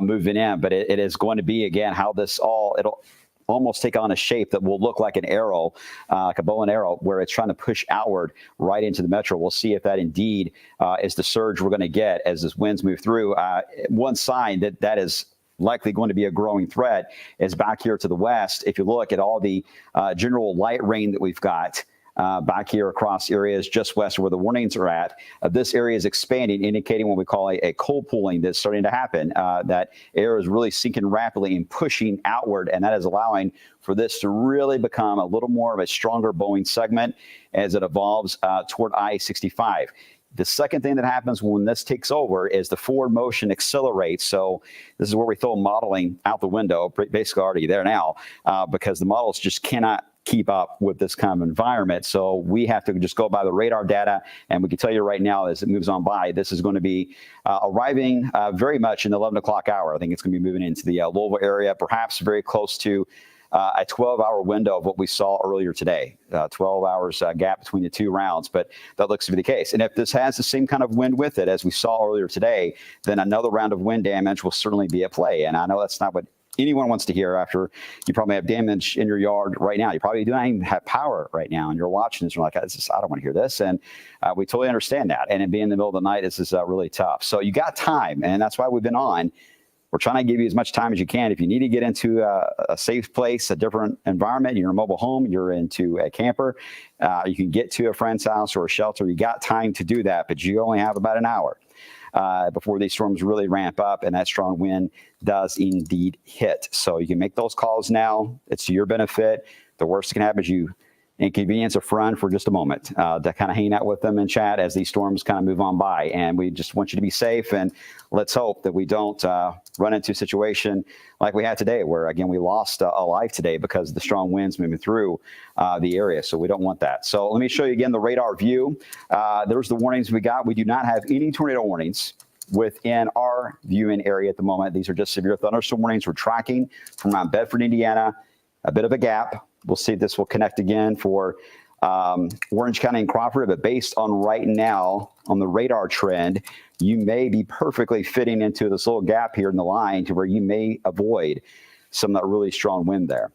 moving in, but it is going to be, again, how this it'll almost take on a shape that will look like an arrow, like a bow and arrow, where it's trying to push outward right into the metro. We'll see if that indeed is the surge we're going to get as this winds move through. One sign that is likely going to be a growing threat is back here to the west. If you look at all the general light rain that we've got back here across areas just west of where the warnings are at, this area is expanding, indicating what we call a cold pooling that's starting to happen. That air is really sinking rapidly and pushing outward, and that is allowing for this to really become a little more of a stronger Boeing segment as it evolves toward I-65. The second thing that happens when this takes over is the forward motion accelerates. So this is where we throw modeling out the window, basically already there now, because the models just cannot keep up with this kind of environment. So we have to just go by the radar data, and we can tell you right now as it moves on by, this is going to be arriving very much in the 11 o'clock hour. I think it's going to be moving into the Louisville area, perhaps very close to a 12-hour window of what we saw earlier today, 12 hours gap between the two rounds, but that looks to be the case. And if this has the same kind of wind with it as we saw earlier today, then another round of wind damage will certainly be at play. And I know that's not what anyone wants to hear after you probably have damage in your yard right now. You probably do not even have power right now, and you're watching this and you're like, I don't want to hear this. And we totally understand that. And it being in the middle of the night, this is really tough. So you got time, and that's why we've been on. We're trying to give you as much time as you can. If you need to get into a safe place, a different environment, you're in a mobile home, you're into a camper, you can get to a friend's house or a shelter. You got time to do that, but you only have about an hour before these storms really ramp up and that strong wind does indeed hit. So you can make those calls now. It's to your benefit. The worst that can happen is you inconvenience a friend for just a moment to kind of hang out with them and chat as these storms kind of move on by. And we just want you to be safe, and let's hope that we don't run into a situation like we had today where, again, we lost a life today because of the strong winds moving through the area. So we don't want that. So let me show you again the radar view. There's the warnings we got. We do not have any tornado warnings within our viewing area at the moment. These are just severe thunderstorm warnings we're tracking from Mount Bedford, Indiana, a bit of a gap. We'll see if this will connect again for Orange County and Crawford, but based on right now on the radar trend, you may be perfectly fitting into this little gap here in the line to where you may avoid some of that really strong wind there.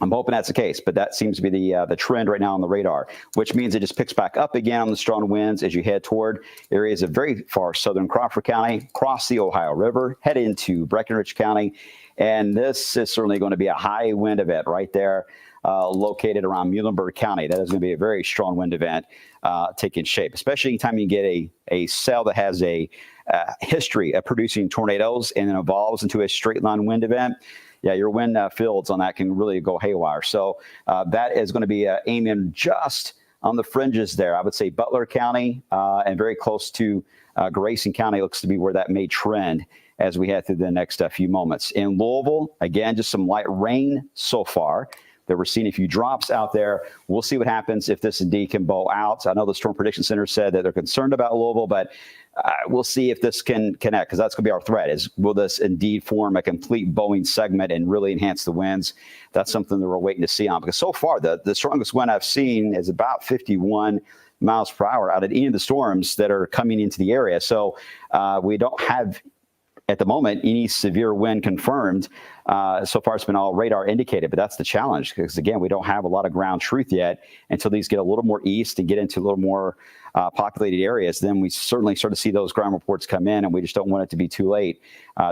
I'm hoping that's the case, but that seems to be the trend right now on the radar, which means it just picks back up again on the strong winds as you head toward areas of very far southern Crawford County, cross the Ohio River, head into Breckinridge County. And this is certainly going to be a high wind event right there, located around Muhlenberg County. That is going to be a very strong wind event taking shape, especially anytime you get a cell that has a history of producing tornadoes and then evolves into a straight line wind event. Yeah, your wind fields on that can really go haywire. So that is going to be aiming just on the fringes there. I would say Butler County and very close to Grayson County looks to be where that may trend as we head through the next few moments. In Louisville, again, just some light rain so far. That we're seeing a few drops out there. We'll see what happens if this indeed can bow out. I know the Storm Prediction Center said that they're concerned about Louisville, but we'll see if this can connect, because that's going to be our threat, is will this indeed form a complete bowing segment and really enhance the winds? That's something that we're waiting to see on, because so far the strongest wind I've seen is about 51 miles per hour out of any of the storms that are coming into the area. So we don't have at the moment any severe wind confirmed. So far it's been all radar indicated, but that's the challenge, because again, we don't have a lot of ground truth yet until these get a little more east and get into a little more populated areas. Then we certainly start to see those ground reports come in, and we just don't want it to be too late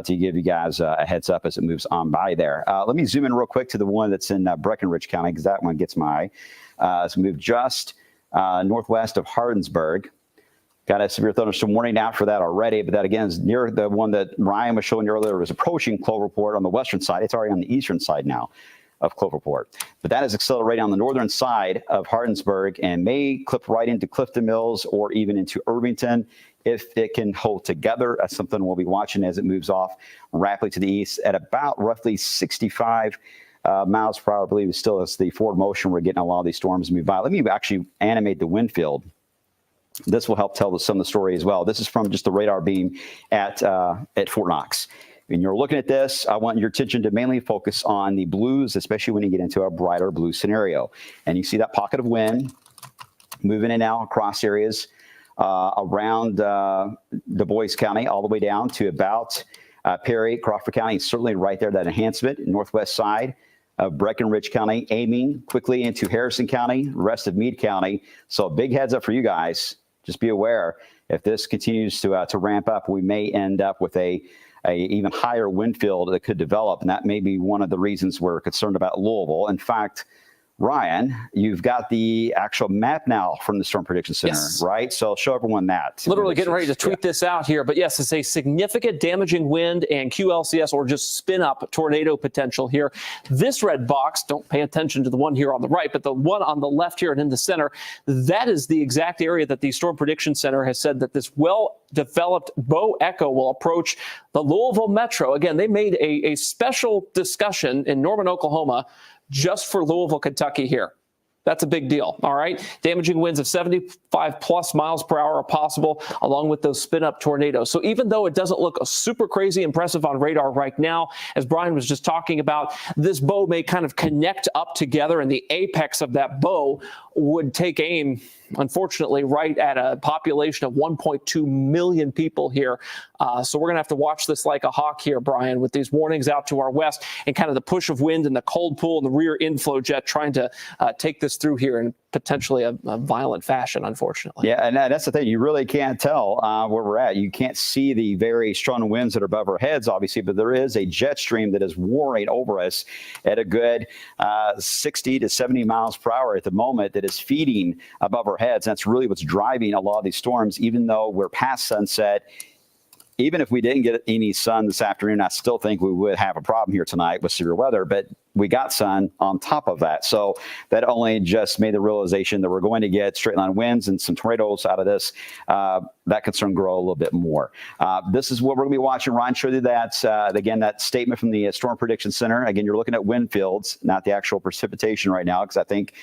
to give you guys a heads up as it moves on by there. Let me zoom in real quick to the one that's in Breckinridge County, because that one gets my eye. It's moved just northwest of Hardinsburg. Got a severe thunderstorm warning out for that already, but that again is near the one that Ryan was showing you earlier. It was approaching Cloverport on the western side. It's already on the eastern side now. of Cloverport. But that is accelerating on the northern side of Hardinsburg and may clip right into Clifton Mills or even into Irvington if it can hold together. That's something we'll be watching as it moves off rapidly to the east at about roughly 65 miles per hour. I believe still is the forward motion we're getting a lot of these storms move by. Let me actually animate the wind field. This will help tell some of the story as well. This is from just the radar beam at Fort Knox. When you're looking at this, I want your attention to mainly focus on the blues, especially when you get into a brighter blue scenario. And you see that pocket of wind moving in now across areas around Du Bois County, all the way down to about Perry, Crawford County, certainly right there, that enhancement, northwest side of Breckenridge County, aiming quickly into Harrison County, rest of Meade County. So a big heads up for you guys. Just be aware, if this continues to ramp up, we may end up with a even higher wind field that could develop, and that may be one of the reasons we're concerned about Louisville. In fact, Ryan, you've got the actual map now from the Storm Prediction Center, yes, right? So show everyone that. Literally getting ready to tweet this out here. But yes, it's a significant damaging wind and QLCS, or just spin up tornado potential here. This red box, don't pay attention to the one here on the right, but the one on the left here and in the center, that is the exact area that the Storm Prediction Center has said that this well-developed bow echo will approach the Louisville Metro. Again, they made a special discussion in Norman, Oklahoma, just for Louisville, Kentucky here. That's a big deal, all right? Damaging winds of 75 plus miles per hour are possible, along with those spin-up tornadoes. So even though it doesn't look super crazy impressive on radar right now, as Brian was just talking about, this bow may kind of connect up together, and the apex of that bow would take aim, unfortunately, right at a population of 1.2 million people here. So we're going to have to watch this like a hawk here, Brian, with these warnings out to our west and kind of the push of wind and the cold pool and the rear inflow jet trying to take this through here in potentially a violent fashion, unfortunately. Yeah, and that's the thing. You really can't tell where we're at. You can't see the very strong winds that are above our heads, obviously, but there is a jet stream that is warring over us at a good 60 to 70 miles per hour at the moment that is feeding above our heads. That's really what's driving a lot of these storms, even though we're past sunset. Even if we didn't get any sun this afternoon, I still think we would have a problem here tonight with severe weather, but we got sun on top of that. So that only just made the realization that we're going to get straight line winds and some tornadoes out of this. That concern grow a little bit more. This is what we're going to be watching. Ryan showed you that. Again, that statement from the Storm Prediction Center. Again, you're looking at wind fields, not the actual precipitation right now, because I think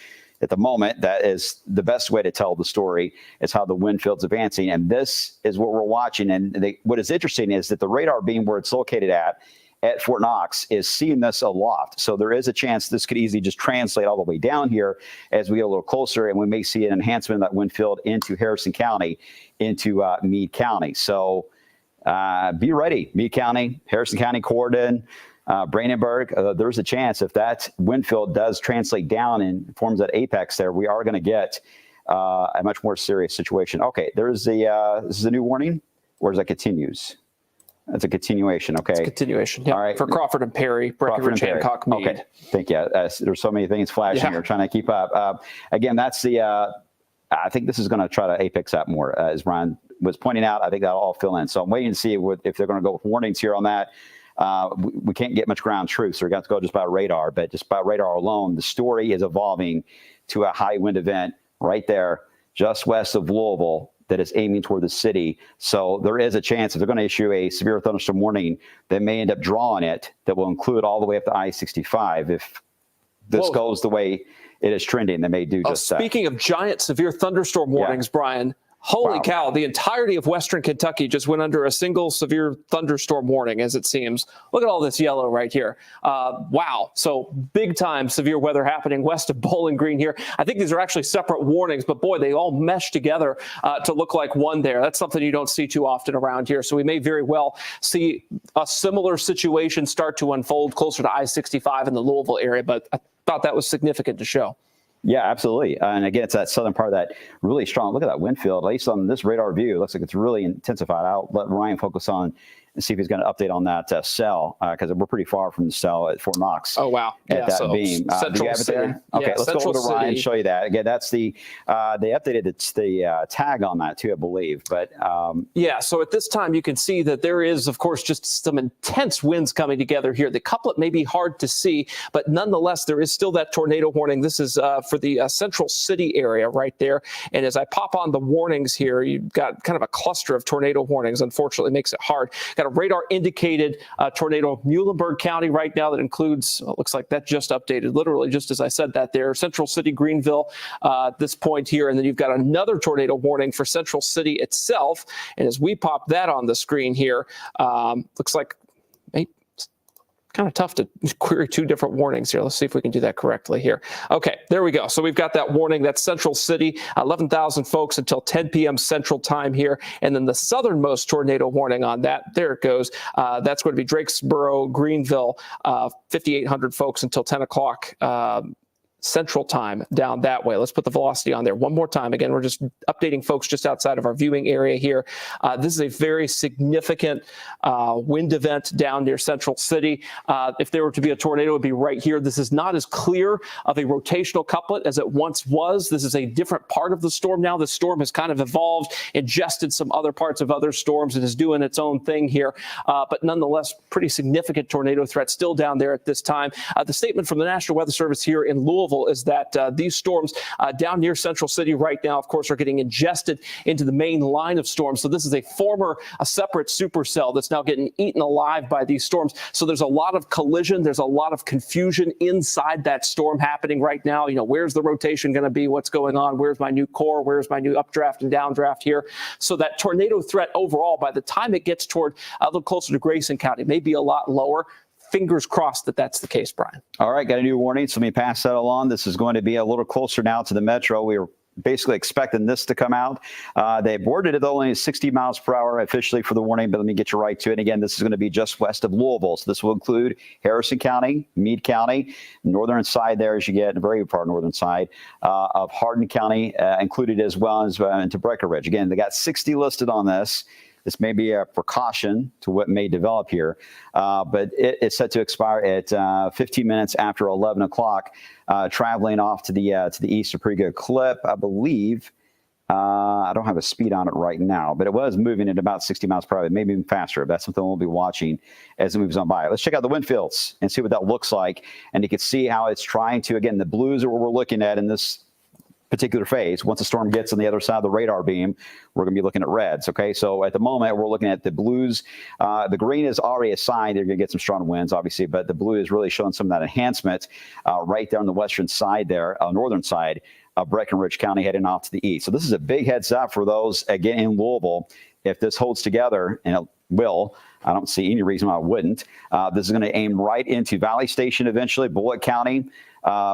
at the moment, that is the best way to tell the story, is how the wind field's advancing. And this is what we're watching. And what is interesting is that the radar beam where it's located at Fort Knox is seeing this aloft. So there is a chance this could easily just translate all the way down here as we get a little closer, and we may see an enhancement of that wind field into Harrison County, into Meade County. So be ready, Meade County, Harrison County, Corydon, Brandenburg. There's a chance if that wind field does translate down and forms that apex there, we are going to get a much more serious situation. Okay, there's the this is a new warning, or does that continues? That's a continuation. Okay, it's a continuation. Yeah. All right, for Crawford and Perry, Breckenridge, Hancock, Meade. Okay, thank you. There's so many things flashing here, trying to keep up. Again, that's the. I think this is going to try to apex up more, as Brian was pointing out. I think that'll all fill in. So I'm waiting to see if they're going to go with warnings here on that. We can't get much ground truth, so we're going to go just by radar. But just by radar alone, the story is evolving to a high wind event right there, just west of Louisville, that is aiming toward the city. So there is a chance if they're going to issue a severe thunderstorm warning, they may end up drawing it that will include all the way up to I-65. If this goes the way it is trending, they may do just that. Speaking of giant severe thunderstorm warnings, Brian, holy cow, the entirety of western Kentucky just went under a single severe thunderstorm warning, as it seems. Look at all this yellow right here. Wow. So big time severe weather happening west of Bowling Green here. I think these are actually separate warnings, but boy, they all mesh together to look like one there. That's something you don't see too often around here. So we may very well see a similar situation start to unfold closer to I-65 in the Louisville area, but I thought that was significant to show. Yeah, absolutely. And again, it's that southern part of that really strong. Look at that wind field. At least on this radar view, it looks like it's really intensified. I'll let Ryan focus on and see if he's going to update on that cell, because we're pretty far from the cell at Fort Knox. Oh, wow. At that beam. Do you have it there? Okay, let's go over to Ryan and show you that. Again, that's the, they updated the tag on that too, I believe. But yeah, so at this time, you can see that there is, of course, just some intense winds coming together here. The couplet may be hard to see, but nonetheless, there is still that tornado warning. This is for the central city area right there. And as I pop on the warnings here, you've got kind of a cluster of tornado warnings. Unfortunately, makes it hard. Got a radar indicated tornado Muhlenberg County right now that includes, looks like that just updated, literally just as I said that there, Central City, Greenville, at this point here. And then you've got another tornado warning for Central City itself. And as we pop that on the screen here, looks like kind of tough to query two different warnings here. Let's see if we can do that correctly here. Okay, there we go. So we've got that warning. That's Central City, 11,000 folks until 10 p.m. Central Time here. And then the southernmost tornado warning on that, there it goes. That's going to be Drakesboro, Greenville, 5,800 folks until 10 o'clock Central Time down that way. Let's put the velocity on there one more time. Again, we're just updating folks just outside of our viewing area here. This is a very significant wind event down near Central City. If there were to be a tornado, it would be right here. This is not as clear of a rotational couplet as it once was. This is a different part of the storm now. The storm has kind of evolved, ingested some other parts of other storms, and is doing its own thing here. But nonetheless, pretty significant tornado threat still down there at this time. The statement from the National Weather Service here in Louisville is that these storms down near Central City right now, of course, are getting ingested into the main line of storms. So this is a separate supercell that's now getting eaten alive by these storms. So there's a lot of collision. There's a lot of confusion inside that storm happening right now. You know, where's the rotation going to be? What's going on? Where's my new core? Where's my new updraft and downdraft here? So that tornado threat overall, by the time it gets toward a little closer to Grayson County, may be a lot lower. Fingers crossed that that's the case, Brian. All right, got a new warning, so let me pass that along. This is going to be a little closer now to the metro. We were basically expecting this to come out. They worded it only 60 miles per hour officially for the warning, but let me get you right to it. Again, this is going to be just west of Louisville. So this will include Harrison County, Meade County, northern side there as you get, the very far northern side of Hardin County, included as well as into Breckenridge. Again, they got 60 listed on this. This may be a precaution to what may develop here, but it's set to expire at 15 minutes after 11 o'clock, traveling off to the east, a pretty good clip, I believe. I don't have a speed on it right now, but it was moving at about 60 miles per hour, maybe even faster. That's something we'll be watching as it moves on by. Let's check out the wind fields and see what that looks like. And you can see how it's trying to, again, the blues are what we're looking at in this particular phase. Once the storm gets on the other side of the radar beam, we're going to be looking at reds. Okay, so at the moment we're looking at the blues. The green is already a sign they're going to get some strong winds, obviously, but the blue is really showing some of that enhancement right there on the western side there, northern side of Breckenridge County, heading off to the east. So this is a big heads up for those again in Louisville. If this holds together, and it will, I don't see any reason why it wouldn't. This is going to aim right into Valley Station eventually, Bullitt County,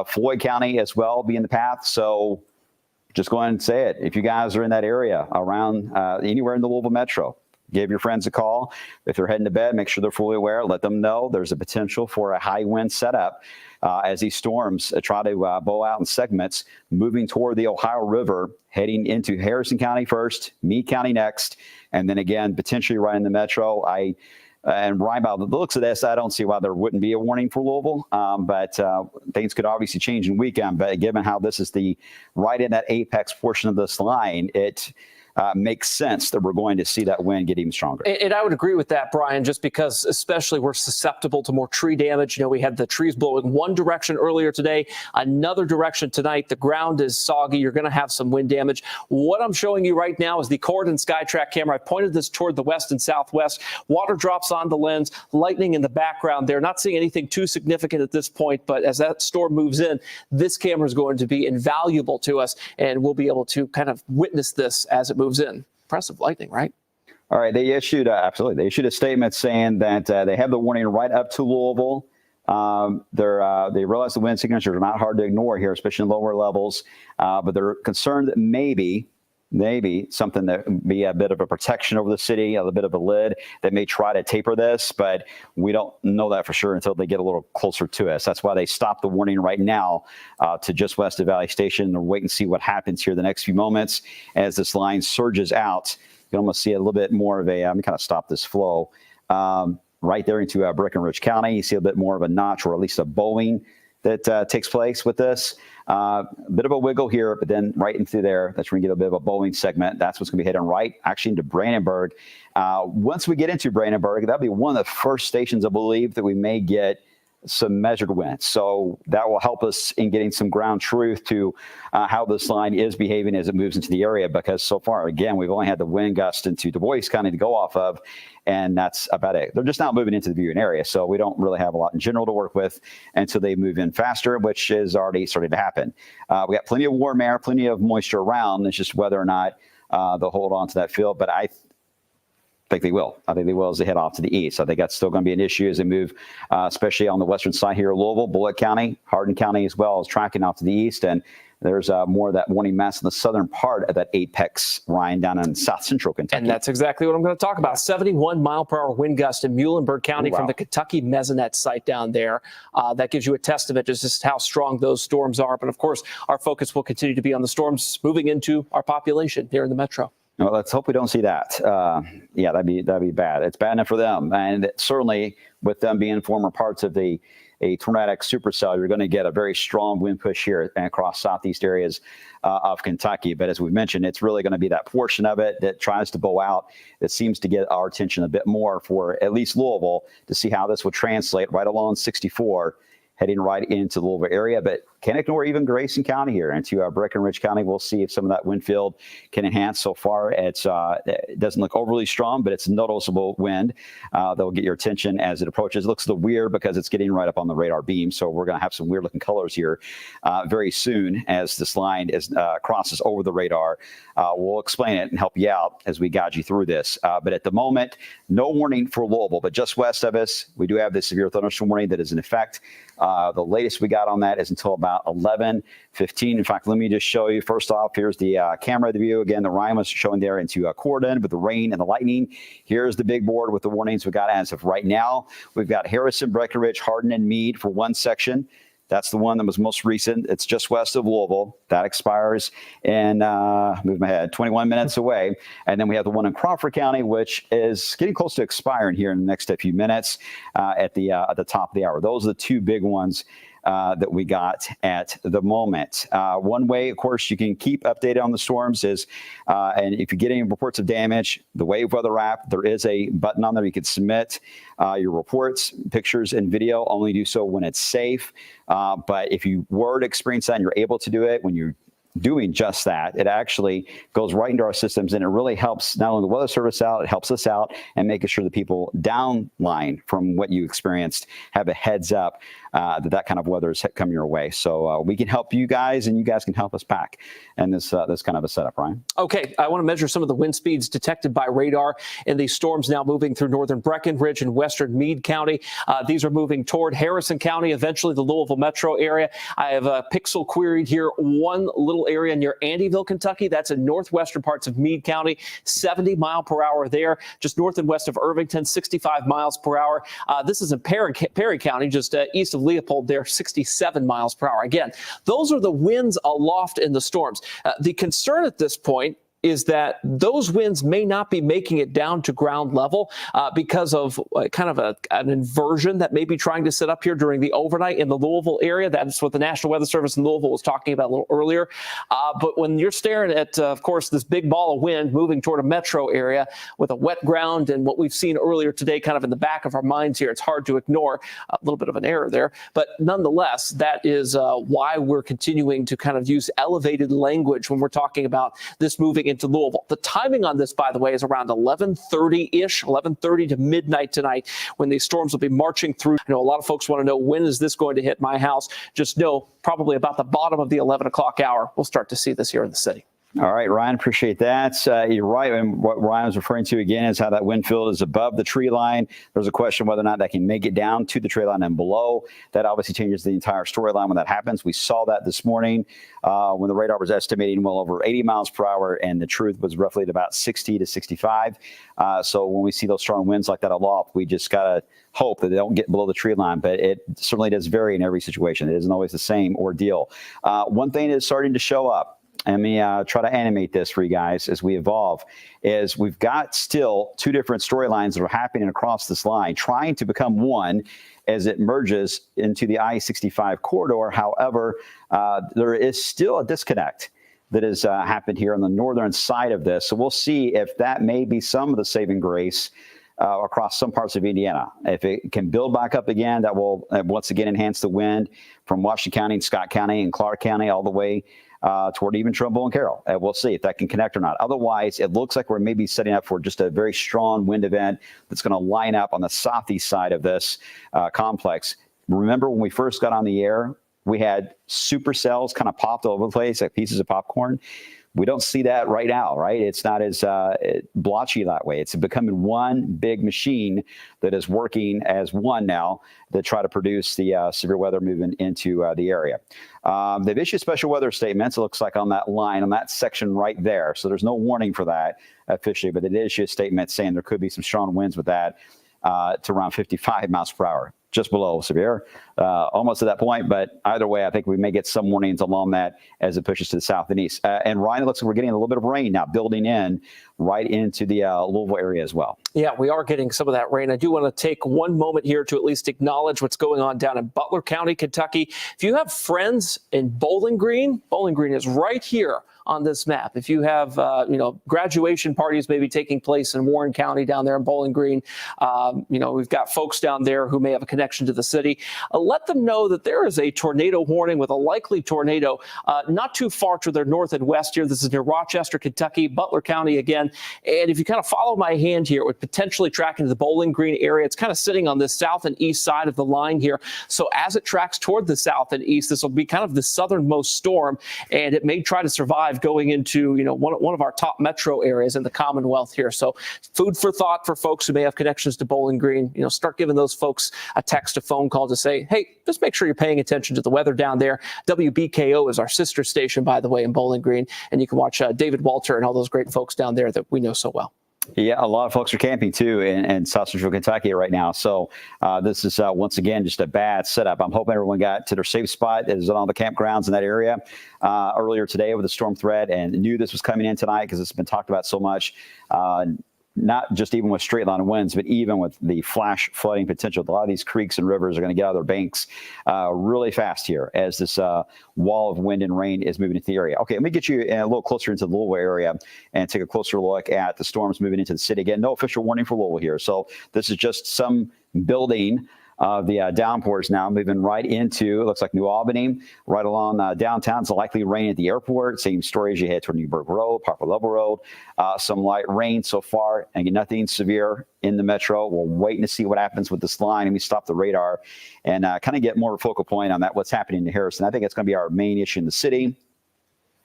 Floyd County as well be in the path. So just go ahead and say it. If you guys are in that area around anywhere in the Louisville Metro, give your friends a call. If they're heading to bed, make sure they're fully aware. Let them know there's a potential for a high wind setup as these storms try to bow out in segments, moving toward the Ohio River, heading into Harrison County first, Meade County next, and then again, potentially right in the Metro. And Ryan, by the looks of this, I don't see why there wouldn't be a warning for Louisville, but things could obviously change in weekend. But given how this is the right in that apex portion of this line, it makes sense that we're going to see that wind get even stronger. And I would agree with that, Brian, just because especially we're susceptible to more tree damage. You know, we had the trees blowing one direction earlier today, another direction tonight. The ground is soggy. You're going to have some wind damage. What I'm showing you right now is the Corden SkyTrack camera. I pointed this toward the west and southwest. Water drops on the lens, lightning in the background there. Not seeing anything too significant at this point, but as that storm moves in, this camera is going to be invaluable to us, and we'll be able to kind of witness this as it moves in. Impressive lightning, right? All right, they issued absolutely. They issued a statement saying that they have the warning right up to Louisville. They realize the wind signatures are not hard to ignore here, especially in lower levels, but they're concerned that maybe something that would be a bit of a protection over the city, a little bit of a lid that may try to taper this, but we don't know that for sure until they get a little closer to us. That's why they stopped the warning right now to just west of Valley Station. They'll wait and see what happens here the next few moments as this line surges out. You can almost see a little bit more of a, I'm going to kind of stop this flow. right there into Breckenridge County. You see a bit more of a notch, or at least a bowing that takes place with this. A bit of a wiggle here, but then right into there, that's where you get a bit of a bowling segment. That's what's going to be heading right actually into Brandenburg. Once we get into Brandenburg, that'll be one of the first stations, I believe, that we may get some measured winds. So that will help us in getting some ground truth to how this line is behaving as it moves into the area, because so far, again, we've only had the wind gust into Du Bois County to go off of, and that's about it. They're just not moving into the viewing area, so we don't really have a lot in general to work with until they move in faster, which is already starting to happen. We got plenty of warm air, plenty of moisture around. It's just whether or not they'll hold on to that field, but I think they will. I think they will as they head off to the east. I think that's still going to be an issue as they move, especially on the western side here, Louisville, Bullitt County, Hardin County as well, is tracking off to the east. And there's more of that warning mass in the southern part of that apex line down in south central Kentucky. And that's exactly what I'm going to talk about. 71 mile per hour wind gust in Muhlenberg County from the Kentucky Mesonet site down there. That gives you a testament to just how strong those storms are. But of course, our focus will continue to be on the storms moving into our population here in the metro. Well, let's hope we don't see that. Yeah, that'd be bad. It's bad enough for them, and certainly with them being former parts of a tornadic supercell, you're going to get a very strong wind push here and across southeast areas of Kentucky. But as we mentioned, it's really going to be that portion of it that tries to bow out that seems to get our attention a bit more for at least Louisville to see how this will translate right along 64. Heading right into the Louisville area, but can't ignore even Grayson County here into Breckenridge County. We'll see if some of that wind field can enhance. So far, it doesn't look overly strong, but it's noticeable wind that will get your attention as it approaches. It looks a little weird because it's getting right up on the radar beam, so we're going to have some weird looking colors here very soon as this line crosses over the radar. We'll explain it and help you out as we guide you through this. But at the moment, no warning for Louisville, but just west of us, we do have this severe thunderstorm warning that is in effect. The latest we got on that is until about 11:15. In fact, let me just show you. First off, here's the camera view. Again, the Ryan was showing there into Cordon with the rain and the lightning. Here's the big board with the warnings we got as of right now. We've got Harrison, Breckenridge, Hardin, and Meade for one section. That's the one that was most recent. It's just west of Louisville. That expires in, move my head, 21 minutes away. And then we have the one in Crawford County, which is getting close to expiring here in the next few minutes at the top of the hour. Those are the two big ones that we got at the moment. One way, of course, you can keep updated on the storms is, and if you get any reports of damage, the WAVE weather app, there is a button on there you can submit your reports, pictures, and video. Only do so when it's safe. But if you were to experience that and you're able to do it when you're doing just that, it actually goes right into our systems, and it really helps not only the Weather Service out, it helps us out and making sure the people downline from what you experienced have a heads up that kind of weather is coming your way. So we can help you guys, and you guys can help us back. And this kind of a setup, Ryan. Okay, I want to measure some of the wind speeds detected by radar in these storms now moving through northern Breckenridge and western Meade County. These are moving toward Harrison County, eventually the Louisville Metro area. I have a pixel queried here, one little area near Andyville, Kentucky. That's in northwestern parts of Meade County, 70 mile per hour there. Just north and west of Irvington, 65 miles per hour. This is in Perry County, just east of Leopold there, 67 miles per hour. Again, those are the winds aloft in the storms. The concern at this point is that those winds may not be making it down to ground level because of kind of an inversion that may be trying to set up here during the overnight in the Louisville area. That's what the National Weather Service in Louisville was talking about a little earlier. But when you're staring at, of course, this big ball of wind moving toward a metro area with a wet ground and what we've seen earlier today kind of in the back of our minds here, it's hard to ignore. A little bit of an error there. But nonetheless, that is why we're continuing to kind of use elevated language when we're talking about this moving into Louisville. The timing on this, by the way, is around 11:30-ish, 11:30 to midnight tonight when these storms will be marching through. I know a lot of folks want to know, when is this going to hit my house? Just know probably about the bottom of the 11 o'clock hour, we'll start to see this here in the city. All right, Ryan, appreciate that. You're right. And what Ryan was referring to again is how that wind field is above the tree line. There's a question whether or not that can make it down to the tree line and below. That obviously changes the entire storyline when that happens. We saw that this morning when the radar was estimating well over 80 miles per hour, and the truth was roughly at about 60 to 65. So when we see those strong winds like that aloft, we just got to hope that they don't get below the tree line, but it certainly does vary in every situation. It isn't always the same ordeal. One thing is starting to show up. let me try to animate this for you guys as we evolve, is we've got still two different storylines that are happening across this line, trying to become one as it merges into the I-65 corridor. However, there is still a disconnect that has happened here on the northern side of this. So we'll see if that may be some of the saving grace across some parts of Indiana. If it can build back up again, that will once again enhance the wind from Washington County and Scott County and Clark County all the way toward even Trumbull and Carroll. We'll see if that can connect or not. Otherwise, it looks like we're maybe setting up for just a very strong wind event that's going to line up on the southeast side of this complex. Remember when we first got on the air, we had supercells kind of popped all over the place like pieces of popcorn. We don't see that right now, right? It's not as blotchy that way. It's becoming one big machine that is working as one now to try to produce the severe weather movement into the area. They've issued special weather statements, it looks like, on that line, on that section right there. So there's no warning for that officially, but they did issue a statement saying there could be some strong winds with that to around 55 miles per hour. Just below severe, almost to that point. But either way, I think we may get some warnings along that as it pushes to the south and east. And Ryan, it looks like we're getting a little bit of rain now building in right into the Louisville area as well. Yeah, we are getting some of that rain. I do want to take one moment here to at least acknowledge what's going on down in Butler County, Kentucky. If you have friends in Bowling Green is right here on this map. If you have, graduation parties maybe taking place in Warren County down there in Bowling Green, we've got folks down there who may have a connection to the city. Let them know that there is a tornado warning with a likely tornado not too far to their north and west here. This is near Rochester, Kentucky, Butler County again. And if you kind of follow my hand here, it would potentially track into the Bowling Green area. It's kind of sitting on the south and east side of the line here. So as it tracks toward the south and east, this will be kind of the southernmost storm, and it may try to survive going into one of our top metro areas in the Commonwealth here. So food for thought for folks who may have connections to Bowling Green. Start giving those folks a text, a phone call to say, hey, just make sure you're paying attention to the weather down there. WBKO is our sister station, by the way, in Bowling Green, and you can watch David Walter and all those great folks down there that we know so well. Yeah, a lot of folks are camping too in South Central Kentucky right now. So this is once again just a bad setup. I'm hoping everyone got to their safe spot that is on the campgrounds in that area earlier today with the storm threat and knew this was coming in tonight because it's been talked about so much. Not just even with straight line winds, but even with the flash flooding potential. A lot of these creeks and rivers are going to get out of their banks really fast here as this wall of wind and rain is moving into the area. Okay, let me get you a little closer into the Louisville area and take a closer look at the storms moving into the city. Again, no official warning for Louisville here. So this is just some building of the downpours now moving right into, it looks like New Albany, right along downtown. It's likely rain at the airport. Same story as you head toward Newburgh Road, Poplar Level Road. Some light rain so far, and nothing severe in the metro. We're waiting to see what happens with this line, and we stop the radar and kind of get more focal point on that, what's happening in Harrison. I think it's going to be our main issue in the city.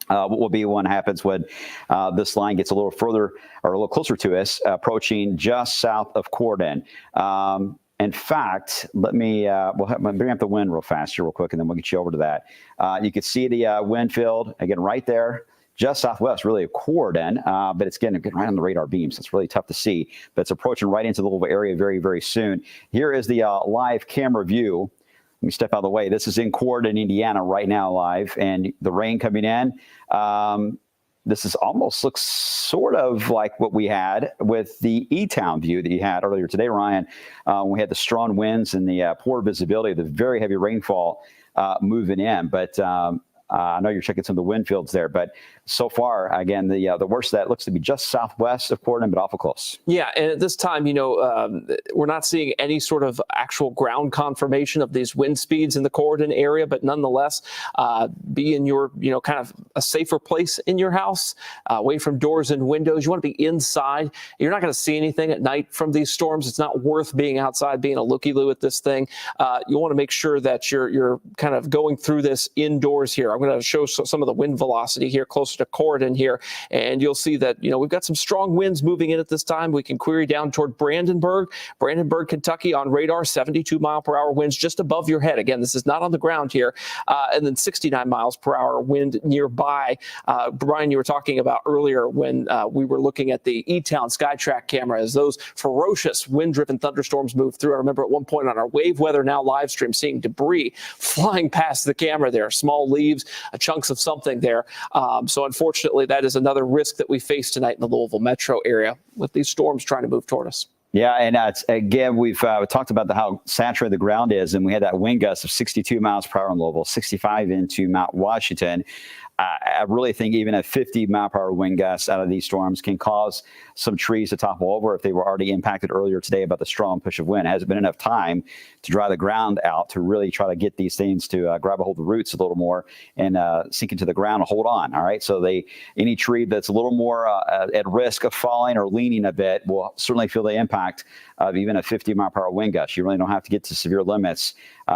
What will be when happens when this line gets a little further or a little closer to us, approaching just south of Corden. In fact, let me bring up the wind real fast here real quick, and then we'll get you over to that. You can see the wind field, again, right there, just southwest, really, of Corden, but it's getting right on the radar beam, so it's really tough to see. But it's approaching right into the Louisville area very, very soon. Here is the live camera view. Let me step out of the way. This is in Corden, Indiana right now live, and the rain coming in. This is almost looks sort of like what we had with the E-Town view that you had earlier today, Ryan. We had the strong winds and the poor visibility, the very heavy rainfall moving in. But I know you're checking some of the wind fields there, but so far, again, the worst of that looks to be just southwest of Corden, but awful close. Yeah, and at this time, we're not seeing any sort of actual ground confirmation of these wind speeds in the Corden area, but nonetheless, be in your, kind of a safer place in your house, away from doors and windows. You want to be inside. You're not going to see anything at night from these storms. It's not worth being outside, being a looky-loo at this thing. You want to make sure that you're kind of going through this indoors here. I'm going to show some of the wind velocity here closer to Corden here, and you'll see that we've got some strong winds moving in at this time. We can query down toward Brandenburg, Kentucky on radar, 72 mile per hour winds just above your head. Again, this is not on the ground here, and then 69 miles per hour wind nearby. Brian, you were talking about earlier when we were looking at the E-Town SkyTrack camera as those ferocious wind-driven thunderstorms move through. I remember at one point on our Wave Weather Now live stream seeing debris flying past the camera there, small leaves, chunks of something there. So unfortunately, that is another risk that we face tonight in the Louisville Metro area with these storms trying to move toward us. Yeah, and again, we've talked about how saturated the ground is, and we had that wind gust of 62 miles per hour in Louisville, 65 into Mount Washington. I really think even a 50-mile-per-hour wind gust out of these storms can cause some trees to topple over if they were already impacted earlier today about the strong push of wind. It hasn't been enough time to dry the ground out to really try to get these things to grab a hold of the roots a little more and sink into the ground and hold on. All right, so any tree that's a little more at risk of falling or leaning a bit will certainly feel the impact of even a 50-mile-per-hour wind gust. You really don't have to get to severe limits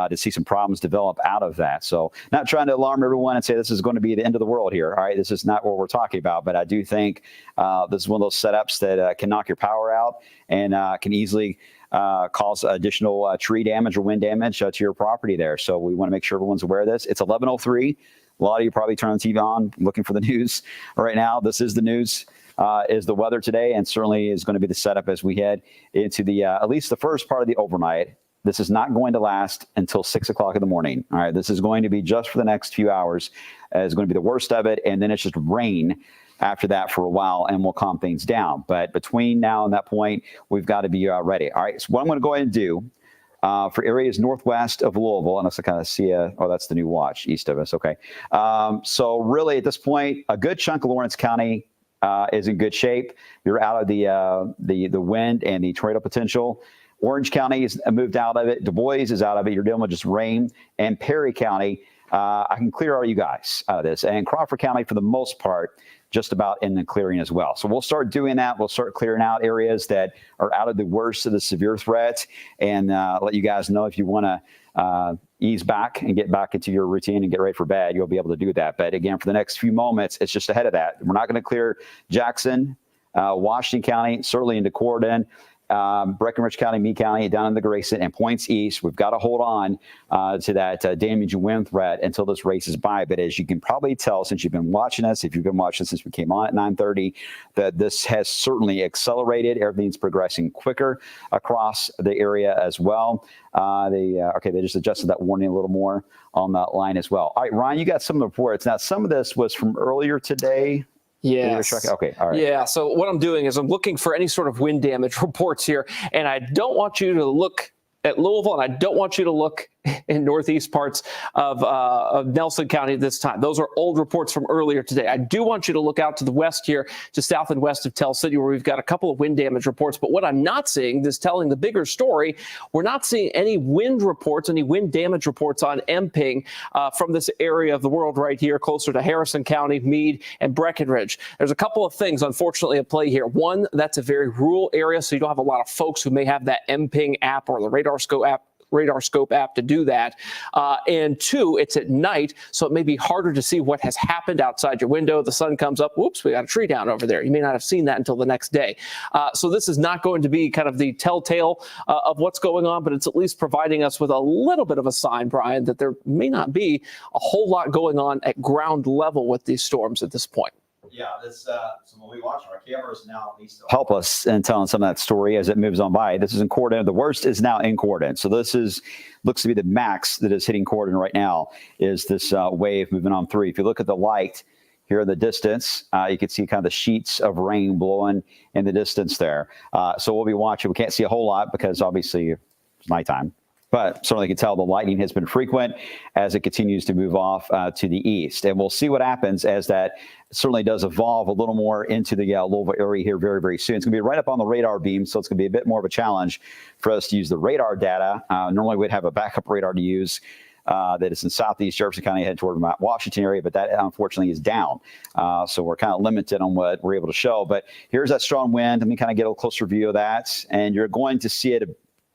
to see some problems develop out of that. So not trying to alarm everyone and say this is going to be the end of the world here. All right, this is not what we're talking about. But I do think this is one of those setups that can knock your power out and can easily cause additional tree damage or wind damage to your property there. So we want to make sure everyone's aware of this. It's 11:03. A lot of you probably turn the TV on looking for the news right now. This is the news. Is the weather today, and certainly is going to be the setup as we head into the at least the first part of the overnight. This is not going to last until 6 o'clock in the morning. All right, this is going to be just for the next few hours. It's going to be the worst of it, and then it's just rain after that for a while, and we'll calm things down. But between now and that point, we've got to be ready. All right, so what I'm going to go ahead and do for areas northwest of Louisville, unless I kind of see that's the new watch east of us. Okay, so really at this point, a good chunk of Lawrence County is in good shape. You're out of the wind and the tornado potential. Orange County is moved out of it. Du Bois is out of it. You're dealing with just rain. And Perry County, I can clear all you guys out of this. And Crawford County, for the most part, just about in the clearing as well. So we'll start doing that. We'll start clearing out areas that are out of the worst of the severe threat and let you guys know if you want to ease back and get back into your routine and get ready for bed, you'll be able to do that. But again, for the next few moments, it's just ahead of that. We're not going to clear Jackson, Washington County, certainly into Corydon, Breckenridge County, Meade County, down in the Grayson, and points east. We've got to hold on to that damage and wind threat until this race is by. But as you can probably tell, since you've been watching us, if you've been watching since we came on at 9:30, that this has certainly accelerated. Everything's progressing quicker across the area as well. They just adjusted that warning a little more on that line as well. All right, Ryan, you got some of the reports. Now, some of this was from earlier today. Yes. Okay. All right. Yeah. So what I'm doing is I'm looking for any sort of wind damage reports here, and I don't want you to look at Louisville, and I don't want you to look in northeast parts of Nelson County this time. Those are old reports from earlier today. I do want you to look out to the west here, to south and west of Tell City, where we've got a couple of wind damage reports. But what I'm not seeing is telling the bigger story. We're not seeing any wind reports, any wind damage reports on MPing from this area of the world right here, closer to Harrison County, Meade, and Breckenridge. There's a couple of things, unfortunately, at play here. One, that's a very rural area, so you don't have a lot of folks who may have that MPing app or the radar scope app to do that. And two, it's at night, so it may be harder to see what has happened outside your window. The sun comes up, whoops, we got a tree down over there. You may not have seen that until the next day. So this is not going to be kind of the telltale of what's going on, but it's at least providing us with a little bit of a sign, Brian, that there may not be a whole lot going on at ground level with these storms at this point. Yeah, so when we watch our cameras now, at least help us in telling some of that story as it moves on by. This is in Corydon. The worst is now in Corydon. So this looks to be the max that is hitting Corydon right now is this wave moving on through. If you look at the light here in the distance, you can see kind of the sheets of rain blowing in the distance there. So we'll be watching. We can't see a whole lot because obviously it's nighttime. But certainly you can tell the lightning has been frequent as it continues to move off to the east. And we'll see what happens as that certainly does evolve a little more into the Louisville area here very, very soon. It's going to be right up on the radar beam, so it's going to be a bit more of a challenge for us to use the radar data. Normally we'd have a backup radar to use that is in southeast Jefferson County, head toward the Washington area, but that unfortunately is down. So we're kind of limited on what we're able to show. But here's that strong wind. Let me kind of get a closer view of that. And you're going to see it a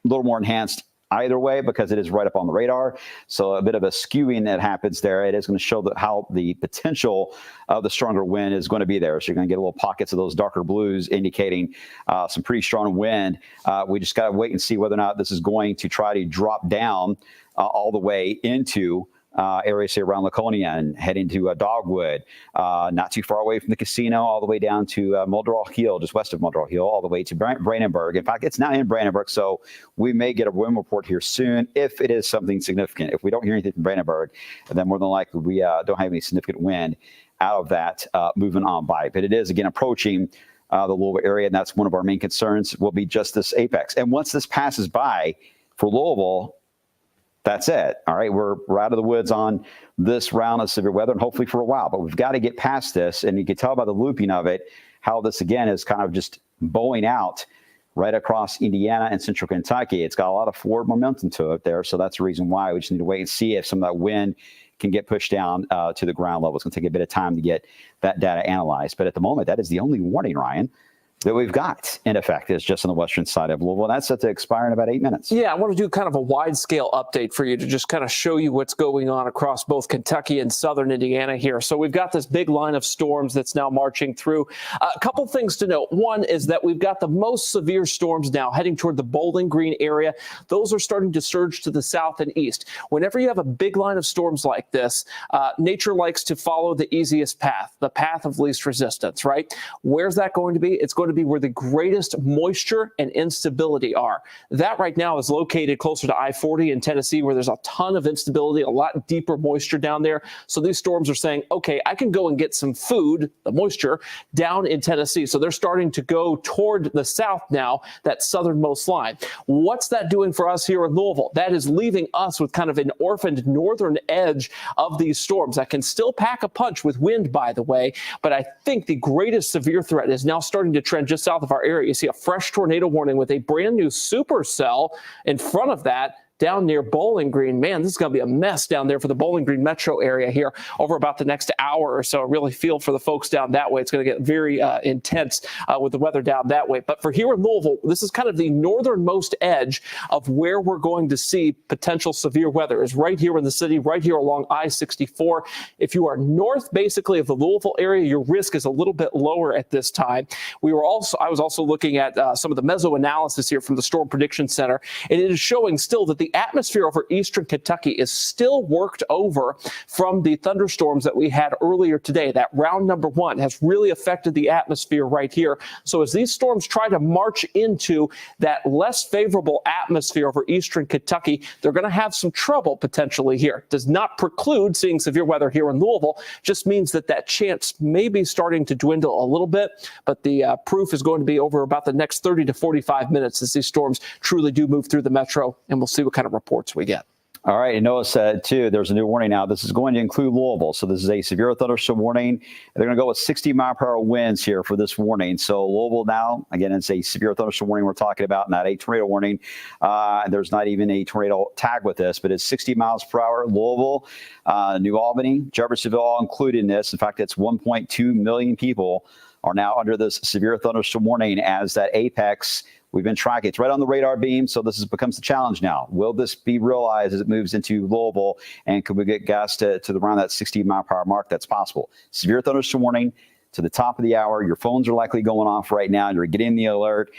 little more enhanced either way because it is right up on the radar. So a bit of a skewing that happens there. It is going to show how the potential of the stronger wind is going to be there. So you're going to get little pockets of those darker blues indicating some pretty strong wind. We just got to wait and see whether or not this is going to try to drop down all the way into areas say around Laconia and heading to Dogwood, not too far away from the casino, all the way down to Muldrow Hill, just west of Muldrow Hill, all the way to Brandenburg. In fact, it's now in Brandenburg, so we may get a wind report here soon if it is something significant. If we don't hear anything from Brandenburg, then more than likely we don't have any significant wind out of that moving on by. But it is, again, approaching the Louisville area, and that's one of our main concerns will be just this apex. And once this passes by for Louisville, that's it. All right, we're out of the woods on this round of severe weather, and hopefully for a while. But we've got to get past this, and you can tell by the looping of it how this, again, is kind of just bowing out right across Indiana and central Kentucky. It's got a lot of forward momentum to it there, so that's the reason why we just need to wait and see if some of that wind can get pushed down to the ground level. It's going to take a bit of time to get that data analyzed. But at the moment, that is the only warning, Ryan, that we've got in effect is just on the western side of Louisville. That's set to expire in about 8 minutes. Yeah, I want to do kind of a wide-scale update for you to just kind of show you what's going on across both Kentucky and southern Indiana here. So we've got this big line of storms that's now marching through. A couple things to note. One is that we've got the most severe storms now heading toward the Bowling Green area. Those are starting to surge to the south and east. Whenever you have a big line of storms like this, nature likes to follow the easiest path, the path of least resistance, right? Where's that going to be? It's going to be where the greatest moisture and instability are. That right now is located closer to I-40 in Tennessee, where there's a ton of instability, a lot deeper moisture down there. So these storms are saying, okay, I can go and get some food, the moisture, down in Tennessee. So they're starting to go toward the south now, that southernmost line. What's that doing for us here in Louisville? That is leaving us with kind of an orphaned northern edge of these storms that can still pack a punch with wind, by the way. But I think the greatest severe threat is now starting to trend just south of our area. You see a fresh tornado warning with a brand new supercell in front of that down near Bowling Green. Man, this is going to be a mess down there for the Bowling Green Metro area here over about the next hour or so. I really feel for the folks down that way. It's going to get very intense with the weather down that way. But for here in Louisville, this is kind of the northernmost edge of where we're going to see potential severe weather is right here in the city, right here along I-64. If you are north, basically, of the Louisville area, your risk is a little bit lower at this time. I was also looking at some of the meso-analysis here from the Storm Prediction Center, and it is showing still that the atmosphere over eastern Kentucky is still worked over from the thunderstorms that we had earlier today. That round number one has really affected the atmosphere right here. So as these storms try to march into that less favorable atmosphere over eastern Kentucky, they're going to have some trouble potentially here. Does not preclude seeing severe weather here in Louisville, just means that that chance may be starting to dwindle a little bit, but the proof is going to be over about the next 30 to 45 minutes as these storms truly do move through the metro, and we'll see what kind of reports we get. All right. And Noah said, too, there's a new warning now. This is going to include Louisville. So this is a severe thunderstorm warning. They're going to go with 60-mile-per-hour winds here for this warning. So Louisville now, again, it's a severe thunderstorm warning we're talking about, not a tornado warning. There's not even a tornado tag with this, but it's 60 miles per hour. Louisville, New Albany, Jeffersonville all included in this. In fact, it's 1.2 million people are now under this severe thunderstorm warning as that apex we've been tracking. It's right on the radar beam, so this becomes the challenge now. Will this be realized as it moves into Louisville, and could we get gusts to around that 60-mile-per-hour mark? That's possible. Severe thunderstorm warning to the top of the hour. Your phones are likely going off right now. You're getting the alert.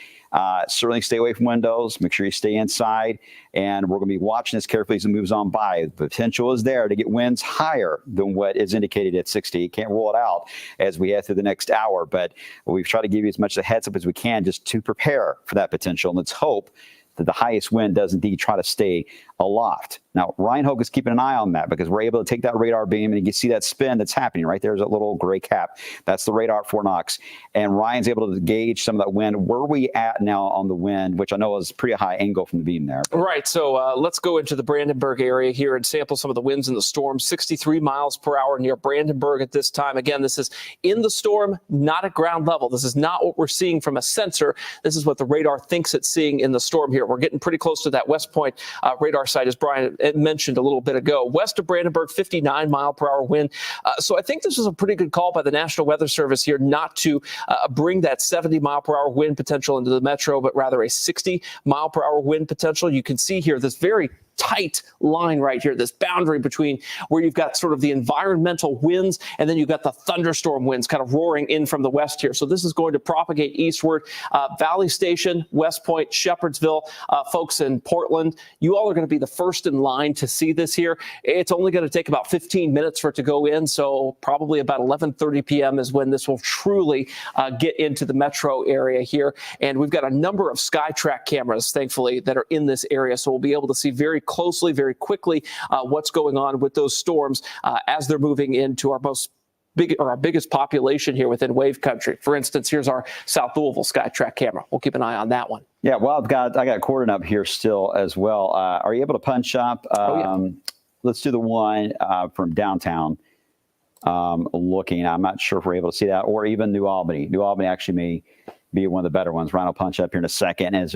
Certainly stay away from windows. Make sure you stay inside. And we're going to be watching this carefully as it moves on by. The potential is there to get winds higher than what is indicated at 60. Can't rule it out as we head through the next hour. But we've tried to give you as much a heads up as we can just to prepare for that potential. And let's hope that the highest wind does indeed try to stay aloft. Now, Ryan Hogue is keeping an eye on that because we're able to take that radar beam and you can see that spin that's happening right there's that little gray cap. That's the radar at Fort Knox. And Ryan's able to gauge some of that wind. Where are we at now on the wind, which I know is pretty high angle from the beam there? Right. So let's go into the Brandenburg area here and sample some of the winds in the storm. 63 miles per hour near Brandenburg at this time. Again, this is in the storm, not at ground level. This is not what we're seeing from a sensor. This is what the radar thinks it's seeing in the storm here. We're getting pretty close to that West Point radar site, as Brian mentioned a little bit ago. West of Brandenburg, 59-mile-per-hour wind. So I think this was a pretty good call by the National Weather Service here not to bring that 70-mile-per-hour wind potential into the metro, but rather a 60-mile-per-hour wind potential. You can see here this very tight line right here, this boundary between where you've got sort of the environmental winds and then you've got the thunderstorm winds kind of roaring in from the west here. So this is going to propagate eastward. Valley Station, West Point, Shepherdsville, folks in Portland, you all are going to be the first in line to see this here. It's only going to take about 15 minutes for it to go in, so probably about 11:30 p.m. is when this will truly get into the metro area here. And we've got a number of SkyTrack cameras, thankfully, that are in this area, so we'll be able to see very closely, very quickly what's going on with those storms as they're moving into our biggest population here within WAVE country. For instance, here's our South Louisville SkyTrack camera. We'll keep an eye on that one. Yeah, well, I got Corden up here still as well. Are you able to punch up? Let's do the one from downtown. Looking, I'm not sure if we're able to see that, or even New Albany. New Albany actually may be one of the better ones. Ryan will punch up here in a second. As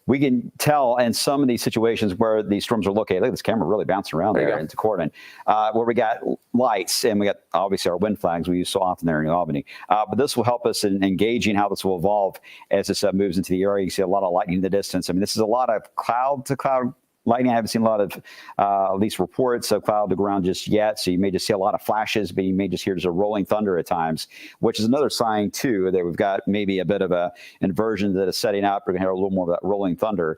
we can tell in some of these situations where these storms are located, look at this camera really bouncing around there into Corden, where we got lights and we got obviously our wind flags we use so often there in New Albany. But this will help us in engaging how this will evolve as this moves into the area. You see a lot of lightning in the distance. I mean, this is a lot of cloud to cloud lightning. I haven't seen a lot of at least reports of cloud to ground just yet. So you may just see a lot of flashes, but you may just hear just a rolling thunder at times, which is another sign too that we've got maybe a bit of a inversion that is setting up. We're going to hear a little more of that rolling thunder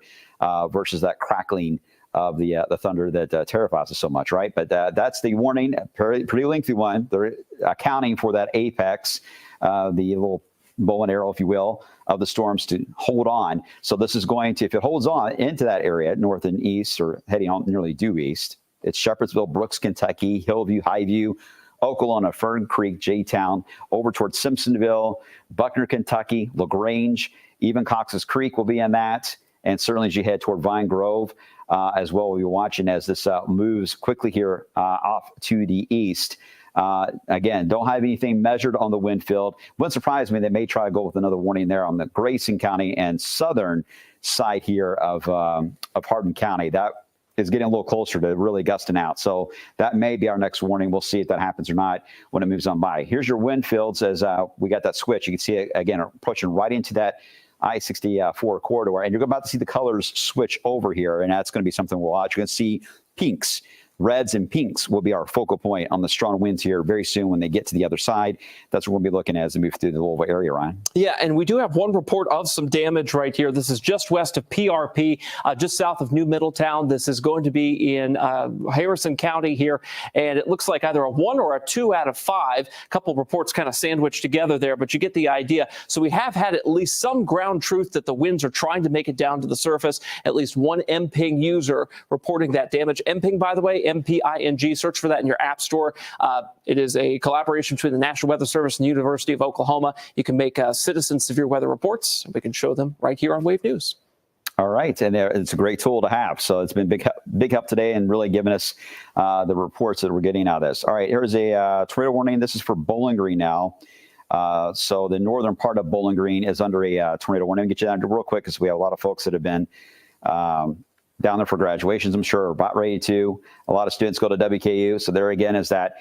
versus that crackling of the thunder that terrifies us so much, right? But that's the warning, pretty lengthy one. They're accounting for that apex, the little bow and arrow, if you will, of the storms to hold on. So this is going to, if it holds on into that area, north and east, or heading on nearly due east, it's Shepherdsville, Brooks, Kentucky, Hillview, Highview, Okolona, Fern Creek, J-Town, over towards Simpsonville, Buckner, Kentucky, LaGrange, even Cox's Creek will be in that. And certainly as you head toward Vine Grove as well, we'll be watching as this moves quickly here off to the east. Again, don't have anything measured on the wind field. Wouldn't surprise me, they may try to go with another warning there on the Grayson County and southern side here of Hardin County. That is getting a little closer to really gusting out. So that may be our next warning. We'll see if that happens or not when it moves on by. Here's your wind fields as we got that switch. You can see it again approaching right into that I-64 corridor, and you're about to see the colors switch over here, and that's going to be something we'll watch. You're going to see pinks. Reds and pinks will be our focal point on the strong winds here very soon when they get to the other side. That's what we'll be looking at as we move through the Louisville area, Ryan. Yeah, and we do have one report of some damage right here. This is just west of PRP, just south of New Middletown. This is going to be in Harrison County here, and it looks like either a 1 or a 2 out of 5. A couple of reports kind of sandwiched together there, but you get the idea. So we have had at least some ground truth that the winds are trying to make it down to the surface. At least one MPing user reporting that damage. MPing, by the way, MPING. Search for that in your app store. It is a collaboration between the National Weather Service and the University of Oklahoma. You can make citizen severe weather reports. We can show them right here on WAVE News. All right, and it's a great tool to have. So it's been big help today and really giving us the reports that we're getting out of this. All right, here's a tornado warning. This is for Bowling Green now. So the northern part of Bowling Green is under a tornado warning. I'll get you down real quick because we have a lot of folks that have been down there for graduations, I'm sure, about ready to. A lot of students go to WKU. So there again is that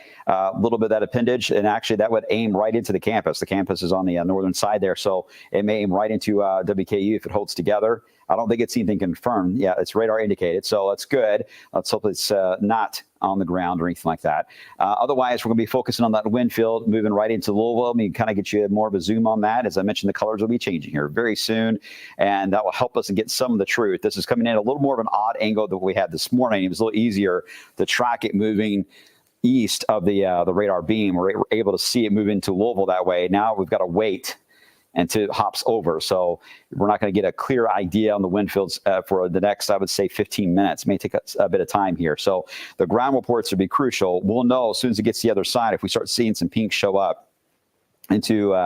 little bit of that appendage. And actually that would aim right into the campus. The campus is on the northern side there. So it may aim right into WKU if it holds together. I don't think it's anything confirmed. Yeah, it's radar indicated. So that's good. Let's hope it's not on the ground or anything like that. Otherwise, we're going to be focusing on that wind field, moving right into Louisville. I mean, kind of get you more of a zoom on that. As I mentioned, the colors will be changing here very soon, and that will help us get some of the truth. This is coming in a little more of an odd angle than we had this morning. It was a little easier to track it moving east of the radar beam. We're able to see it move into Louisville that way. Now we've got to wait until it hops over. So we're not going to get a clear idea on the wind fields for the next, I would say, 15 minutes. It may take a bit of time here. So the ground reports will be crucial. We'll know as soon as it gets to the other side, if we start seeing some pink show up into,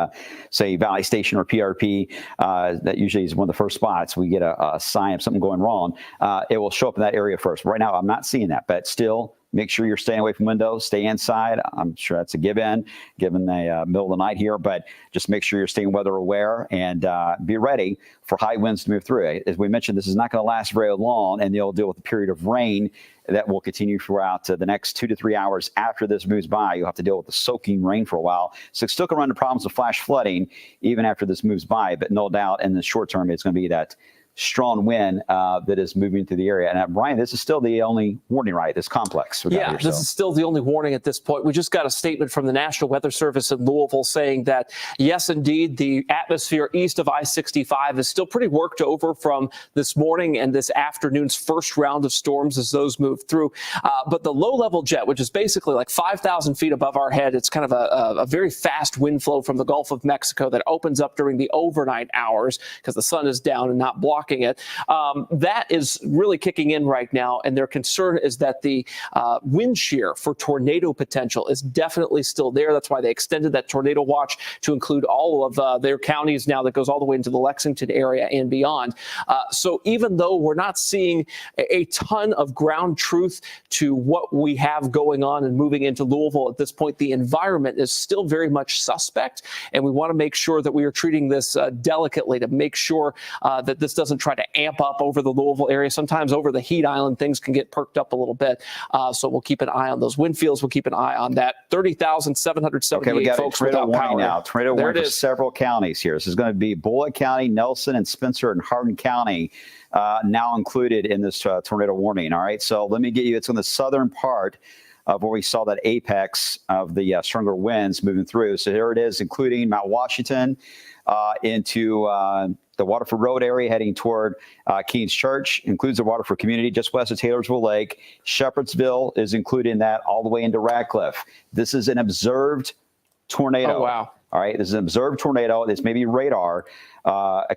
say, Valley Station or PRP, that usually is one of the first spots. We get a sign of something going wrong. It will show up in that area first. Right now, I'm not seeing that, but still, make sure you're staying away from windows, stay inside. I'm sure that's a given the middle of the night here, but just make sure you're staying weather aware and be ready for high winds to move through. As we mentioned, this is not going to last very long, and you'll deal with a period of rain that will continue throughout the next 2 to 3 hours after this moves by. You'll have to deal with the soaking rain for a while. So it's still going to run into problems of flash flooding even after this moves by, but no doubt in the short term, it's going to be that strong wind that is moving through the area. And Brian, this is still the only warning, right? This complex. Yeah, this is still the only warning at this point. We just got a statement from the National Weather Service in Louisville saying that, yes, indeed, the atmosphere east of I-65 is still pretty worked over from this morning and this afternoon's first round of storms as those move through. But the low-level jet, which is basically like 5,000 feet above our head, it's kind of a very fast wind flow from the Gulf of Mexico that opens up during the overnight hours because the sun is down and not blocking it. That is really kicking in right now, and their concern is that the wind shear for tornado potential is definitely still there. That's why they extended that tornado watch to include all of their counties now, that goes all the way into the Lexington area and beyond. So even though we're not seeing a ton of ground truth to what we have going on and moving into Louisville at this point, the environment is still very much suspect, and we want to make sure that we are treating this delicately to make sure that this doesn't try to amp up over the Louisville area. Sometimes over the heat island, things can get perked up a little bit. So we'll keep an eye on those wind fields. We'll keep an eye on that. 30,778 we got folks a tornado without warning power. now. Tornado warning for several counties here. This is going to be Bullitt County, Nelson, and Spencer and Hardin County now included in this tornado warning. All right. So let me get you, it's on the southern part of where we saw that apex of the stronger winds moving through. So here it is, including Mount Washington into the Waterford Road area heading toward Keynes Church, includes the Waterford community just west of Taylorsville Lake. Shepherdsville is included in that all the way into Radcliffe. This is an observed tornado. Oh, wow. All right, this is an observed tornado. This may be radar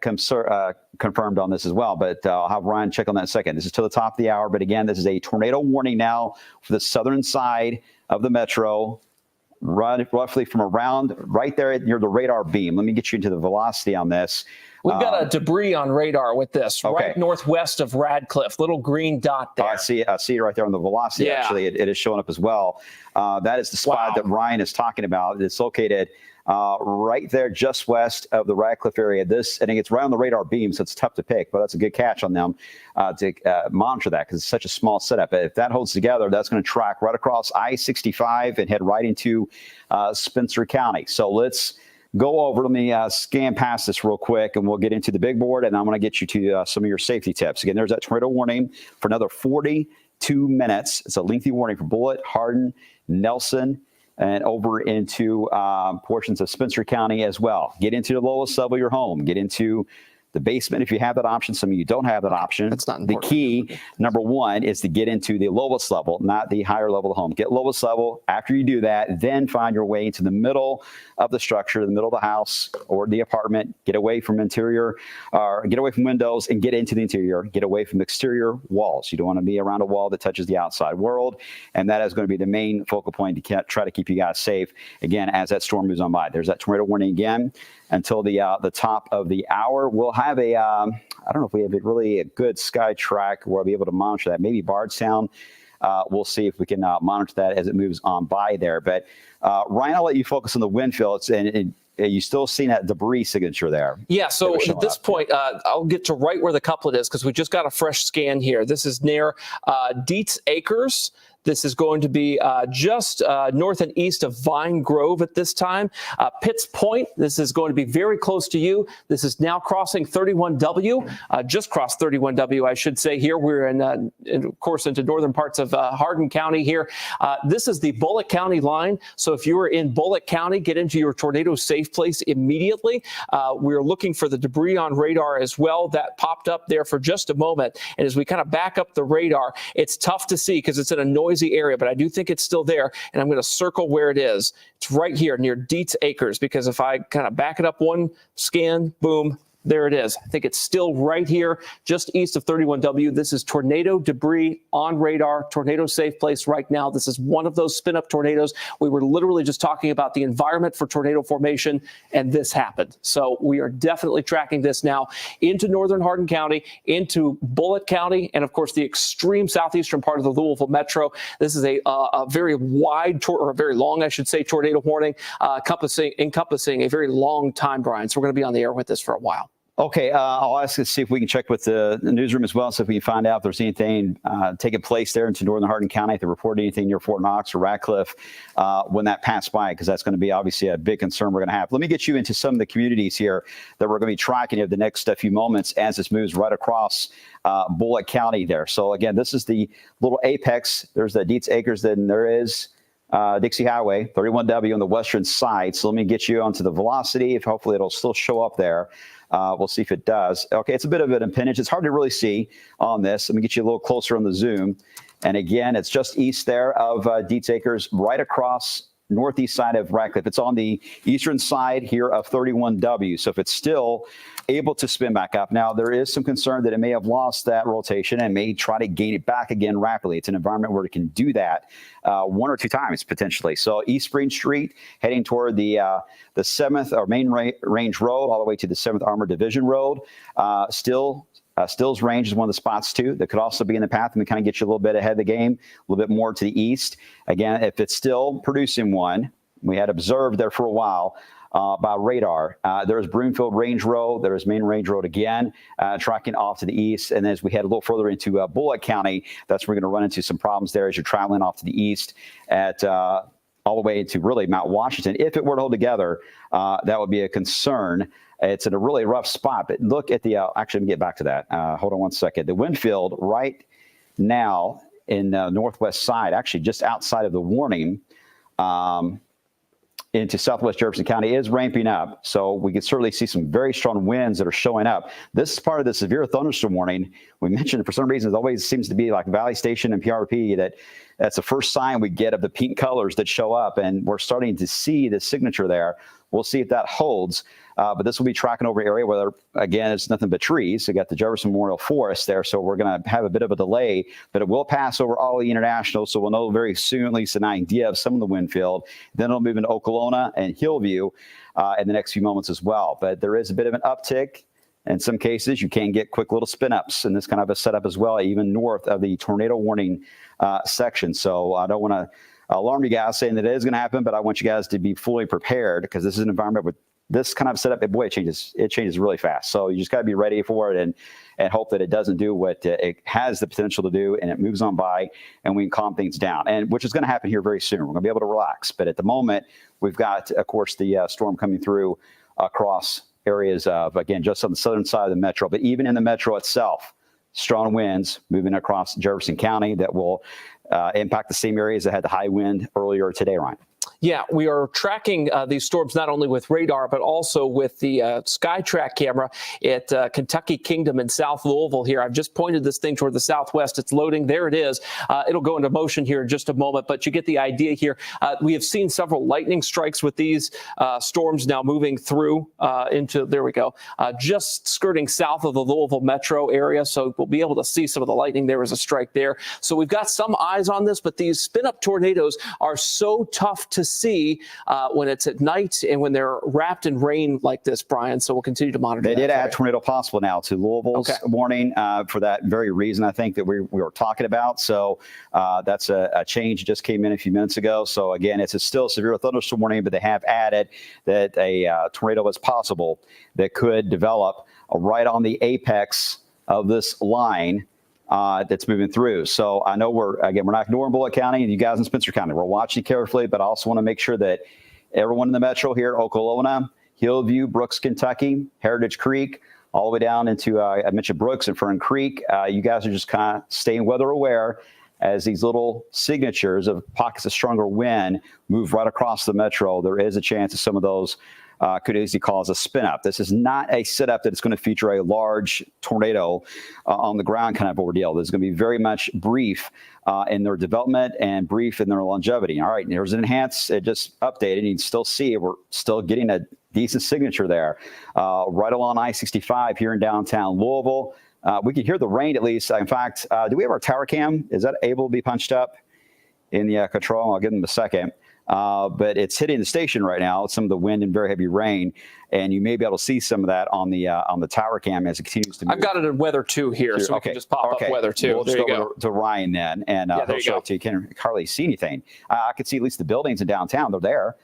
confirmed on this as well, but I'll have Ryan check on that in a second. This is to the top of the hour, but again, this is a tornado warning now for the southern side of the metro, roughly from around right there near the radar beam. Let me get you into the velocity on this. We've got a debris on radar with this, right northwest of Radcliffe, little green dot there. I see it right there on the velocity. Yeah. Actually, it is showing up as well. That is the spot that Ryan is talking about. It's located right there just west of the Radcliffe area. This, I think it's right on the radar beam, so it's tough to pick, but that's a good catch on them to monitor that because it's such a small setup. But if that holds together, that's going to track right across I-65 and head right into Spencer County. So let's go over. Let me scan past this real quick, and we'll get into the big board, and I'm going to get you to some of your safety tips. Again, there's that tornado warning for another 42 minutes. It's a lengthy warning for Bullitt, Hardin, Nelson, and over into portions of Spencer County as well. Get into the lowest level of your home. Get into the basement if you have that option. Some of you don't have that option. That's not the important. key, number one, is to get into the lowest level, not the higher level of the home. Get lowest level. After you do that, then find your way into the middle of the structure, the middle of the house or the apartment. Get away from interior, or get away from windows and get into the interior. Get away from exterior walls. You don't want to be around a wall that touches the outside world. And that is going to be the main focal point to try to keep you guys safe, again, as that storm moves on by. There's that tornado warning again. Until the top of the hour, we'll have a, I don't know if we have really a good sky track where we'll be able to monitor that. Maybe Bardstown. We'll see if we can monitor that as it moves on by there. But Ryan, I'll let you focus on the wind fields, and you still seeing that debris signature there. Yeah, so at this point, I'll get to right where the couplet is because we just got a fresh scan here. This is near Dietz Acres. This is going to be just north and east of Vine Grove at this time. Pitts Point, this is going to be very close to you. This is now crossing 31W, just crossed 31W, I should say here. We're in of course, into northern parts of Hardin County here. This is the Bullitt County line. So if you are in Bullitt County, get into your tornado safe place immediately. We're looking for the debris on radar as well. That popped up there for just a moment. And as we kind of back up the radar, it's tough to see because it's in a noisy area, but I do think it's still there, and I'm going to circle where it is. It's right here near Dietz Acres, because if I kind of back it up one scan, boom, there it is. I think it's still right here, just east of 31W. This is tornado debris on radar, tornado safe place right now. This is one of those spin-up tornadoes. We were literally just talking about the environment for tornado formation, and this happened. So we are definitely tracking this now into northern Hardin County, into Bullitt County, and of course the extreme southeastern part of the Louisville Metro. This is a very wide, or a very long, I should say, tornado warning, encompassing a very long time, Brian. So we're going to be on the air with this for a while. Okay, I'll ask to see if we can check with the newsroom as well, so if we can find out if there's anything taking place there into northern Hardin County, if they report anything near Fort Knox or Radcliffe when that passed by, because that's going to be obviously a big concern we're going to have. Let me get you into some of the communities here that we're going to be tracking over the next few moments as this moves right across Bullitt County there. So again, this is the little apex. There's the Dietz Acres, then there is Dixie Highway, 31W on the western side. So let me get you onto the velocity. If hopefully it'll still show up there. We'll see if it does. Okay, it's a bit of an impingement. It's hard to really see on this. Let me get you a little closer on the zoom. And again, it's just east there of Dietz Acres, right across northeast side of Radcliffe. It's on the eastern side here of 31W. So if it's still able to spin back up. Now, there is some concern that it may have lost that rotation and may try to gain it back again rapidly. It's an environment where it can do that one or two times potentially. So East Spring Street heading toward the 7th or Main Range Road all the way to the 7th Armored Division Road. Stills Range is one of the spots too that could also be in the path and kind of get you a little bit ahead of the game, a little bit more to the east. Again, if it's still producing one, we had observed there for a while by radar. There's Broomfield Range Road. There's Main Range Road again, tracking off to the east. And as we head a little further into Bullitt County, that's where we're going to run into some problems there as you're traveling off to the east at all the way to really Mount Washington. If it were to hold together, that would be a concern. It's in a really rough spot, but look at the, actually, let me get back to that. Hold on one second. The wind field right now in the northwest side, actually just outside of the warning into southwest Jefferson County is ramping up. So we can certainly see some very strong winds that are showing up. This is part of the severe thunderstorm warning. We mentioned for some reason it always seems to be like Valley Station and PRP that's the first sign we get of the pink colors that show up, and we're starting to see the signature there. We'll see if that holds. But this will be tracking over an area where, again, it's nothing but trees. You got the Jefferson Memorial Forest there, so we're going to have a bit of a delay, but it will pass over Ollie International, so we'll know very soon, at least an idea of some of the wind field. Then it'll move into Okolona and Hillview in the next few moments as well. But there is a bit of an uptick. In some cases, you can get quick little spin-ups in this kind of a setup as well, even north of the tornado warning section. So I don't want to alarm you guys saying that it is going to happen, but I want you guys to be fully prepared because this is an environment with this kind of setup. Boy, it changes really fast. So you just got to be ready for it and hope that it doesn't do what it has the potential to do, and it moves on by, and we can calm things down, and which is going to happen here very soon. We're going to be able to relax, but at the moment, we've got, of course, the storm coming through across areas of, again, just on the southern side of the metro, but even in the metro itself, strong winds moving across Jefferson County that will impact the same areas that had the high wind earlier today, Ryan. Yeah, we are tracking these storms not only with radar, but also with the SkyTrack camera at Kentucky Kingdom in South Louisville here. I've just pointed this thing toward the southwest. It's loading. There it is. It'll go into motion here in just a moment, but you get the idea here. We have seen several lightning strikes with these storms now moving through into, there we go, just skirting south of the Louisville Metro area. So we'll be able to see some of the lightning. There was a strike there. So we've got some eyes on this, but these spin-up tornadoes are so tough to see when it's at night and when they're wrapped in rain like this, Brian. So we'll continue to monitor. They did add tornado possible now to Louisville's warning for that very reason, I think, that we were talking about. So that's a change just came in a few minutes ago. So again, it's still a severe thunderstorm warning, but they have added that a tornado is possible that could develop right on the apex of this line that's moving through. So I know we're not ignoring Bullitt County and you guys in Spencer County. We're watching carefully, but I also want to make sure that everyone in the metro here, Okolona, Hillview, Brooks, Kentucky, Heritage Creek, all the way down into, I mentioned Brooks and Fern Creek. You guys are just kind of staying weather aware as these little signatures of pockets of stronger wind move right across the metro. There is a chance that some of those could easily cause a spin up. This is not a setup that's going to feature a large tornado on the ground kind of ordeal. This is going to be very much brief in their development and brief in their longevity. All right, there's an enhance. It just updated. You can still see we're still getting a decent signature there right along I-65 here in downtown Louisville. We can hear the rain at least. In fact, do we have our tower cam? Is that able to be punched up in the control? I'll give them a second. But it's hitting the station right now, some of the wind and very heavy rain, and you may be able to see some of that on the tower cam as it continues to move. I've got it in weather 2 here, so we can just pop up weather 2. We'll there you go. To Ryan then, and he'll show it to you. You can't hardly see anything. I could see at least the buildings in downtown. They're there,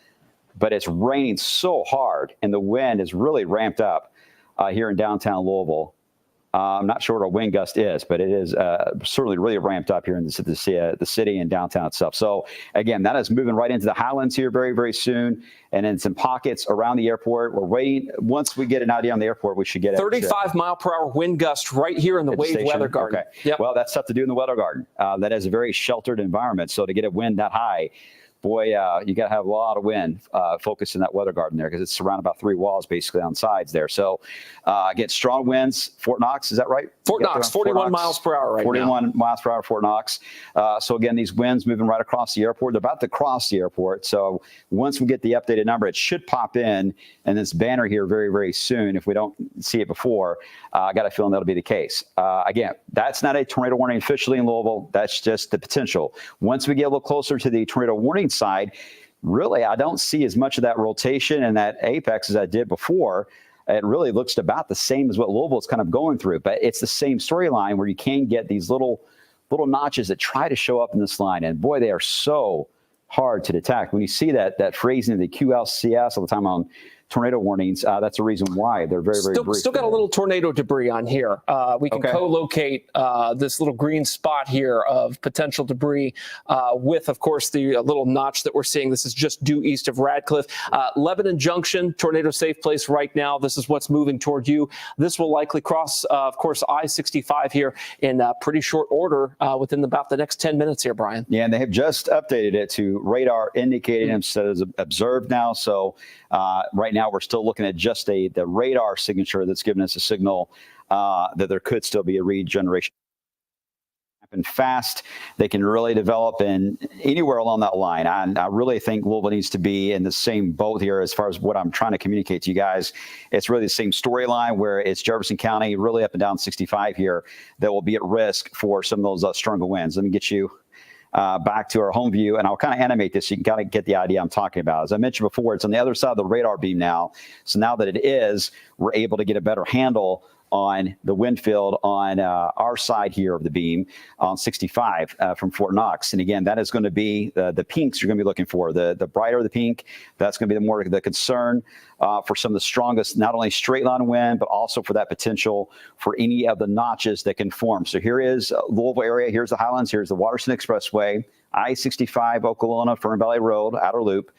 but it's raining so hard, and the wind is really ramped up. here in downtown Louisville. I'm not sure what a wind gust is, but it is certainly really ramped up here in the city and downtown itself. So again, that is moving right into the highlands here very, very soon. And in some pockets around the airport. We're waiting. Once we get an idea on the airport, we should get 35-mile-per-hour wind gust right here in the WAVE Weather Garden. Okay. Yep. Well, that's tough to do in the Weather Garden. That is a very sheltered environment. So to get a wind that high, boy, you got to have a lot of wind focused in that Weather Garden there, because it's surrounded about 3 walls basically on sides there. So get strong winds. Fort Knox, is that right? Fort Knox, 41 miles per hour right 41 miles per hour, Fort Knox. So again, these winds moving right across the airport. They're about to cross the airport. So once we get the updated number, it should pop in this banner here very, very soon. If we don't see it before, I got a feeling that'll be the case. Again, that's not a tornado warning officially in Louisville. That's just the potential. Once we get a little closer to the tornado warning side, really, I don't see as much of that rotation and that apex as I did before. It really looks about the same as what Louisville is kind of going through, but it's the same storyline where you can get these little notches that try to show up in this line. And boy, they are so hard to detect. When you see that phrasing of the QLCS all the time on tornado warnings, that's the reason why they're very, very brief. Still got a little tornado debris on here. We can co-locate this little green spot here of potential debris with, of course, the little notch that we're seeing. This is just due east of Radcliffe. Lebanon Junction, tornado safe place right now. This is what's moving toward you. This will likely cross, of course, I-65 here in pretty short order within about the next 10 minutes here, Brian. Yeah, and they have just updated it to radar indicated instead of observed now. So right now we're still looking at just the radar signature that's giving us a signal that there could still be a regeneration. Happen fast. They can really develop in anywhere along that line. I really think Louisville needs to be in the same boat here as far as what I'm trying to communicate to you guys. It's really the same storyline where it's Jefferson County, really up and down 65 here, that will be at risk for some of those stronger winds. Let me get you back to our home view, and I'll kind of animate this so you can kind of get the idea I'm talking about. As I mentioned before, it's on the other side of the radar beam now. So now that it is, we're able to get a better handle on the wind field on our side here of the beam on 65 from Fort Knox. And again, that is going to be the pinks you're going to be looking for. The brighter the pink, that's going to be the concern for some of the strongest, not only straight line wind, but also for that potential for any of the notches that can form. So here is Louisville area. Here's the Highlands. Here's the Waterston Expressway, I-65, Oklahoma, Fern Valley Road, Outer Loop,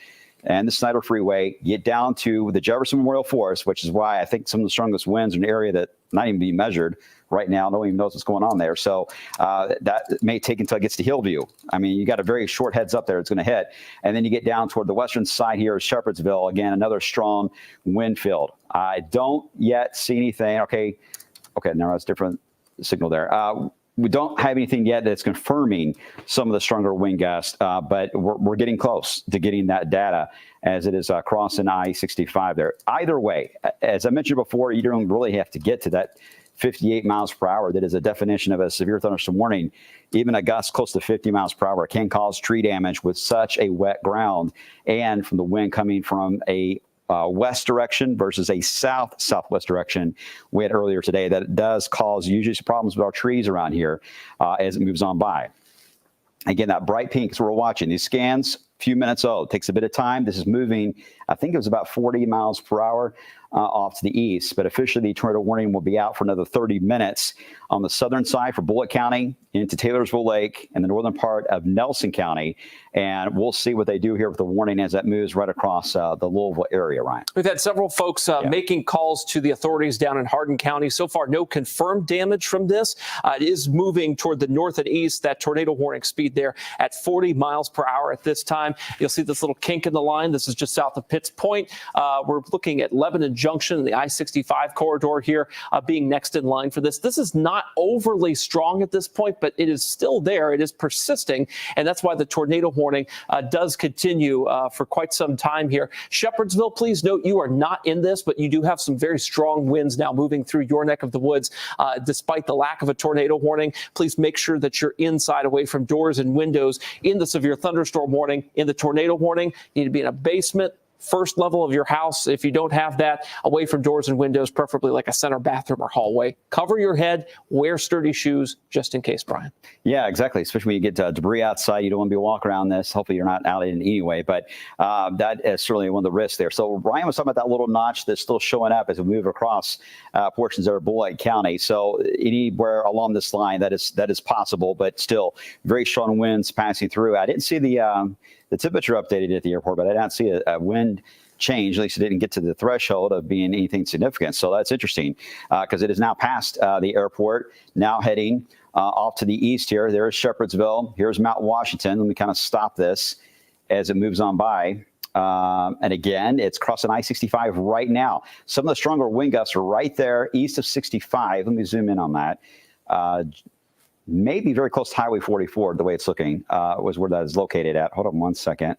and the Snyder Freeway. Get down to the Jefferson Memorial Forest, which is why I think some of the strongest winds in an area that not even being measured right now. No one even knows what's going on there. So that may take until it gets to Hillview. I mean, you got a very short heads up there it's going to hit. And then you get down toward the western side here of Shepherdsville. Again, another strong wind field. I don't yet see anything. Okay, now that's a different signal there. We don't have anything yet that's confirming some of the stronger wind gusts, but we're getting close to getting that data as it is crossing I-65 there. Either way, as I mentioned before, you don't really have to get to that 58 miles per hour. That is a definition of a severe thunderstorm warning. Even a gust close to 50 miles per hour can cause tree damage with such a wet ground, and from the wind coming from a west direction versus a southwest direction we had earlier today, that it does cause usually some problems with our trees around here as it moves on by. Again, that bright pink is what we're watching. These scans, few minutes old, takes a bit of time. This is moving, I think it was about 40 miles per hour off to the east, but officially the tornado warning will be out for another 30 minutes on the southern side for Bullitt County into Taylorsville Lake and the northern part of Nelson County. And we'll see what they do here with the warning as that moves right across the Louisville area, Ryan. We've had several folks making calls to the authorities down in Hardin County. So far, no confirmed damage from this. It is moving toward the north and east, that tornado warning speed there at 40 miles per hour at this time. You'll see this little kink in the line. This is just south of Pitts Point. We're looking at Lebanon Junction, the I-65 corridor here being next in line for this. This is not overly strong at this point, but it is still there. It is persisting, and that's why the tornado warning does continue for quite some time here. Shepherdsville, please note you are not in this, but you do have some very strong winds now moving through your neck of the woods. Despite the lack of a tornado warning, please make sure that you're inside, away from doors and windows in the severe thunderstorm warning. In the tornado warning, you need to be in a basement, first level of your house. If you don't have that, away from doors and windows, preferably like a center bathroom or hallway. Cover your head, wear sturdy shoes just in case, Brian. Yeah, exactly. Especially when you get debris outside, you don't want to be walking around this. Hopefully you're not out in any way, but that is certainly one of the risks there. So Ryan was talking about that little notch that's still showing up as we move across portions of Bullitt County. So anywhere along this line, that is possible, but still very strong winds passing through. I didn't see the temperature updated at the airport, but I didn't see a wind change. At least it didn't get to the threshold of being anything significant. So that's interesting because it is now past the airport, now heading off to the east here. There's Shepherdsville. Here's Mount Washington. Let me kind of stop this as it moves on by. And again, it's crossing I-65 right now. Some of the stronger wind gusts are right there east of 65. Let me zoom in on that. Maybe very close to Highway 44, the way it's looking, was where that is located at. Hold on one second.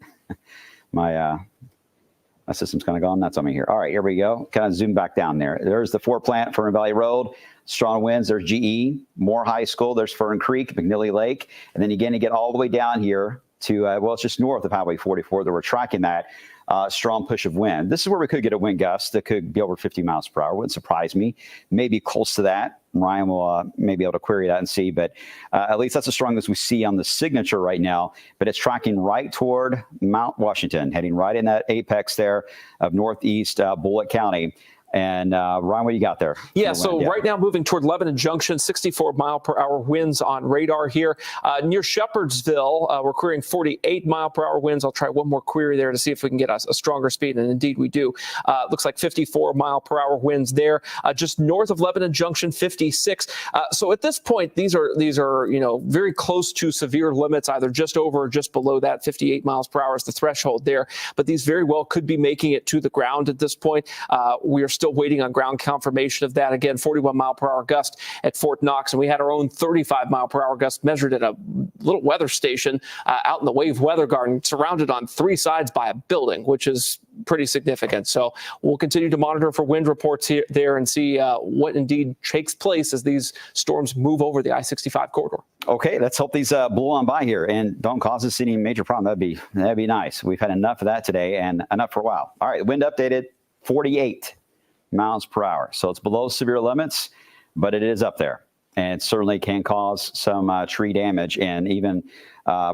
My system's kind of gone nuts on me here. All right, here we go. Kind of zoom back down there. There's the Fort Plant, Fern Valley Road. Strong winds. There's GE, Moore High School. There's Fern Creek, McNeely Lake. And then again, you get all the way down here to, well, it's just north of Highway 44 that we're tracking that strong push of wind. This is where we could get a wind gust that could be over 50 miles per hour. Wouldn't surprise me. Maybe close to that. Ryan will maybe be able to query that and see, but at least that's the strongest we see on the signature right now. But it's tracking right toward Mount Washington, heading right in that apex there of northeast Bullitt County. And Ryan, what do you got there? Yeah, so right now moving toward Lebanon Junction, 64 mile per hour winds on radar here. Near Shepherdsville, we're querying 48 mile per hour winds. I'll try one more query there to see if we can get a stronger speed, and indeed we do. Looks like 54 mile per hour winds there. Just north of Lebanon Junction, 56. So at this point, these are very close to severe limits, either just over or just below that. 58 miles per hour is the threshold there, but these very well could be making it to the ground at this point. We are still waiting on ground confirmation of that. Again, 41 mile per hour gust at Fort Knox, and we had our own 35 mile per hour gust measured at a little weather station out in the WAVE Weather Garden, surrounded on three sides by a building, which is pretty significant. So we'll continue to monitor for wind reports there and see what indeed takes place as these storms move over the I-65 corridor. Okay, let's hope these blow on by here and don't cause us any major problem. That'd be nice. We've had enough of that today and enough for a while. All right, wind updated 48 miles per hour. So it's below severe limits, but it is up there. And it certainly can cause some tree damage and even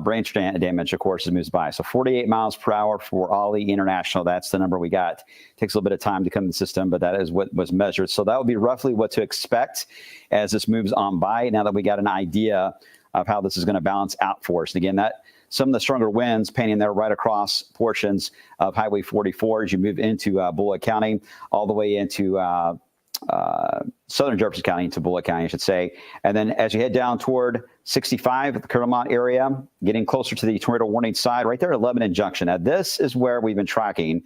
branch damage, of course, as it moves by. So 48 miles per hour for Ollie International. That's the number we got. Takes a little bit of time to come to the system, but that is what was measured. So that would be roughly what to expect as this moves on by, now that we got an idea of how this is going to balance out for us. And again, some of the stronger winds painting there right across portions of Highway 44 as you move into Bullitt County, all the way into southern Jefferson County, into Bullitt County, I should say. And then as you head down toward 65, the Clermont area, getting closer to the tornado warning side, right there at Lebanon Junction. Now, this is where we've been tracking.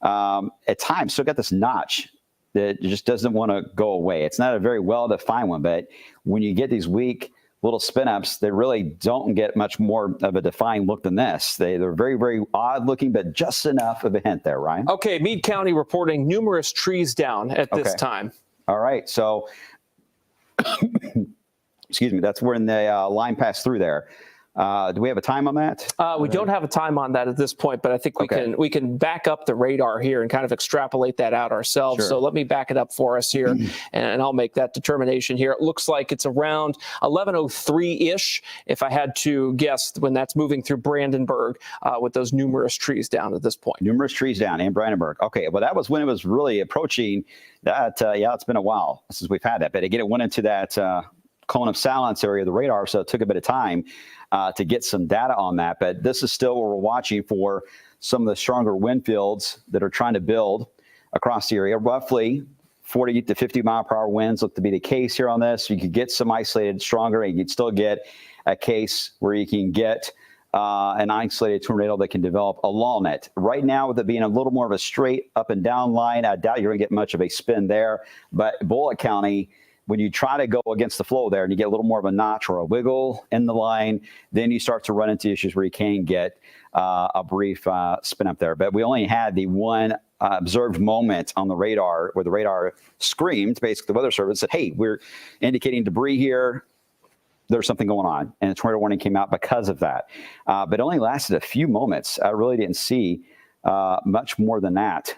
At times, still got this notch that just doesn't want to go away. It's not a very well-defined one, but when you get these weak little spin-ups, they really don't get much more of a defined look than this. They're very, very odd looking, but just enough of a hint there, Ryan. Okay, Meade County reporting numerous trees down at this time. All right, so, excuse me, that's where the line passed through there. Do we have a time on that? We don't have a time on that at this point, but I think we can back up the radar here and kind of extrapolate that out ourselves. Sure. So let me back it up for us here, and I'll make that determination here. It looks like it's around 11:03-ish, if I had to guess, when that's moving through Brandenburg with those numerous trees down at this point. Numerous trees down in Brandenburg. Okay, well, that was when it was really approaching that. Yeah, it's been a while since we've had that, but again, it went into that cone of silence area of the radar, so it took a bit of time to get some data on that. But this is still where we're watching for some of the stronger wind fields that are trying to build across the area. Roughly 40 to 50 mile per hour winds look to be the case here on this. You could get some isolated stronger, and you'd still get a case where you can get an isolated tornado that can develop along it. Right now, with it being a little more of a straight up and down line, I doubt you're going to get much of a spin there. But Bullitt County, when you try to go against the flow there and you get a little more of a notch or a wiggle in the line, then you start to run into issues where you can get a brief spin up there. But we only had the one observed moment on the radar where the radar screamed, basically the weather service said, hey, we're indicating debris here. There's something going on. And a tornado warning came out because of that. But it only lasted a few moments. I really didn't see much more than that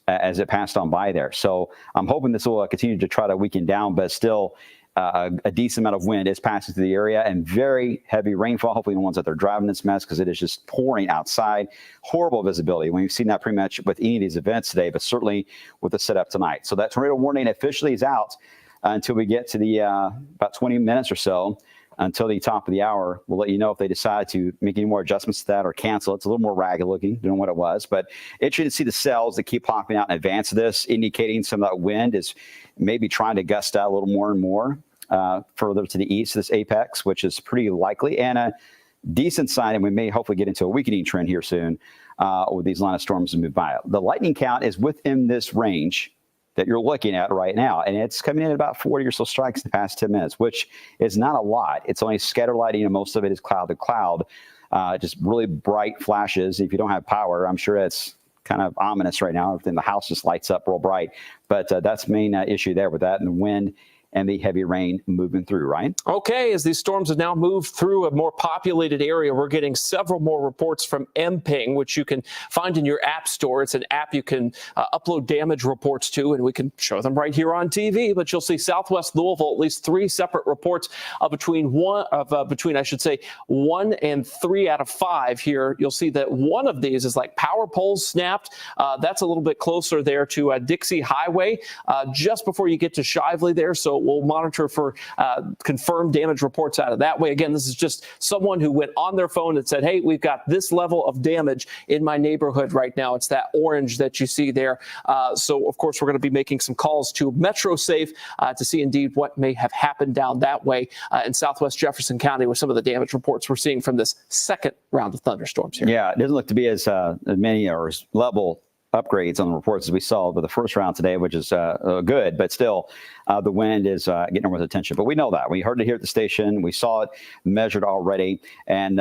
as it passed on by there. So I'm hoping this will continue to try to weaken down, but still a decent amount of wind is passing through the area and very heavy rainfall. Hopefully the ones that they're driving this mess, because it is just pouring outside. Horrible visibility. We've seen that pretty much with any of these events today, but certainly with the setup tonight. So that tornado warning officially is out until we get to the about 20 minutes or so, until the top of the hour. We'll let you know if they decide to make any more adjustments to that or cancel. It's a little more ragged looking than what it was, but interesting to see the cells that keep popping out in advance of this, indicating some of that wind is maybe trying to gust out a little more and more further to the east of this apex, which is pretty likely and a decent sign. And we may hopefully get into a weakening trend here soon with these line of storms to move by. The lightning count is within this range that you're looking at right now, and it's coming in at about 40 or so strikes in the past 10 minutes, which is not a lot. It's only scatter lighting, and most of it is cloud to cloud, just really bright flashes. If you don't have power, I'm sure it's kind of ominous right now. Everything in the house just lights up real bright, but that's the main issue there with that, and the wind and the heavy rain moving through, right? Okay, as these storms have now moved through a more populated area, we're getting several more reports from MPing, which you can find in your app store. It's an app you can upload damage reports to, and we can show them right here on TV. But you'll see Southwest Louisville, at least 3 separate reports of between 1 and 3 out of 5 here. You'll see that one of these is like power poles snapped. That's a little bit closer there to Dixie Highway, just before you get to Shively there. So we'll monitor for confirmed damage reports out of that way. Again, this is just someone who went on their phone and said, hey, we've got this level of damage in my neighborhood right now. It's that orange that you see there. So, of course, we're going to be making some calls to Metro Safe to see indeed what may have happened down that way in Southwest Jefferson County with some of the damage reports we're seeing from this second round of thunderstorms here. Yeah, it doesn't look to be as many or as level upgrades on the reports as we saw with the first round today, which is good, but still the wind is getting everyone's attention. But we know that. We heard it here at the station. We saw it measured already, and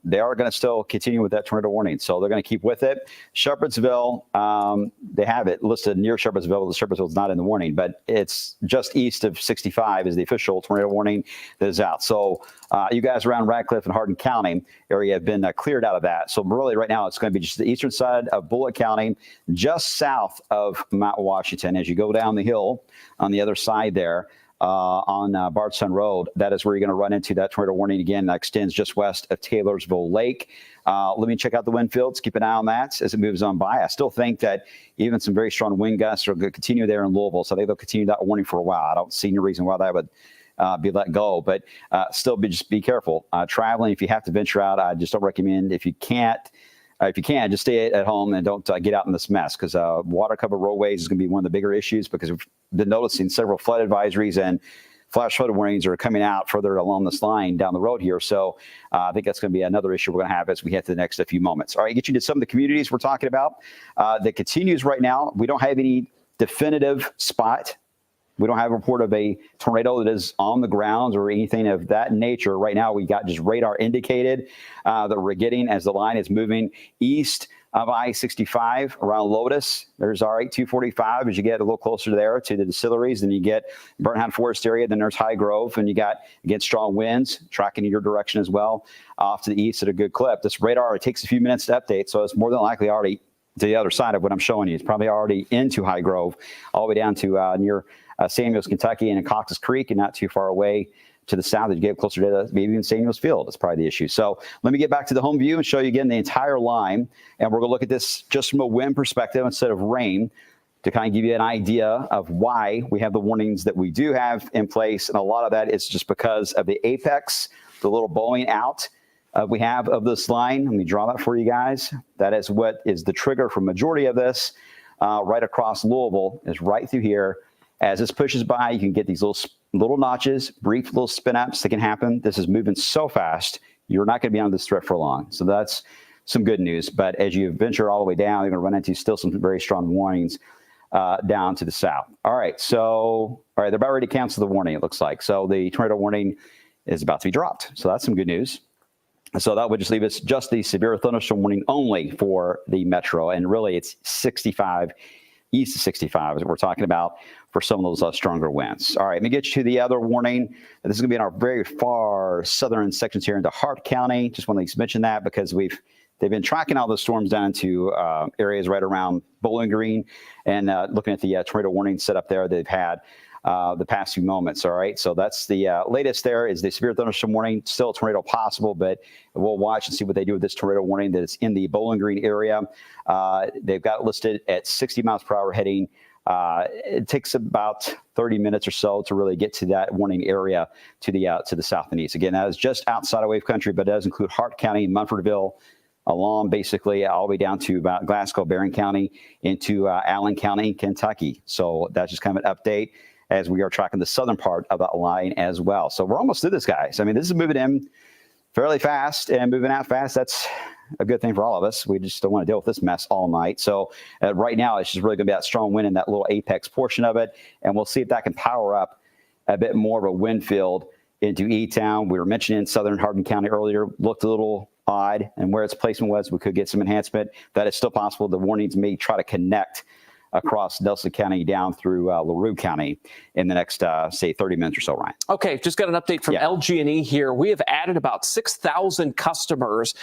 they are going to still continue with that tornado warning. So they're going to keep with it. Shepherdsville, they have it listed near Shepherdsville. Shepherdsville is not in the warning, but it's just east of 65 is the official tornado warning that is out. So you guys around Radcliffe and Hardin County area have been cleared out of that. So really right now it's going to be just the eastern side of Bullitt County, just south of Mount Washington. As you go down the hill on the other side there on Bardstown Road, that is where you're going to run into that tornado warning again. That extends just west of Taylorsville Lake. Let me check out the wind fields. Keep an eye on that as it moves on by. I still think that even some very strong wind gusts are going to continue there in Louisville. So I think they'll continue that warning for a while. I don't see any reason why that would be let go, but still just be careful. Traveling, if you have to venture out, I just don't recommend. If you can, just stay at home and don't get out in this mess, because water covered roadways is going to be one of the bigger issues, because we've been noticing several flood advisories and flash flood warnings are coming out further along this line down the road here. So I think that's going to be another issue we're going to have as we head to the next few moments. All right, get you to some of the communities we're talking about that continues right now. We don't have any definitive spot. We don't have a report of a tornado that is on the ground or anything of that nature. Right now, we got just radar indicated that we're getting as the line is moving east of I-65 around Lotus. There's R-8245 as you get a little closer there to the distilleries. Then you get Burnham Forest area. Then there's High Grove. And you got, again, strong winds tracking in your direction as well off to the east at a good clip. This radar, it takes a few minutes to update, so it's more than likely already to the other side of what I'm showing you. It's probably already into High Grove, all the way down to near Samuels, Kentucky, and in Cocks Creek, and not too far away to the south. As you get closer to maybe even Samuels Field, that's probably the issue. So let me get back to the home view and show you again the entire line. And we're going to look at this just from a wind perspective instead of rain, to kind of give you an idea of why we have the warnings that we do have in place. And a lot of that is just because of the apex, the little bowing out we have of this line. Let me draw that for you guys. That is what is the trigger for majority of this right across Louisville, is right through here. As this pushes by, you can get these little notches, brief little spin ups that can happen. This is moving so fast, you're not going to be under this threat for long. So that's some good news. But as you venture all the way down, you're going to run into still some very strong warnings down to the south. All right, they're about ready to cancel the warning, it looks like. So the tornado warning is about to be dropped. So that's some good news. So that would just leave us just the severe thunderstorm warning only for the metro. And really, it's 65, east of 65 is what we're talking about for some of those stronger winds. All right, let me get you to the other warning. This is going to be in our very far southern sections here into Hart County. Just want to mention that because we've they've been tracking all the storms down into areas right around Bowling Green and looking at the tornado warning set up there they've had the past few moments. All right. So that's the latest there is the severe thunderstorm warning. Still a tornado possible, but we'll watch and see what they do with this tornado warning that is in the Bowling Green area. They've got it listed at 60 miles per hour heading. It takes about 30 minutes or so to really get to that warning area to the south and east. Again, that is just outside of wave country, but it does include Hart County, Munfordville, along basically all the way down to about Glasgow, Barron County, into Allen County, Kentucky. So that's just kind of an update as we are tracking the southern part of that line as well. So we're almost through this, guys. I mean, this is moving in fairly fast and moving out fast. That's a good thing for all of us. We just don't want to deal with this mess all night. So right now, it's just really going to be that strong wind in that little apex portion of it. And we'll see if that can power up a bit more of a wind field into E-Town. We were mentioning southern Hardin County earlier, looked a little odd, and where its placement was, we could get some enhancement. That is still possible. The warnings may try to connect across Nelson County down through LaRue County in the next, say, 30 minutes or so, Ryan. Okay, just got an update from LG&E here. We have added about 6,000 customers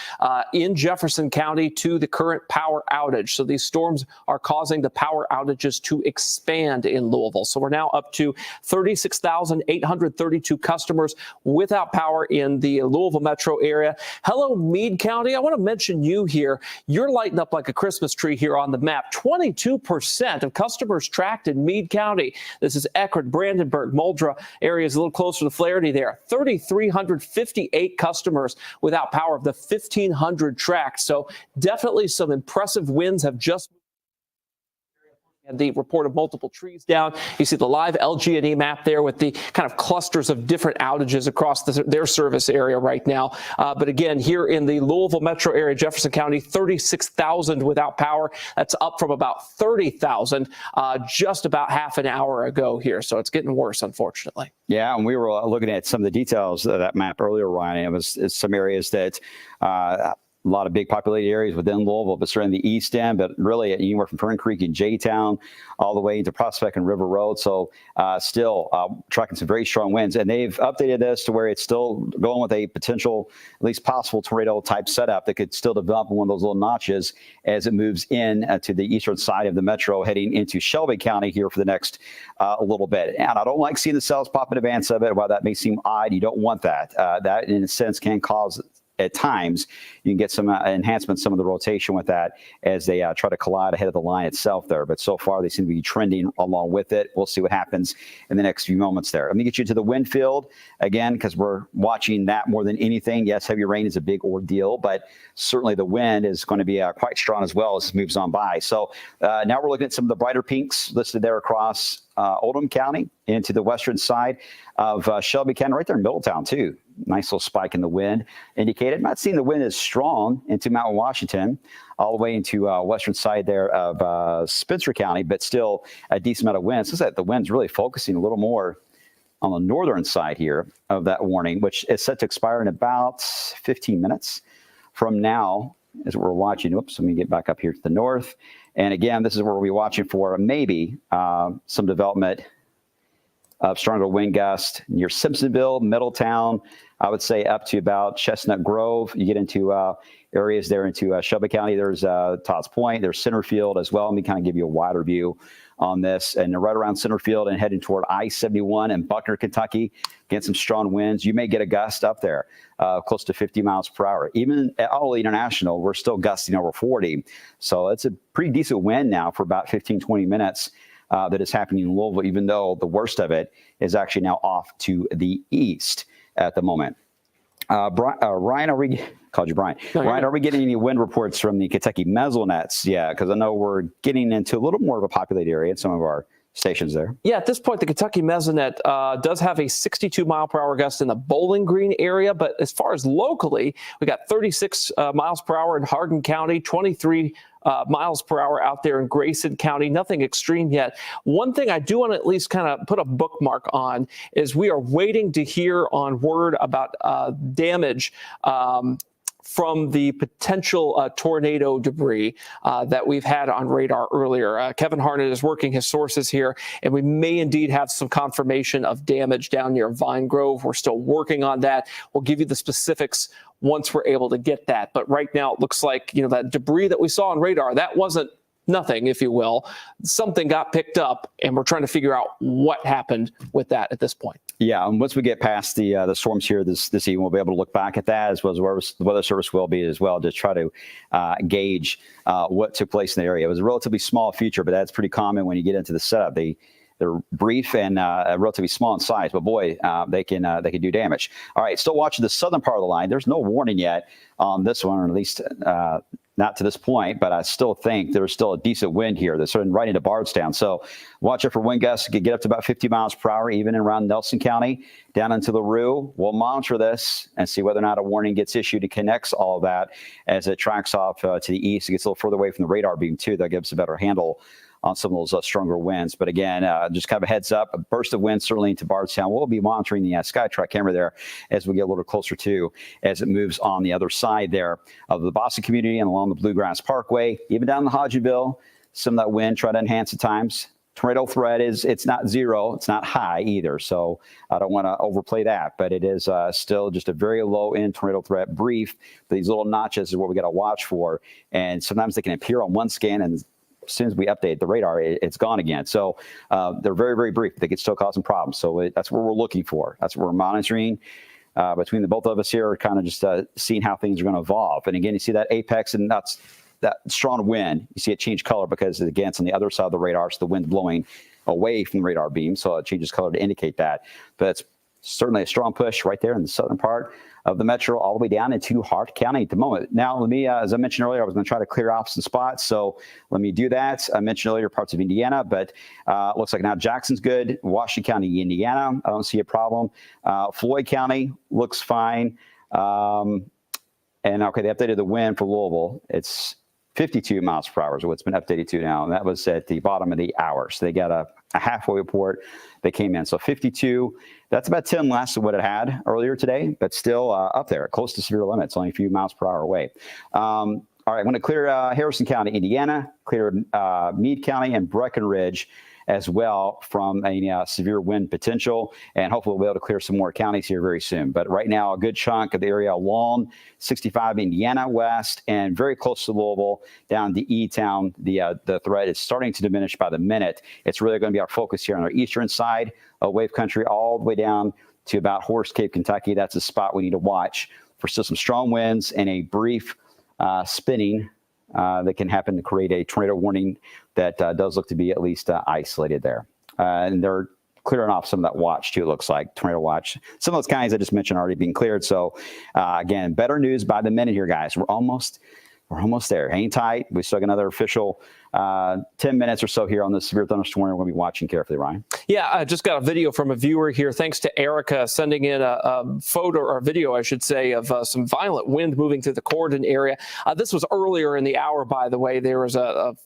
in Jefferson County to the current power outage. So these storms are causing the power outages to expand in Louisville. So we're now up to 36,832 customers without power in the Louisville Metro area. Hello, Meade County. I want to mention you here. You're lighting up like a Christmas tree here on the map. 22% of customers tracked in Meade County. This is Eckerd, Brandenburg, Muldra areas a little closer to Flaherty there. 3,358 customers without power of the 1,500 tracked. So definitely some impressive winds have just and the report of multiple trees down. You see the live LG&E map there with the kind of clusters of different outages across their service area right now. But again, here in the Louisville Metro area, Jefferson County, 36,000 without power. That's up from about 30,000 just about half an hour ago here. So it's getting worse, unfortunately. Yeah, and we were looking at some of the details of that map earlier, Ryan. It's some areas that a lot of big populated areas within Louisville, but certainly the east end, but really anywhere from Fern Creek and J-Town all the way into Prospect and River Road. So still tracking some very strong winds. And they've updated this to where it's still going with a potential, at least possible tornado type setup that could still develop in one of those little notches as it moves in to the eastern side of the metro, heading into Shelby County here for the next a little bit. And I don't like seeing the cells pop in advance of it. While that may seem odd, you don't want that. That in a sense can cause at times you can get some enhancements, some of the rotation with that as they try to collide ahead of the line itself there. But so far they seem to be trending along with it. We'll see what happens in the next few moments there. Let me get you to the wind field again, because we're watching that more than anything. Yes, heavy rain is a big ordeal, but certainly the wind is going to be quite strong as well as it moves on by. So now we're looking at some of the brighter pinks listed there across Oldham County into the western side of Shelby County, right there in Middletown too. Nice little spike in the wind indicated. I'm not seeing the wind as strong into Mountain Washington, all the way into western side there of Spencer County, but still a decent amount of wind. So that the wind's really focusing a little more on the northern side here of that warning, which is set to expire in about 15 minutes from now as we're watching. Oops, let me get back up here to the north. And again, this is where we'll be watching for maybe some development of stronger wind gusts near Simpsonville, Middletown. I would say up to about Chestnut Grove. You get into areas there into Shelby County. There's Todd's Point. There's Centerfield as well. Let me kind of give you a wider view on this. And right around Centerfield and heading toward I-71 and Buckner, Kentucky, get some strong winds. You may get a gust up there close to 50 miles per hour. Even at all international, we're still gusting over 40. So it's a pretty decent wind now for about 15, 20 minutes. That is happening in Louisville, even though the worst of it is actually now off to the east at the moment. Ryan, called you Brian. No, Ryan, are we getting any wind reports from the Kentucky Mezzonets? Yeah, because I know we're getting into a little more of a populated area at some of our stations there. Yeah, at this point, the Kentucky Mesonet does have a 62 mile per hour gust in the Bowling Green area. But as far as locally, we got 36 miles per hour in Hardin County, 23 miles per hour out there in Grayson County. Nothing extreme yet. One thing I do want to at least kind of put a bookmark on is we are waiting to hear on word about damage from the potential tornado debris that we've had on radar earlier. Kevin Harnett is working his sources here, and we may indeed have some confirmation of damage down near Vine Grove. We're still working on that. We'll give you the specifics once we're able to get that. But right now, it looks like, that debris that we saw on radar, that wasn't nothing, if you will. Something got picked up, and we're trying to figure out what happened with that at this point. Yeah, and once we get past the storms here this evening, we'll be able to look back at that, as well as the Weather Service will be as well, to try to gauge what took place in the area. It was a relatively small feature, but that's pretty common when you get into the setup. They're brief and relatively small in size, but boy, they can do damage. All right, still watching the southern part of the line. There's no warning yet on this one, or at least not to this point, but I still think there's still a decent wind here that's sort of right into Bardstown. So watch out for wind gusts. It could get up to about 50 miles per hour, even around Nelson County, down into LaRue. We'll monitor this and see whether or not a warning gets issued and connects all of that as it tracks off to the east. It gets a little further away from the radar beam, too. That gives us a better handle on some of those stronger winds. But again, just kind of a heads up, a burst of wind certainly into Bardstown. We'll be monitoring the SkyTrack camera there as we get a little closer to, as it moves on the other side there of the Boston community and along the Bluegrass Parkway, even down the Hodgeville. Some of that wind try to enhance at times. Tornado threat it's not zero. It's not high either. So I don't want to overplay that, but it is still just a very low end tornado threat, brief. But these little notches is what we got to watch for. And sometimes they can appear on one scan, and as soon as we update the radar, it's gone again. So they're very, very brief. They can still cause some problems. So that's what we're looking for. That's what we're monitoring. Between the both of us here, kind of just seeing how things are going to evolve. And again, you see that apex and that's that strong wind. You see it change color because, again, it's on the other side of the radar. So the wind's blowing away from the radar beam. So it changes color to indicate that. But it's certainly a strong push right there in the southern part of the metro, all the way down into Hart County at the moment. Now, let me, as I mentioned earlier, I was going to try to clear off some spots. So let me do that. I mentioned earlier parts of Indiana, but looks like now Jackson's good. Washington County, Indiana, I don't see a problem. Floyd County looks fine. And okay, they updated the wind for Louisville. It's 52 miles per hour is what's been updated to now. And that was at the bottom of the hour. So they got a halfway report that came in. So 52, that's about 10 less than what it had earlier today, but still up there, close to severe limits, only a few miles per hour away. All right, I'm going to clear Harrison County, Indiana, clear Meade County and Breckenridge as well from a severe wind potential, and hopefully we'll be able to clear some more counties here very soon. But right now, a good chunk of the area along 65 Indiana west and very close to Louisville down to E-Town, the threat is starting to diminish by the minute. It's really going to be our focus here on our eastern side of Wave Country, all the way down to about Horse Cave, Kentucky. That's a spot we need to watch for still some strong winds and a brief spinning that can happen to create a tornado warning that does look to be at least isolated there. And they're clearing off some of that watch too, it looks like, tornado watch. Some of those counties I just mentioned are already being cleared. So again, better news by the minute here, guys. We're almost there. Hang tight. We still got another official 10 minutes or so here on this severe thunderstorm. We're going to be watching carefully, Ryan. Yeah, I just got a video from a viewer here. Thanks to Erica sending in a photo or video, I should say, of some violent wind moving through the Corydon area. This was earlier in the hour, by the way. There was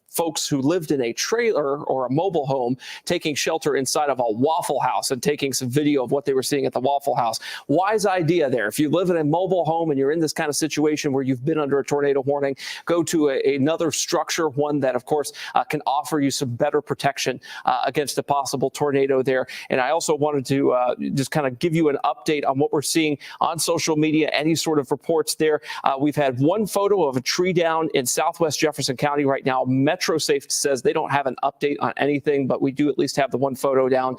folks who lived in a trailer or a mobile home taking shelter inside of a Waffle House and taking some video of what they were seeing at the Waffle House. Wise idea there. If you live in a mobile home and you're in this kind of situation where you've been under a tornado warning, go to another structure, one that, of course, can offer you some better protection against a possible tornado there. And I also wanted to just kind of give you an update on what we're seeing on social media, any sort of reports there. We've had one photo of a tree down in southwest Jefferson County right now. Metro Safe says they don't have an update on anything, but we do at least have the one photo down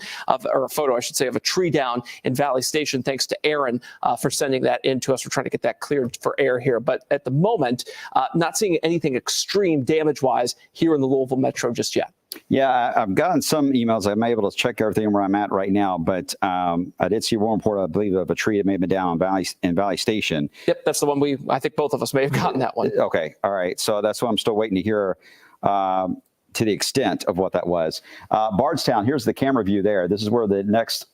or a photo, I should say, of a tree down in Valley Station. Thanks to Aaron for sending that in to us. We're trying to get that cleared for air here. But at the moment, not seeing anything extreme damage-wise here in the Louisville Metro just yet. Yeah, I've gotten some emails. I'm able to check everything where I'm at right now, but I did see one report, I believe, of a tree that may have been down in Valley Station. Yep, that's the one I think both of us may have gotten that one. Okay, all right. So that's what I'm still waiting to hear to the extent of what that was. Bardstown, here's the camera view there. This is where the next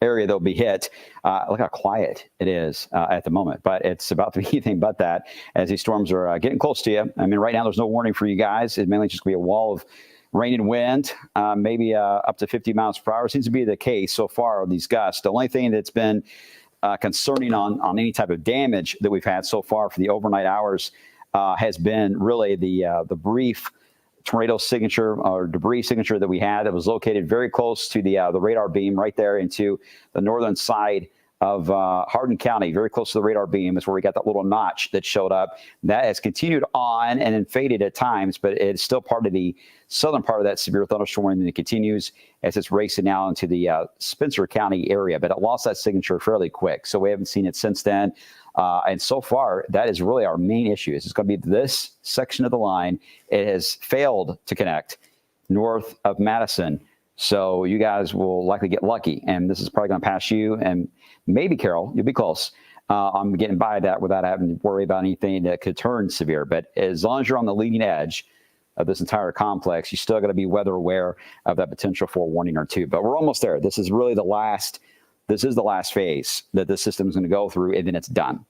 area they'll be hit. Look how quiet it is at the moment, but it's about to be anything but that as these storms are getting close to you. I mean, right now there's no warning for you guys. It mainly just going to be a wall of rain and wind, maybe up to 50 miles per hour. Seems to be the case so far of these gusts. The only thing that's been concerning on any type of damage that we've had so far for the overnight hours has been really the brief tornado signature or debris signature that we had that was located very close to the radar beam right there into the northern side of Hardin County, very close to the radar beam is where we got that little notch that showed up. That has continued on and then faded at times, but it's still part of the southern part of that severe thunderstorm, and it continues as it's racing now into the Spencer County area. But it lost that signature fairly quick, so we haven't seen it since then. And so far, that is really our main issue. It's going to be this section of the line. It has failed to connect north of Madison. So you guys will likely get lucky, and this is probably going to pass you, and maybe, Carol, you'll be close. I'm getting by that without having to worry about anything that could turn severe. But as long as you're on the leading edge of this entire complex, you still got to be weather aware of that potential for a warning or two. But we're almost there. This is really the last. This is the last phase that this system is going to go through, and then it's done.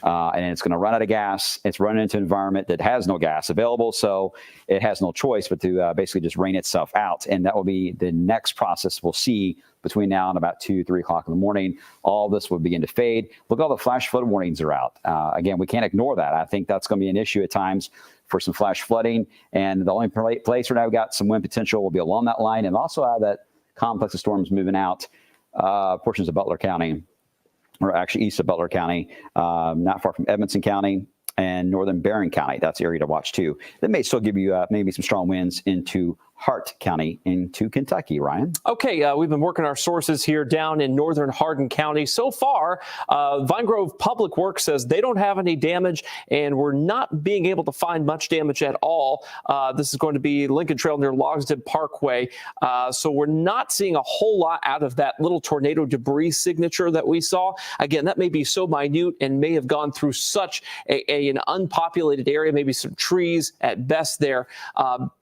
And it's going to run out of gas. It's running into an environment that has no gas available, so it has no choice but to basically just rain itself out. And that will be the next process we'll see between now and about 2, 3 o'clock in the morning. All this will begin to fade. Look, all the flash flood warnings are out. Again, we can't ignore that. I think that's going to be an issue at times for some flash flooding. And the only place where I've got some wind potential will be along that line, and also out of that complex of storms moving out portions of Butler County, or actually east of Butler County, not far from Edmonson County and northern Barron County. That's the area to watch too. That may still give you maybe some strong winds into Hart County into Kentucky. Ryan? Okay, we've been working our sources here down in northern Hardin County. So far, Vine Grove Public Works says they don't have any damage, and we're not being able to find much damage at all. This is going to be Lincoln Trail near Logsdon Parkway. So we're not seeing a whole lot out of that little tornado debris signature that we saw. Again, that may be so minute and may have gone through such an unpopulated area, maybe some trees at best there,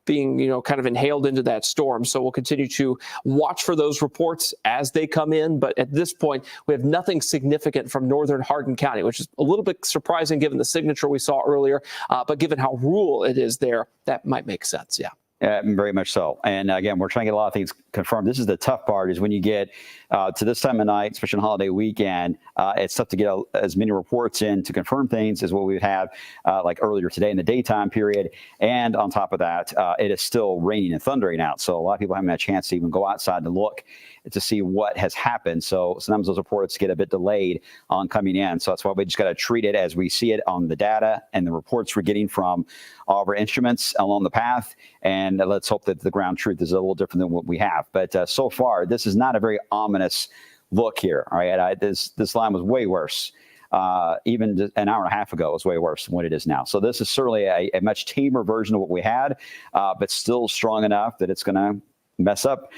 being, kind of inhaled into that storm. So we'll continue to watch for those reports as they come in. But at this point, we have nothing significant from northern Hardin County, which is a little bit surprising given the signature we saw earlier. But given how rural it is there, that might make sense. Yeah. Very much so. And again, we're trying to get a lot of things confirmed. This is the tough part, is when you get to this time of night, especially on holiday weekend, it's tough to get as many reports in to confirm things as what we would have like earlier today in the daytime period. And on top of that, it is still raining and thundering out. So a lot of people haven't had a chance to even go outside and look to see what has happened. So sometimes those reports get a bit delayed on coming in. So that's why we just got to treat it as we see it on the data and the reports we're getting from all of our instruments along the path. And let's hope that the ground truth is a little different than what we have. But so far, this is not a very ominous look here. All right, this line was way worse. Even an hour and a half ago, it was way worse than what it is now. So this is certainly a much tamer version of what we had, but still strong enough that it's going to mess up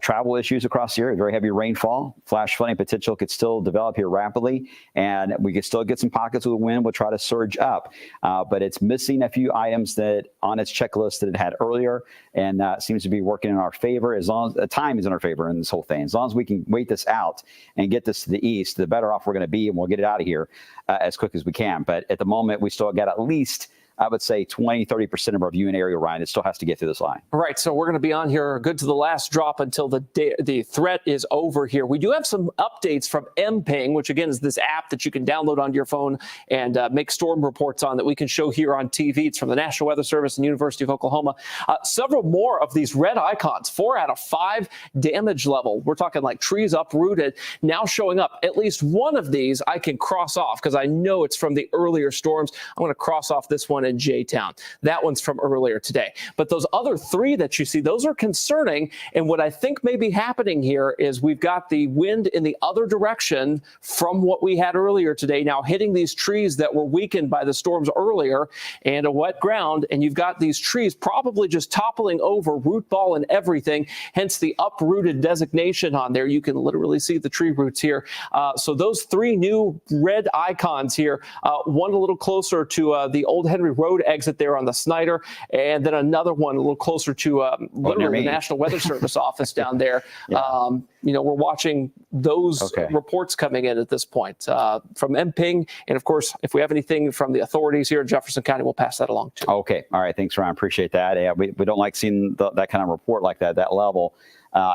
travel issues across the area. Very heavy rainfall, flash flooding potential could still develop here rapidly, and we could still get some pockets of the wind. We'll try to surge up, but it's missing a few items that on its checklist that it had earlier, and that seems to be working in our favor. As long as time is in our favor in this whole thing, as long as we can wait this out and get this to the east, the better off we're going to be, and we'll get it out of here as quick as we can. But at the moment, we still got at least, I would say, 30% of our viewing area, Ryan, it still has to get through this line. Right. So we're going to be on here good to the last drop until the threat is over here. We do have some updates from MPing, which again is this app that you can download onto your phone and make storm reports on that we can show here on TV. It's from the National Weather Service and University of Oklahoma. Several more of these red icons, 4 out of 5 damage level. We're talking like trees uprooted now showing up. At least one of these I can cross off because I know it's from the earlier storms. I'm going to cross off this one in J-Town. That one's from earlier today. But those other 3 that you see, those are concerning. And what I think may be happening here is we've got the wind in the other direction from what we had earlier today, now hitting these trees that were weakened by the storms earlier and a wet ground. And you've got these trees probably just toppling over, root ball and everything, hence the uprooted designation on there. You can literally see the tree roots here. So those 3 new red icons here, one a little closer to the Old Henry Road exit there on the Snyder, and then another one a little closer to literally the National Weather Service office down there. Yeah. We're watching those reports coming in at this point from MPing. And of course, if we have anything from the authorities here in Jefferson County, we'll pass that along too. Okay. All right. Thanks, Ryan. Appreciate that. Yeah, we don't like seeing that kind of report like that level.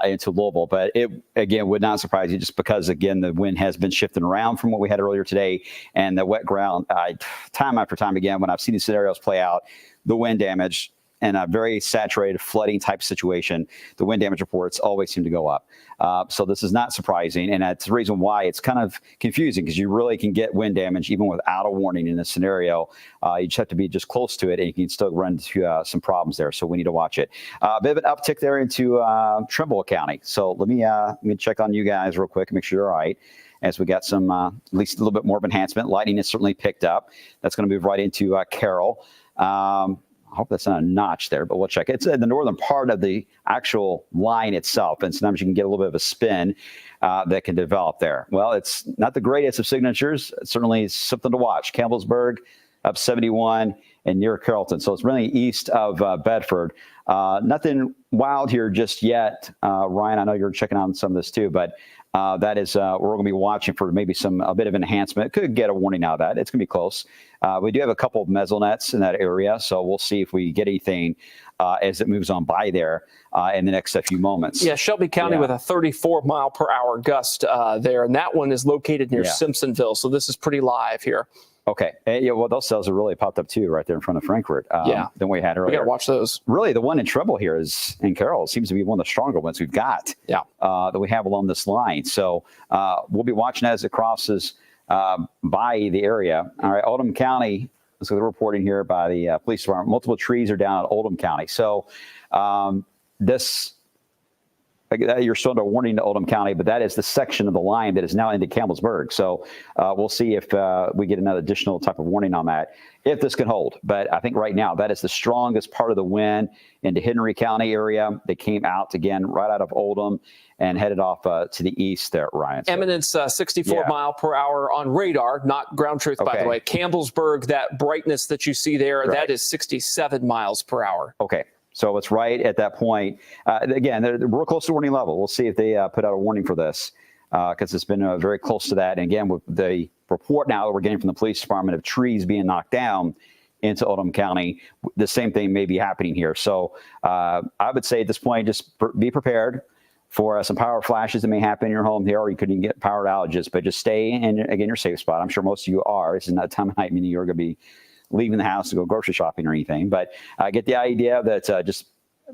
into Louisville. But it, again, would not surprise you just because, again, the wind has been shifting around from what we had earlier today. And the wet ground, time after time again, when I've seen these scenarios play out, the wind damage in a very saturated flooding type situation, the wind damage reports always seem to go up. So this is not surprising. And that's the reason why it's kind of confusing, because you really can get wind damage even without a warning in this scenario. You just have to be just close to it, and you can still run into some problems there. So we need to watch it. A bit of an uptick there into Trimble County. So let me check on you guys real quick and make sure you're all right. As we got some, at least a little bit more of enhancement. Lightning has certainly picked up. That's going to move right into Carroll. I hope that's not a notch there, but we'll check. It's in the northern part of the actual line itself, and sometimes you can get a little bit of a spin that can develop there. Well, it's not the greatest of signatures. It's certainly something to watch. Campbellsburg up 71 and near Carrollton. So it's really east of Bedford. Nothing wild here just yet. Ryan, I know you're checking on some of this too, but that is, we're going to be watching for maybe a bit of enhancement. Could get a warning out of that. It's going to be close. We do have a couple of mezzonets in that area, so we'll see if we get anything as it moves on by there in the next few moments. Yeah, Shelby County with a 34-mile-per-hour gust there, and that one is located near Simpsonville, so this is pretty live here. Okay. Yeah, well, those cells have really popped up too, right there in front of Frankfurt. Than we had earlier. We got to watch those. Really, the one in Trimble here is in Carroll. Seems to be one of the stronger ones we've got. That we have along this line. So we'll be watching as it crosses by the area. All right, Oldham County. So the reporting here by the police department. Multiple trees are down at Oldham County. So you're still under warning to Oldham County, but that is the section of the line that is now into Campbellsburg. So we'll see if we get another additional type of warning on that, if this can hold. But I think right now that is the strongest part of the wind into Henry County area. They came out again right out of Oldham and headed off to the east there, Ryan. So, Eminence 64 mile per hour on radar, not ground truth, by the way. Campbellsburg, that brightness that you see there, that is 67 miles per hour. Okay. So it's right at that point. Again, we're close to warning level. We'll see if they put out a warning for this, because it's been very close to that. And again, with the report now that we're getting from the police department of trees being knocked down into Oldham County, the same thing may be happening here. So I would say at this point, just be prepared for some power flashes that may happen in your home here, or you could even get power outages. But just stay in, again, your safe spot. I'm sure most of you are. This is not a time of night meaning you're going to be leaving the house to go grocery shopping or anything. But I get the idea that just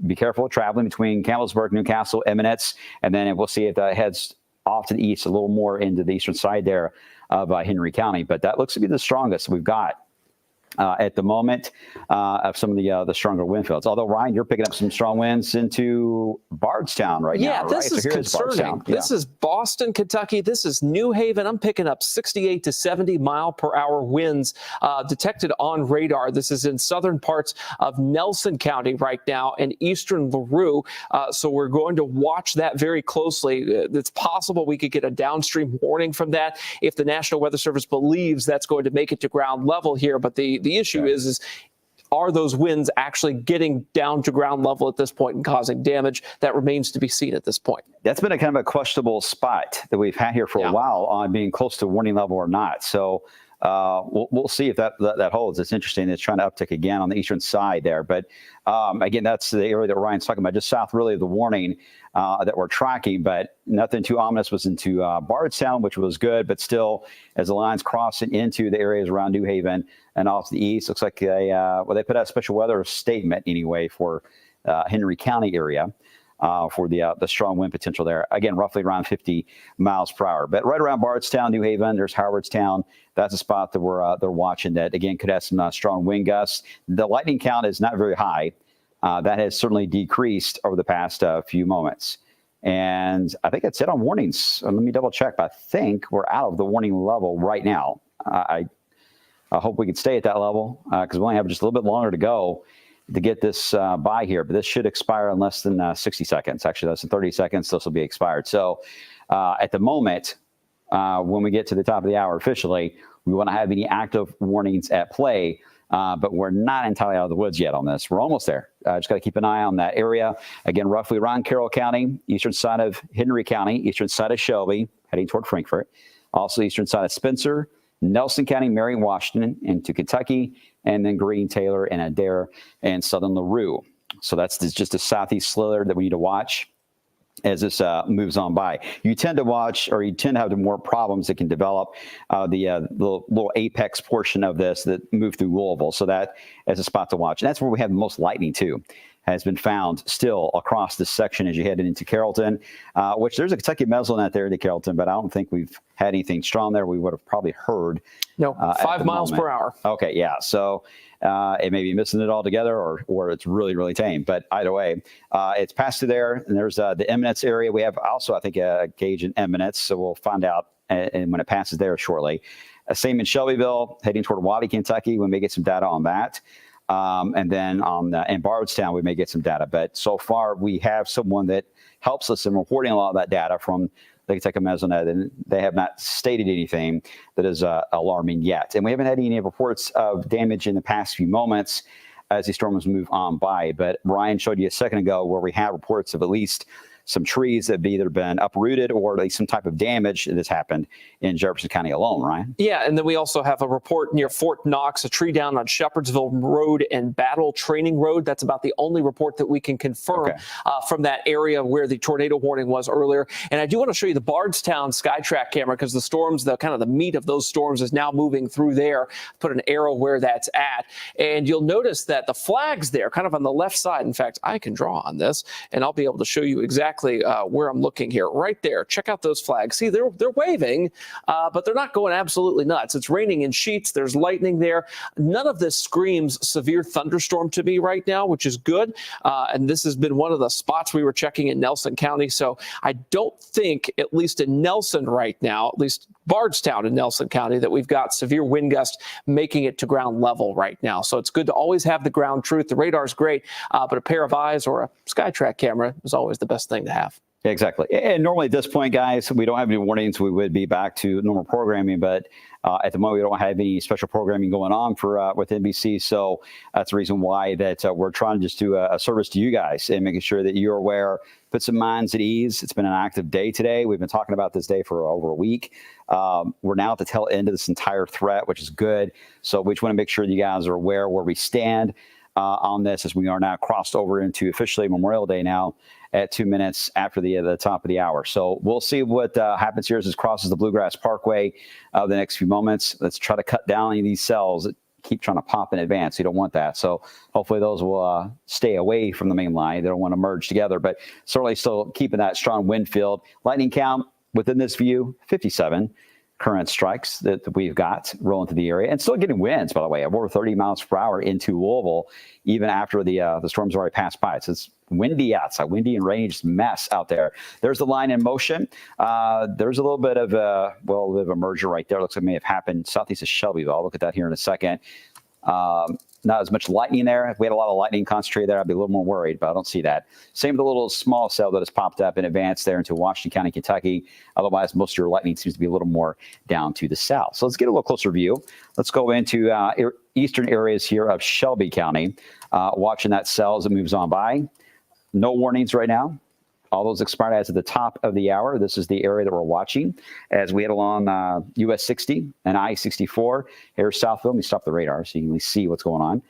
be careful traveling between Campbellsburg, Newcastle, Eminence, and then we'll see if that heads off to the east a little more into the eastern side there of Henry County. But that looks to be the strongest we've got at the moment of some of the stronger wind fields. Although, Ryan, you're picking up some strong winds into Bardstown right now. Yeah, this is concerning. This is Boston, Kentucky. This is New Haven. I'm picking up 68 to 70 mile per hour winds detected on radar. This is in southern parts of Nelson County right now and eastern LaRue. So we're going to watch that very closely. It's possible we could get a downstream warning from that if the National Weather Service believes that's going to make it to ground level here. But the issue is are those winds actually getting down to ground level at this point and causing damage? That remains to be seen at this point. That's been a kind of a questionable spot that we've had here for a while on being close to warning level or not. So we'll see if that holds. It's interesting. It's trying to uptick again on the eastern side there. But again, that's the area that Ryan's talking about, just south really of the warning that we're tracking. But nothing too ominous was into Bardstown, which was good. But still, as the line's crossing into the areas around New Haven and off to the east, looks like they put out a special weather statement anyway for Henry County area. For the strong wind potential there. Again, roughly around 50 miles per hour. But right around Bardstown, New Haven, there's Howardstown. That's a spot that they're watching that, again, could have some strong wind gusts. The lightning count is not very high. That has certainly decreased over the past few moments. And I think that's it on warnings. Let me double check. But I think we're out of the warning level right now. I hope we can stay at that level because we only have just a little bit longer to go to get this by here, but this should expire in less than 60 seconds. Actually, less than 30 seconds, this will be expired. So at the moment, when we get to the top of the hour officially, we want to have any active warnings at play, but we're not entirely out of the woods yet on this. We're almost there. Just got to keep an eye on that area. Again, roughly around Carroll County, eastern side of Henry County, eastern side of Shelby, heading toward Frankfurt. Also eastern side of Spencer, Nelson County, Marion, Washington, into Kentucky, and then Greene, Taylor, and Adair, and southern LaRue. So that's just a southeast slither that we need to watch. as this moves on by. You tend to watch, or you tend to have more problems that can develop the little apex portion of this that move through Louisville. So that is a spot to watch. And that's where we have the most lightning too, has been found still across this section as you head into Carrollton, which there's a Kentucky mesonet there into Carrollton, but I don't think we've had anything strong there. We would have probably heard. No, 5 miles per hour. Okay, yeah. So it may be missing it altogether, or it's really, really tame. But either way, it's past through there, and there's the eminence area. We have also, I think, a gauge in eminence, so we'll find out and when it passes there shortly. Same in Shelbyville, heading toward Waddy, Kentucky. We may get some data on that. And then in Bardstown, we may get some data. But so far, we have someone that helps us in reporting a lot of that data from the Kentucky mesonet, and they have not stated anything that is alarming yet. And we haven't had any reports of damage in the past few moments as these storms move on by. But Ryan showed you a second ago where we have reports of at least some trees that have either been uprooted or at least some type of damage that has happened in Jefferson County alone, Ryan. Yeah, and then we also have a report near Fort Knox, a tree down on Shepherdsville Road and Battle Training Road. That's about the only report that we can confirm from that area where the tornado warning was earlier. And I do want to show you the Bardstown SkyTrack camera because the storms, the kind of the meat of those storms is now moving through there. Put an arrow where that's at. And you'll notice that the flags there kind of on the left side. In fact, I can draw on this and I'll be able to show you exactly where I'm looking here. Right there. Check out those flags. See, they're waving, but they're not going absolutely nuts. It's raining in sheets. There's lightning there. None of this screams severe thunderstorm to me right now, which is good. And this has been one of the spots we were checking in Nelson County. So I don't think, at least in Nelson right now, at least Bardstown in Nelson County, that we've got severe wind gusts making it to ground level right now. So it's good to always have the ground truth. The radar's great, but a pair of eyes or a SkyTrack camera is always the best thing to have. Exactly. And normally at this point, guys, we don't have any warnings. We would be back to normal programming, but at the moment, we don't have any special programming going on for with NBC. So that's the reason why that we're trying to just do a service to you guys and making sure that you're aware, put some minds at ease. It's been an active day today. We've been talking about this day for over a week. We're now at the tail end of this entire threat, which is good. So we just want to make sure that you guys are aware where we stand on this as we are now crossed over into officially Memorial Day now at 2 minutes after the top of the hour. So we'll see what happens here as this crosses the Bluegrass Parkway the next few moments. Let's try to cut down any of these cells that keep trying to pop in advance. You don't want that. So hopefully those will stay away from the main line. They don't want to merge together, but certainly still keeping that strong wind field. Lightning count within this view, 57 current strikes that we've got rolling through the area, and still getting winds, by the way, of over 30 miles per hour into Louisville, even after the storm's already passed by. So it's windy outside, windy and rainy, just mess out there. There's the line in motion. There's a little bit of a bit of a merger right there. Looks like it may have happened southeast of Shelbyville. I'll look at that here in a second. Not as much lightning there. If we had a lot of lightning concentrated there, I'd be a little more worried, but I don't see that. Same with the little small cell that has popped up in advance there into Washington County, Kentucky. Otherwise, most of your lightning seems to be a little more down to the south. So let's get a little closer view. Let's go into eastern areas here of Shelby County, watching that cell as it moves on by. No warnings right now. All those expired as of the top of the hour. This is the area that we're watching as we head along US 60 and I-64 here southville. Let me stop the radar so you can see what's going on.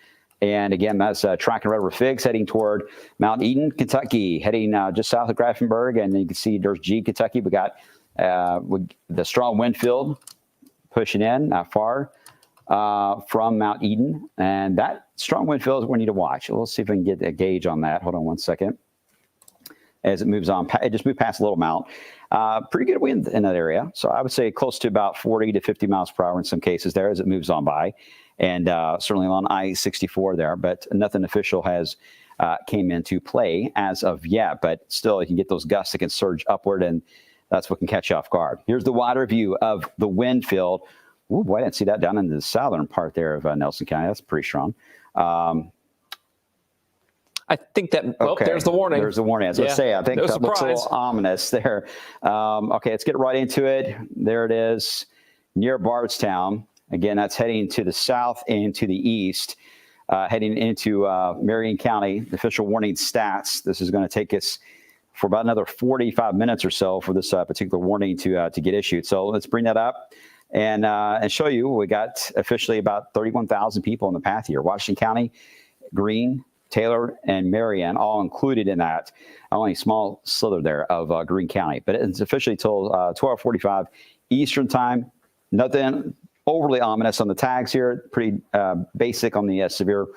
And again, that's tracking Red River Figs heading toward Mount Eden, Kentucky, heading just south of Grafenberg. And you can see there's G, Kentucky. We got the strong wind field pushing in not far from Mount Eden. And that strong wind field is what we need to watch. We'll see if we can get a gauge on that. Hold on one second. As it moves on, it just moved past Little Mount. Pretty good wind in that area. So I would say close to about 40 to 50 miles per hour in some cases there as it moves on by. And certainly on I-64 there, but nothing official has came into play as of yet. But still, you can get those gusts that can surge upward, and that's what can catch you off guard. Here's the wider view of the wind field. Ooh, boy, I didn't see that down in the southern part there of Nelson County. That's pretty strong. I think that, there's the warning. There's the warning. As I say, I think that looks a little ominous there. Okay, let's get right into it. There it is, near Bardstown. Again, that's heading to the south and to the east, heading into Marion County. The official warning stats. This is going to take us for about another 45 minutes or so for this particular warning to get issued. So let's bring that up and show you. We got officially about 31,000 people in the path here. Washington County, green. Taylor, and Marion, all included in that. Only a small slither there of Greene County. But it's officially till 12:45 Eastern time. Nothing overly ominous on the tags here. Pretty basic on the severe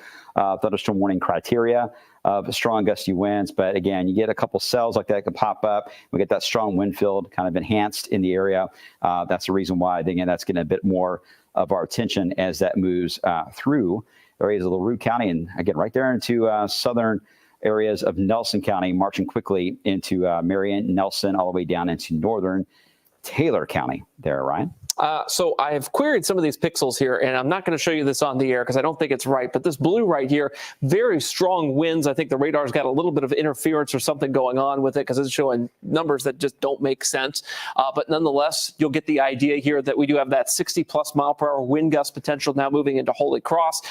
thunderstorm warning criteria of strong gusty winds. But again, you get a couple cells like that could pop up. We get that strong wind field kind of enhanced in the area. That's the reason why, again, that's getting a bit more of our attention as that moves through areas of LaRue County and, again, right there into southern areas of Nelson County, marching quickly into Marion, Nelson, all the way down into northern Taylor County there, Ryan. So I have queried some of these pixels here, and I'm not going to show you this on the air because I don't think it's right. But this blue right here, very strong winds. I think the radar's got a little bit of interference or something going on with it because it's showing numbers that just don't make sense. But nonetheless, you'll get the idea here that we do have that 60+ mile per hour wind gust potential now moving into Holy Cross,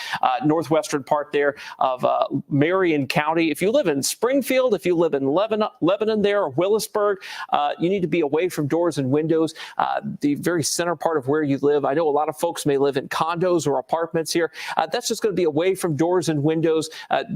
northwestern part there of Marion County. If you live in Springfield, if you live in Lebanon there, or Willisburg, you need to be away from doors and windows. The very center part of where you live. I know a lot of folks may live in condos or apartments here. That's just going to be away from doors and windows.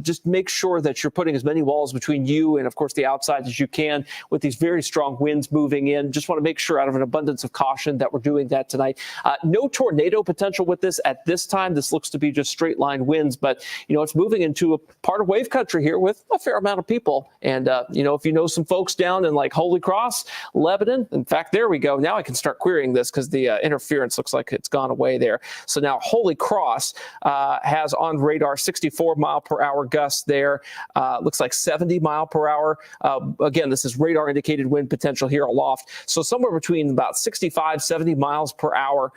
Just make sure that you're putting as many walls between you and, of course, the outside as you can with these very strong winds moving in. Just want to make sure, out of an abundance of caution, that we're doing that tonight. No tornado potential with this at this time. This looks to be just straight line winds, but, it's moving into a part of wave country here with a fair amount of people. And, if you know some folks down in like Holy Cross, Lebanon, in fact, there we go. Now I can start querying this because the interference looks like it's gone away there. So now Holy Cross has on radar 64 mile per hour gusts there. Looks like 70 mile per hour. Again, this is radar indicated wind potential here aloft. So somewhere between about 65, 70 miles per hour,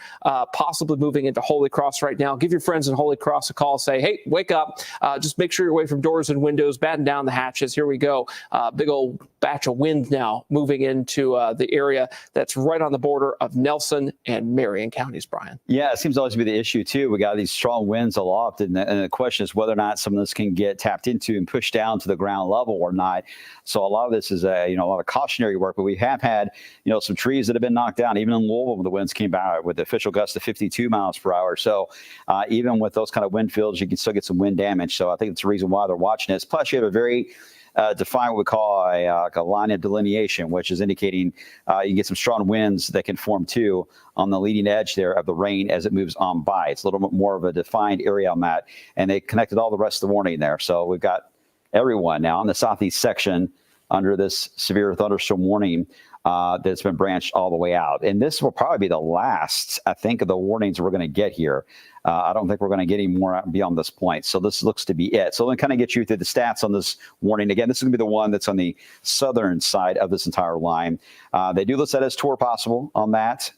possibly moving into Holy Cross right now. Give your friends in Holy Cross a call. Say, hey, wake up. Just make sure you're away from doors and windows. Batten down the hatches. Here we go. Big old batch of wind now moving into the area that's right on the border of Nelson and Marion counties, Brian. Yeah, it seems always to be the issue, too. We got these strong winds aloft, and the question is whether or not some of this can get tapped into and pushed down to the ground level or not. So a lot of this is a lot of cautionary work, but we have had, some trees that have been knocked down. Even in Louisville, when the winds came by with the official gusts of 52 miles per hour. So even with those kind of wind fields, you can still get some wind damage. So I think it's the reason why they're watching this. Plus, you have a very define what we call a line of delineation, which is indicating you can get some strong winds that can form too on the leading edge there of the rain as it moves on by. It's a little bit more of a defined area on that, and they connected all the rest of the warning there. So we've got everyone now in the southeast section under this severe thunderstorm warning that's been branched all the way out. And this will probably be the last, I think, of the warnings we're going to get here. I don't think we're going to get any more beyond this point. So this looks to be it. So let me kind of get you through the stats on this warning. Again, this is going to be the one that's on the southern side of this entire line. They do list that as tour possible on that.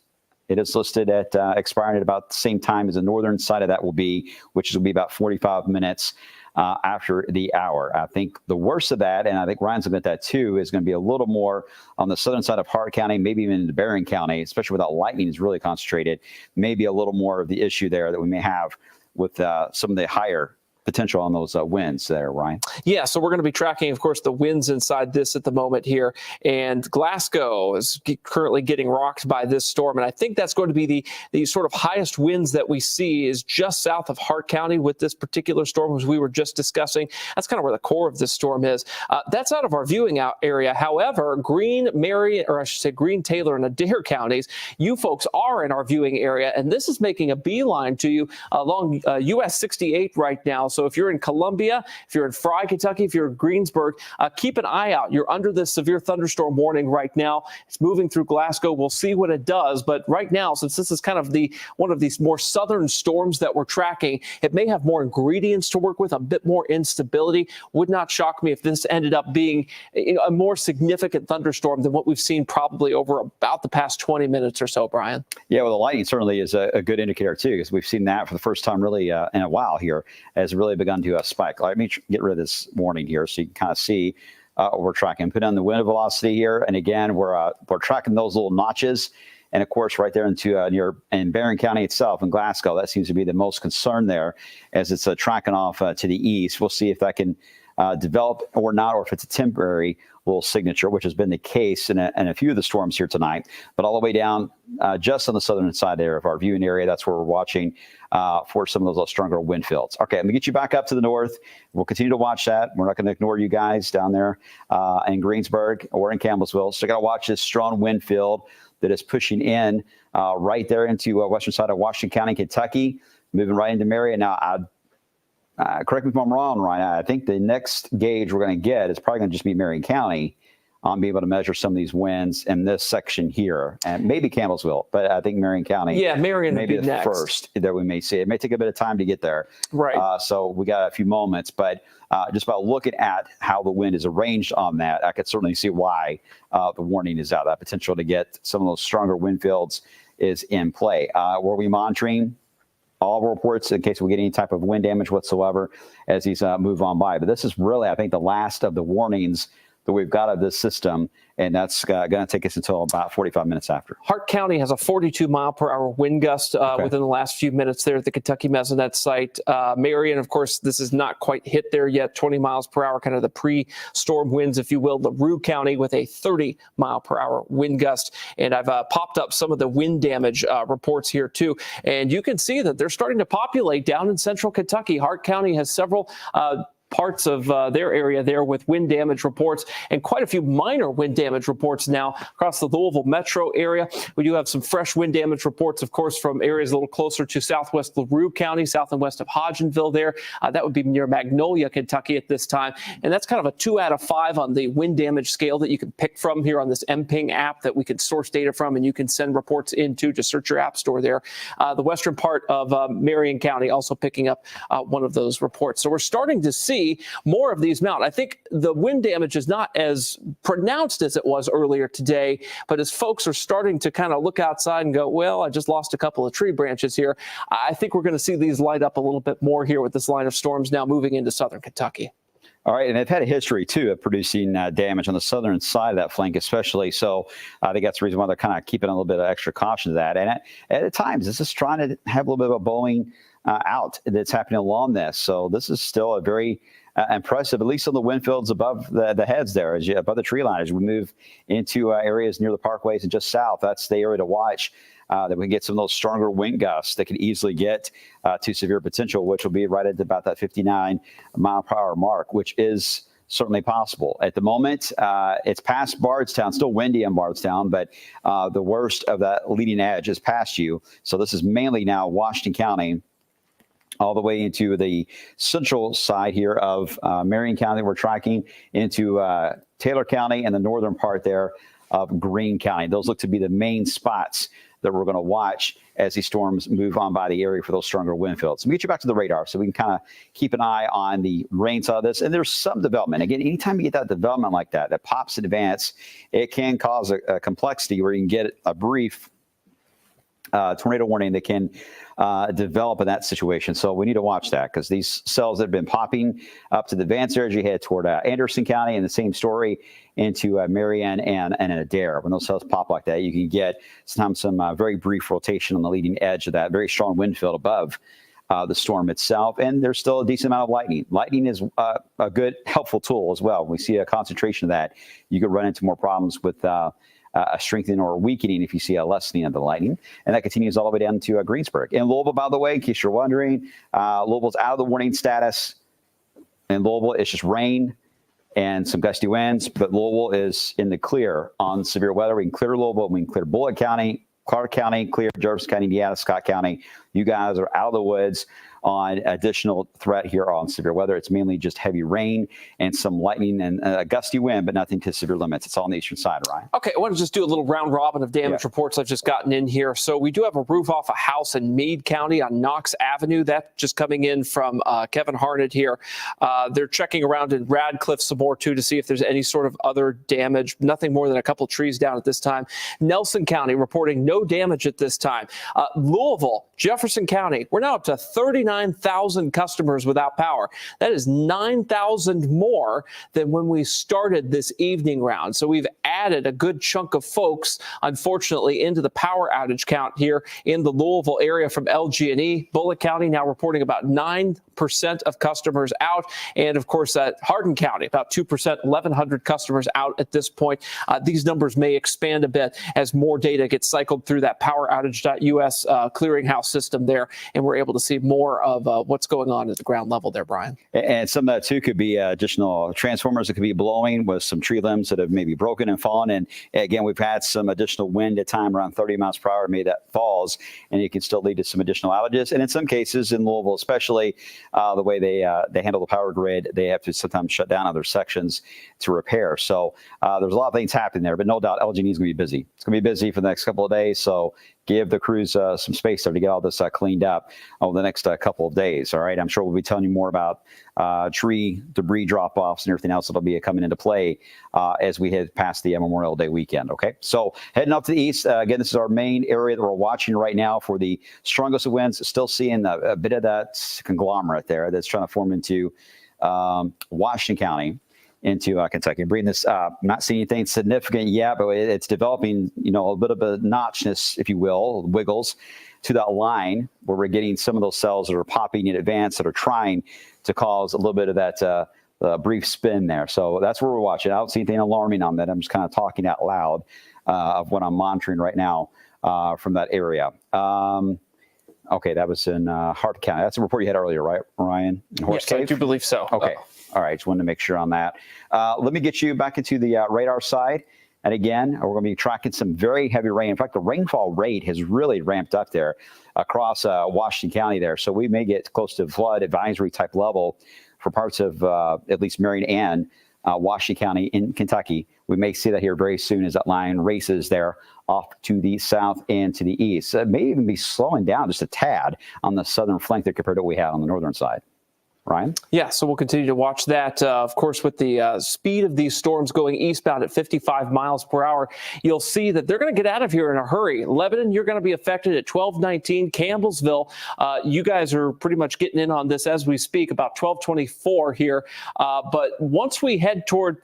It is listed at expiring at about the same time as the northern side of that will be, which will be about 45 minutes after the hour. I think the worst of that, and I think Ryan's looking at that too, is going to be a little more on the southern side of Hart County, maybe even into Barron County, especially where that lightning is really concentrated. Maybe a little more of the issue there that we may have with some of the higher potential on those winds there, Ryan. Yeah, so we're going to be tracking, of course, the winds inside this at the moment here. And Glasgow is currently getting rocked by this storm. And I think that's going to be the sort of highest winds that we see is just south of Hart County with this particular storm, as we were just discussing. That's kind of where the core of this storm is. That's out of our viewing area. However, Greene, Taylor, and Adair counties, you folks are in our viewing area. And this is making a beeline to you along US 68 right now. So if you're in Columbia, if you're in Fry, Kentucky, if you're in Greensburg, keep an eye out. You're under this severe thunderstorm warning right now. It's moving through Glasgow. We'll see what it does. But right now, since this is kind of one of these more southern storms that we're tracking, it may have more ingredients to work with, a bit more instability. Would not shock me if this ended up being a more significant thunderstorm than what we've seen probably over about the past 20 minutes or so, Brian. Yeah, well, the lightning certainly is a good indicator, too, because we've seen that for the first time really in a while here as really begun to spike. Let me get rid of this warning here so you can kind of see what we're tracking. Put on the wind velocity here, and again, we're tracking those little notches. And of course, right there into in Barron County itself in Glasgow, that seems to be the most concern there as it's tracking off to the east. We'll see if that can develop or not, or if it's a temporary little signature, which has been the case in a few of the storms here tonight, but all the way down just on the southern side there of our viewing area. That's where we're watching for some of those stronger wind fields. Okay, I'm going to get you back up to the north. We'll continue to watch that. We're not going to ignore you guys down there in Greensburg or in Campbellsville. So got to watch this strong wind field that is pushing in right there into western side of Washington County, Kentucky, moving right into Marion. Now, correct me if I'm wrong, Ryan. I think the next gauge we're going to get is probably going to just be Marion County on being able to measure some of these winds in this section here, and maybe Campbellsville, but I think Marion County. Yeah, Marion maybe would be the next. first that we may see. It may take a bit of time to get there. Right. So we got a few moments, but just by looking at how the wind is arranged on that, I could certainly see why the warning is out. That potential to get some of those stronger wind fields is in play. Were we monitoring all reports in case we get any type of wind damage whatsoever as these move on by? But this is really, I think, the last of the warnings that we've got of this system, and that's going to take us until about 45 minutes after. Hart County has a 42-mile-per-hour wind gust within the last few minutes there at the Kentucky Mesonet site. Marion, of course, this is not quite hit there yet, 20 miles per hour, kind of the pre-storm winds, if you will. LaRue County with a 30-mile-per-hour wind gust. And I've popped up some of the wind damage reports here, too. And you can see that they're starting to populate down in central Kentucky. Hart County has several parts of their area there with wind damage reports, and quite a few minor wind damage reports now across the Louisville Metro area. We do have some fresh wind damage reports, of course, from areas a little closer to southwest LaRue County, south and west of Hodgenville there. That would be near Magnolia, Kentucky at this time. And that's kind of a 2 out of 5 on the wind damage scale that you can pick from here on this MPing app that we can source data from, and you can send reports into. Just search your app store there. The western part of Marion County also picking up one of those reports. So we're starting to see more of these mount. I think the wind damage is not as pronounced as it was earlier today, but as folks are starting to kind of look outside and go, well, I just lost a couple of tree branches here, I think we're going to see these light up a little bit more here with this line of storms now moving into southern Kentucky. All right, and they've had a history, too, of producing damage on the southern side of that flank, especially. So I think that's the reason why they're kind of keeping a little bit of extra caution to that. And at times, this is trying to have a little bit of a blowing out that's happening along this. So this is still a very impressive, at least on the wind fields above the heads there, above the tree line. As we move into areas near the parkways and just south, that's the area to watch. That we can get some of those stronger wind gusts that can easily get to severe potential, which will be right at about that 59 mile per hour mark, which is certainly possible. At the moment, it's past Bardstown, still windy in Bardstown, but the worst of that leading edge is past you. So this is mainly now Washington County, all the way into the central side here of Marion County. We're tracking into Taylor County and the northern part there of Greene County. Those look to be the main spots that we're going to watch as these storms move on by the area for those stronger wind fields. So we get you back to the radar so we can kind of keep an eye on the rain side of this. And there's some development. Again, anytime you get that development like that pops in advance, it can cause a complexity where you can get a brief tornado warning that can develop in that situation. So we need to watch that because these cells that have been popping up to the advanced area, you head toward Anderson County, and the same story into Marion and Adair. When those cells pop like that, you can get sometimes some very brief rotation on the leading edge of that very strong wind field above the storm itself. And there's still a decent amount of lightning. Lightning is a good, helpful tool as well. When we see a concentration of that, you could run into more problems with a strengthening or weakening if you see a lessening of the lightning. And that continues all the way down to Greensburg. In Louisville, by the way, in case you're wondering, Louisville's out of the warning status. In Louisville, it's just rain and some gusty winds, but Louisville is in the clear on severe weather. We can clear Louisville, we can clear Bullitt County, Clark County, clear Jefferson County, Indiana, Scott County. You guys are out of the woods on additional threat here on severe weather. It's mainly just heavy rain and some lightning and a gusty wind, but nothing to severe limits. It's all on the eastern side, Ryan. Okay, I want to just do a little round robin of damage reports I've just gotten in here. So we do have a roof off a house in Meade County on Knox Avenue. That just coming in from Kevin Harnett here. They're checking around in Radcliffe some more, too, to see if there's any sort of other damage. Nothing more than a couple trees down at this time. Nelson County reporting no damage at this time. Louisville, Jefferson County, we're now up to 39 49,000 customers without power. That is 9,000 more than when we started this evening round. So we've added a good chunk of folks, unfortunately, into the power outage count here in the Louisville area from LG&E. Bullitt County now reporting about 9% of customers out. And of course, Hardin County, about 2%, 1,100 customers out at this point. These numbers may expand a bit as more data gets cycled through that poweroutage.us clearinghouse system there, and we're able to see more of what's going on at the ground level there, Brian. And some of that, too, could be additional transformers that could be blowing with some tree limbs that have maybe broken and fallen. And again, we've had some additional wind at time around 30 miles per hour. Maybe that falls, and it can still lead to some additional outages. And in some cases, in Louisville especially, the way they handle the power grid, they have to sometimes shut down other sections to repair. So there's a lot of things happening there, but no doubt LG&E is going to be busy. It's going to be busy for the next couple of days. So give the crews some space there to get all this cleaned up over the next couple of days. All right. I'm sure we'll be telling you more about tree debris drop offs and everything else that'll be coming into play as we head past the Memorial Day weekend. OK, so heading up to the east again, this is our main area that we're watching right now for the strongest of winds. Still seeing a bit of that conglomerate there that's trying to form into Washington County, into Kentucky. Breathing this up, not seeing anything significant yet, but it's developing, a little bit of a notchness, if you will, wiggles to that line where we're getting some of those cells that are popping in advance that are trying to cause a little bit of that brief spin there. So that's where we're watching. I don't see anything alarming on that. I'm just kind of talking out loud of what I'm monitoring right now from that area. Okay, that was in Hart County. That's a report you had earlier, right, Ryan? Yes, I do believe so. Okay. All right, just wanted to make sure on that. Let me get you back into the radar side. And again, we're going to be tracking some very heavy rain. In fact, the rainfall rate has really ramped up there across Washington County there. So we may get close to flood advisory type level for parts of at least Marion and Washington County in Kentucky. We may see that here very soon as that line races there off to the south and to the east. So it may even be slowing down just a tad on the southern flank there compared to what we had on the northern side. Ryan? Yeah, so we'll continue to watch that. Of course, with the speed of these storms going eastbound at 55 miles per hour, you'll see that they're going to get out of here in a hurry. Lebanon, you're going to be affected at 12:19. Campbellsville, you guys are pretty much getting in on this as we speak, about 12:24 here. But once we head toward,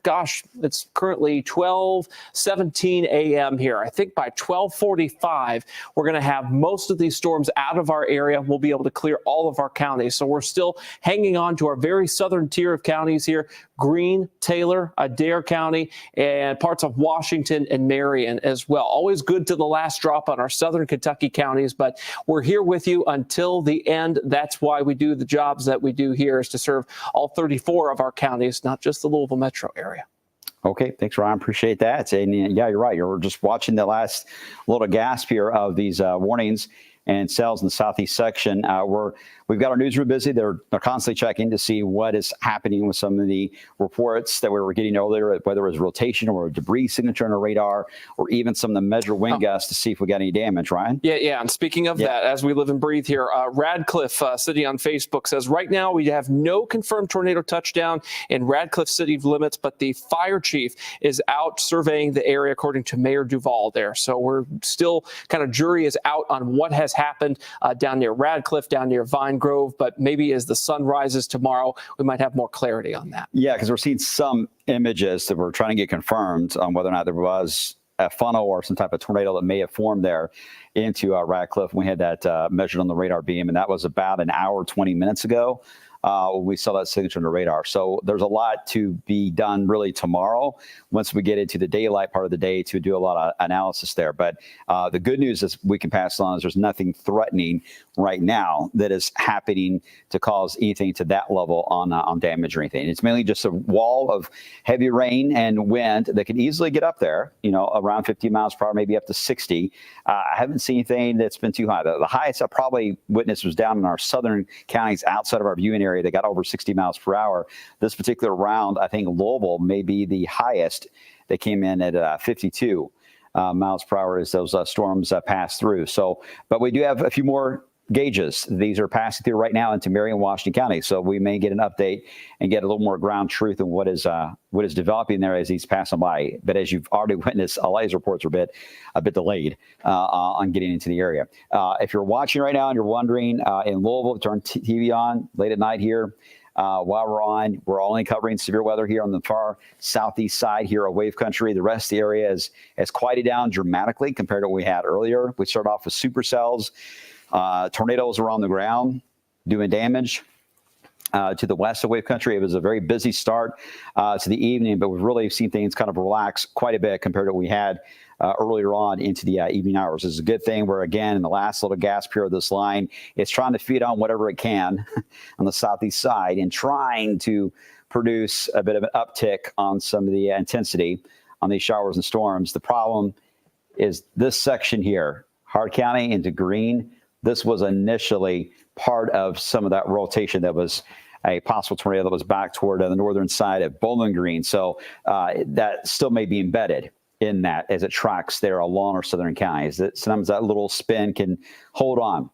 it's currently 12:17 a.m. here. I think by 12:45, we're going to have most of these storms out of our area. We'll be able to clear all of our counties. So we're still hanging on to our very southern tier of counties here: Greene, Taylor, Adair County, and parts of Washington and Marion as well. Always good to the last drop on our southern Kentucky counties, but we're here with you until the end. That's why we do the jobs that we do here, is to serve all 34 of our counties, not just the Louisville Metro area. Okay, thanks, Ryan. Appreciate that. And yeah, you're right. You're just watching the last little gasp here of these warnings and cells in the southeast section. We've got our newsroom busy. They're constantly checking to see what is happening with some of the reports that we were getting earlier, whether it was rotation or a debris signature on a radar, or even some of the measure wind gusts to see if we got any damage, Ryan. Yeah. And speaking of that, as we live and breathe here, Radcliffe City on Facebook says, right now we have no confirmed tornado touchdown in Radcliffe City limits, but the fire chief is out surveying the area, according to Mayor Duval there. So we're still kind of, jury is out on what has happened down near Radcliffe, down near Vine Grove, but maybe as the sun rises tomorrow, we might have more clarity on that. Yeah, because we're seeing some images that we're trying to get confirmed on whether or not there was a funnel or some type of tornado that may have formed there into Radcliffe. We had that measured on the radar beam, and that was about an hour, 20 minutes ago. We saw that signature on the radar. So there's a lot to be done really tomorrow once we get into the daylight part of the day to do a lot of analysis there. But the good news is we can pass on is there's nothing threatening right now that is happening to cause anything to that level on damage or anything. It's mainly just a wall of heavy rain and wind that can easily get up there, around 50 miles per hour, maybe up to 60. I haven't seen anything that's been too high. The highest I probably witnessed was down in our southern counties outside of our viewing area. They got over 60 miles per hour. This particular round, I think Louisville may be the highest. They came in at 52 miles per hour as those storms pass through. So, but we do have a few more gauges. These are passing through right now into Marion, Washington County. So we may get an update and get a little more ground truth on what is developing there as these pass on by. But as you've already witnessed, a lot of these reports are a bit delayed on getting into the area. If you're watching right now and you're wondering, in Louisville, turn TV on late at night here. While we're only covering severe weather here on the far southeast side here of Wave Country. The rest of the area has quieted down dramatically compared to what we had earlier. We started off with supercells, tornadoes are on the ground doing damage. To the west of Wave Country. It was a very busy start to the evening, but we've really seen things kind of relax quite a bit compared to what we had earlier on into the evening hours. This is a good thing. We're, again, in the last little gasp here of this line. It's trying to feed on whatever it can on the southeast side and trying to produce a bit of an uptick on some of the intensity on these showers and storms. The problem is this section here, Hart County into Greene. This was initially part of some of that rotation that was a possible tornado that was back toward the northern side of Bowling Green. So that still may be embedded in that as it tracks there along our southern counties. Sometimes that little spin can hold on,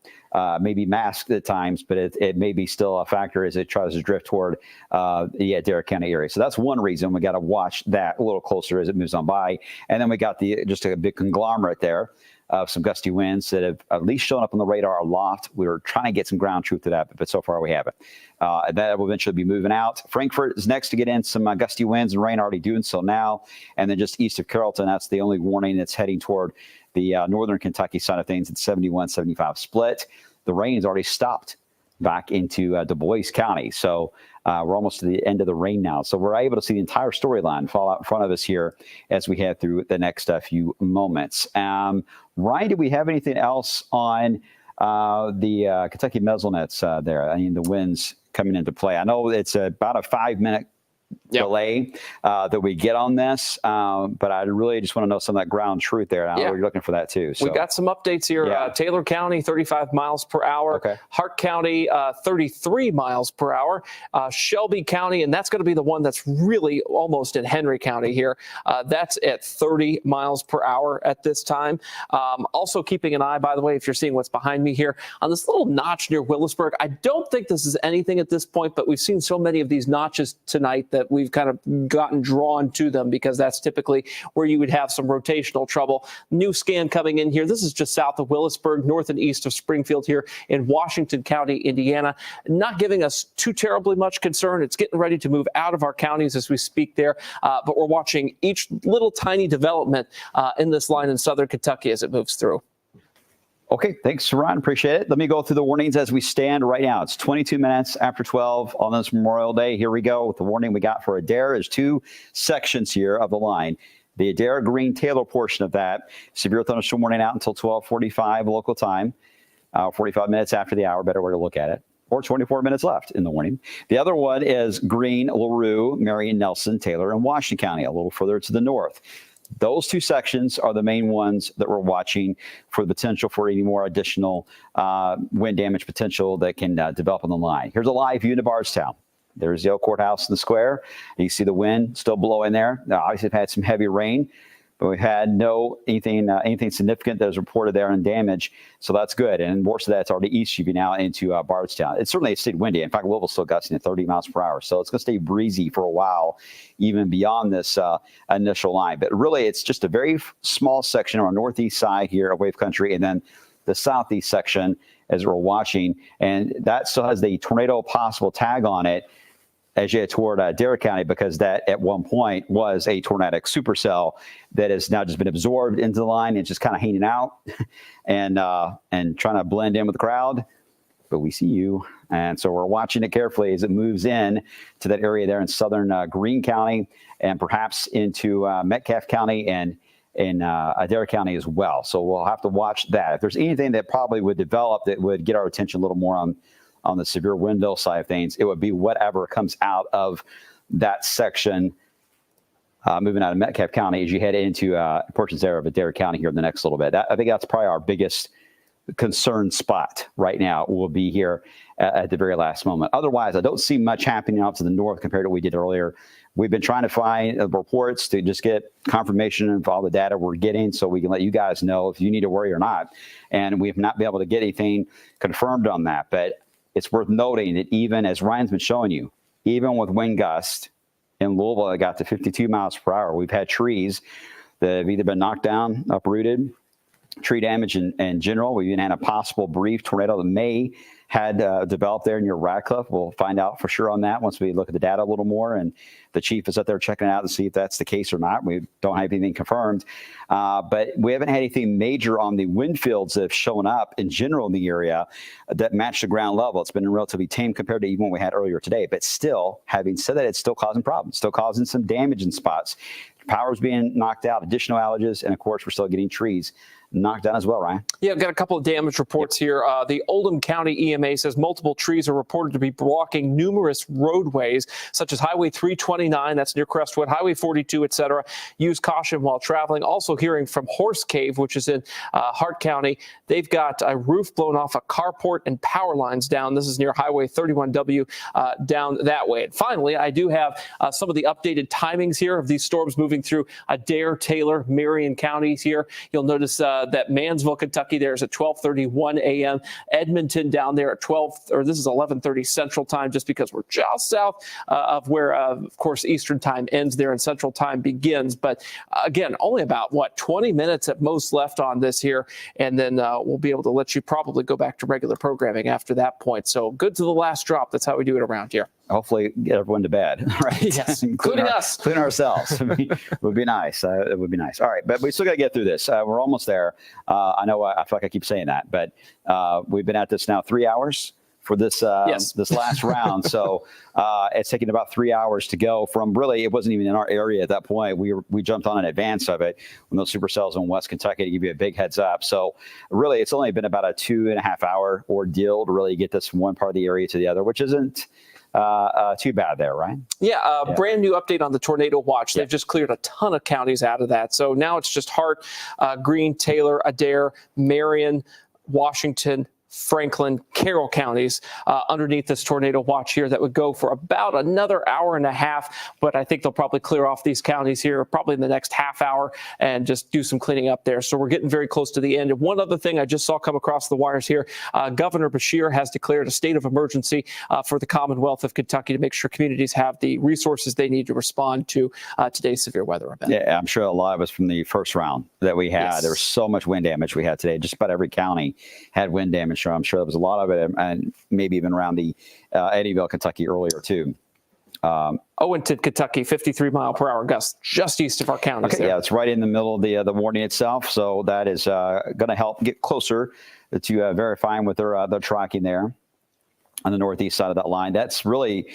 maybe masked at times, but it may be still a factor as it tries to drift toward the Adair County area. So that's one reason we got to watch that a little closer as it moves on by. And then we got just a big conglomerate there of some gusty winds that have at least shown up on the radar aloft. We were trying to get some ground truth to that, but so far we haven't. That will eventually be moving out. Frankfort is next to get in some gusty winds and rain, already doing so now. And then just east of Carrollton, that's the only warning that's heading toward the northern Kentucky side of things. It's 71-75 split. The rain's already stopped back into Du Bois County. So we're almost to the end of the rain now. So we're able to see the entire storyline fall out in front of us here as we head through the next few moments. Ryan, do we have anything else on the Kentucky mesolnets there? I mean, the winds coming into play. I know it's about a 5-minute delay that we get on this, but I really just want to know some of that ground truth there. I know you're looking for that too. So. We got some updates here. Taylor County, 35 miles per hour. Okay. Hart County, 33 miles per hour. Shelby County, and that's going to be the one that's really almost in Henry County here. That's at 30 miles per hour at this time. Also keeping an eye, by the way, if you're seeing what's behind me here, on this little notch near Willisburg. I don't think this is anything at this point, but we've seen so many of these notches tonight that we've kind of gotten drawn to them because that's typically where you would have some rotational trouble. New scan coming in here. This is just south of Willisburg, north and east of Springfield here in Washington County, Indiana. Not giving us too terribly much concern. It's getting ready to move out of our counties as we speak there, but we're watching each little tiny development in this line in southern Kentucky as it moves through. Okay, thanks, Ron. Appreciate it. Let me go through the warnings as we stand right now. It's 22 minutes after 12 on this Memorial Day. Here we go with the warning we got for Adair. There's two sections here of the line. The Adair Greene Taylor portion of that, severe thunderstorm warning out until 12:45 local time, 45 minutes after the hour, better way to look at it, or 24 minutes left in the warning. The other one is Greene, LaRue, Marion, Nelson, Taylor, and Washington County, a little further to the north. Those two sections are the main ones that we're watching for the potential for any more additional wind damage potential that can develop on the line. Here's a live view into Bardstown. There's the old courthouse in the square. And you see the wind still blowing there. Now, obviously, we've had some heavy rain, but we've had anything significant that was reported there and damage. So that's good. And most of that's already east of you now into Bardstown. It's certainly stayed windy. In fact, Louisville's still gusting at 30 miles per hour. So it's going to stay breezy for a while, even beyond this initial line. But really, it's just a very small section on our northeast side here of Wave Country, and then the southeast section as we're watching. And that still has the tornado possible tag on it as you head toward Adair County, because that at one point was a tornadic supercell that has now just been absorbed into the line and just kind of hanging out and trying to blend in with the crowd. But we see you. And so we're watching it carefully as it moves in to that area there in southern Greene County and perhaps into Metcalfe County and in Adair County as well. So we'll have to watch that. If there's anything that probably would develop that would get our attention a little more on the severe wind bill side of things, it would be whatever comes out of that section moving out of Metcalfe County as you head into portions there of Adair County here in the next little bit. I think that's probably our biggest concern spot right now will be here at the very last moment. Otherwise, I don't see much happening off to the north compared to what we did earlier. We've been trying to find reports to just get confirmation of all the data we're getting so we can let you guys know if you need to worry or not. And we've not been able to get anything confirmed on that. But it's worth noting that even as Ryan's been showing you, even with wind gusts in Louisville that got to 52 miles per hour, we've had trees that have either been knocked down, uprooted, tree damage in general. We even had a possible brief tornado that may had developed there near Radcliffe. We'll find out for sure on that once we look at the data a little more. And the chief is up there checking it out to see if that's the case or not. We don't have anything confirmed. But we haven't had anything major on the wind fields that have shown up in general in the area that match the ground level. It's been relatively tame compared to even what we had earlier today. But still, having said that, it's still causing problems, still causing some damage in spots. Power's being knocked out, additional outages, and of course, we're still getting trees knocked down as well, Ryan. Yeah, I've got a couple of damage reports here. The Oldham County EMA says multiple trees are reported to be blocking numerous roadways, such as Highway 329, that's near Crestwood, Highway 42, etc. Use caution while traveling. Also hearing from Horse Cave, which is in Hart County. They've got a roof blown off a carport and power lines down. This is near Highway 31W down that way. And finally, I do have some of the updated timings here of these storms moving through Adair, Taylor, Marion counties here. You'll notice that Mansville, Kentucky, there is at 12:31 a.m. Edmonton down there at 11:30 Central Time, just because we're just south of where, of course, Eastern Time ends there and Central Time begins. But again, only about 20 minutes at most left on this here, and then we'll be able to let you probably go back to regular programming after that point. So good to the last drop. That's how we do it around here. Hopefully get everyone to bed, right? Yes, including us. Including ourselves. Would be nice. It would be nice. All right, but we still got to get through this. We're almost there. I know I feel like I keep saying that, but we've been at this now 3 hours for this this last round. So it's taken about 3 hours to go from really, it wasn't even in our area at that point. We jumped on in advance of it when those supercells in West Kentucky to give you a big heads up. So really, it's only been about a 2.5 hour ordeal to really get this from one part of the area to the other, which isn't too bad there, right? Yeah, brand new update on the tornado watch. They've just cleared a ton of counties out of that. So now it's just Hart, Greene, Taylor, Adair, Marion, Washington, Franklin, Carroll counties underneath this tornado watch here that would go for about another hour and a half. But I think they'll probably clear off these counties here probably in the next half hour and just do some cleaning up there. So we're getting very close to the end. And one other thing I just saw come across the wires here, Governor Beshear has declared a state of emergency for the Commonwealth of Kentucky to make sure communities have the resources they need to respond to today's severe weather event. Yeah, I'm sure a lot of us from the first round that we had, there was so much wind damage we had today. Just about every county had wind damage. I'm sure there was a lot of it, and maybe even around the Eddyville, Kentucky earlier too. Owenton, Kentucky, 53-mile-per-hour gusts just east of our county. Okay, yeah, it's right in the middle of the warning itself, so that is going to help get closer to verifying what they're tracking there on the northeast side of that line. That's really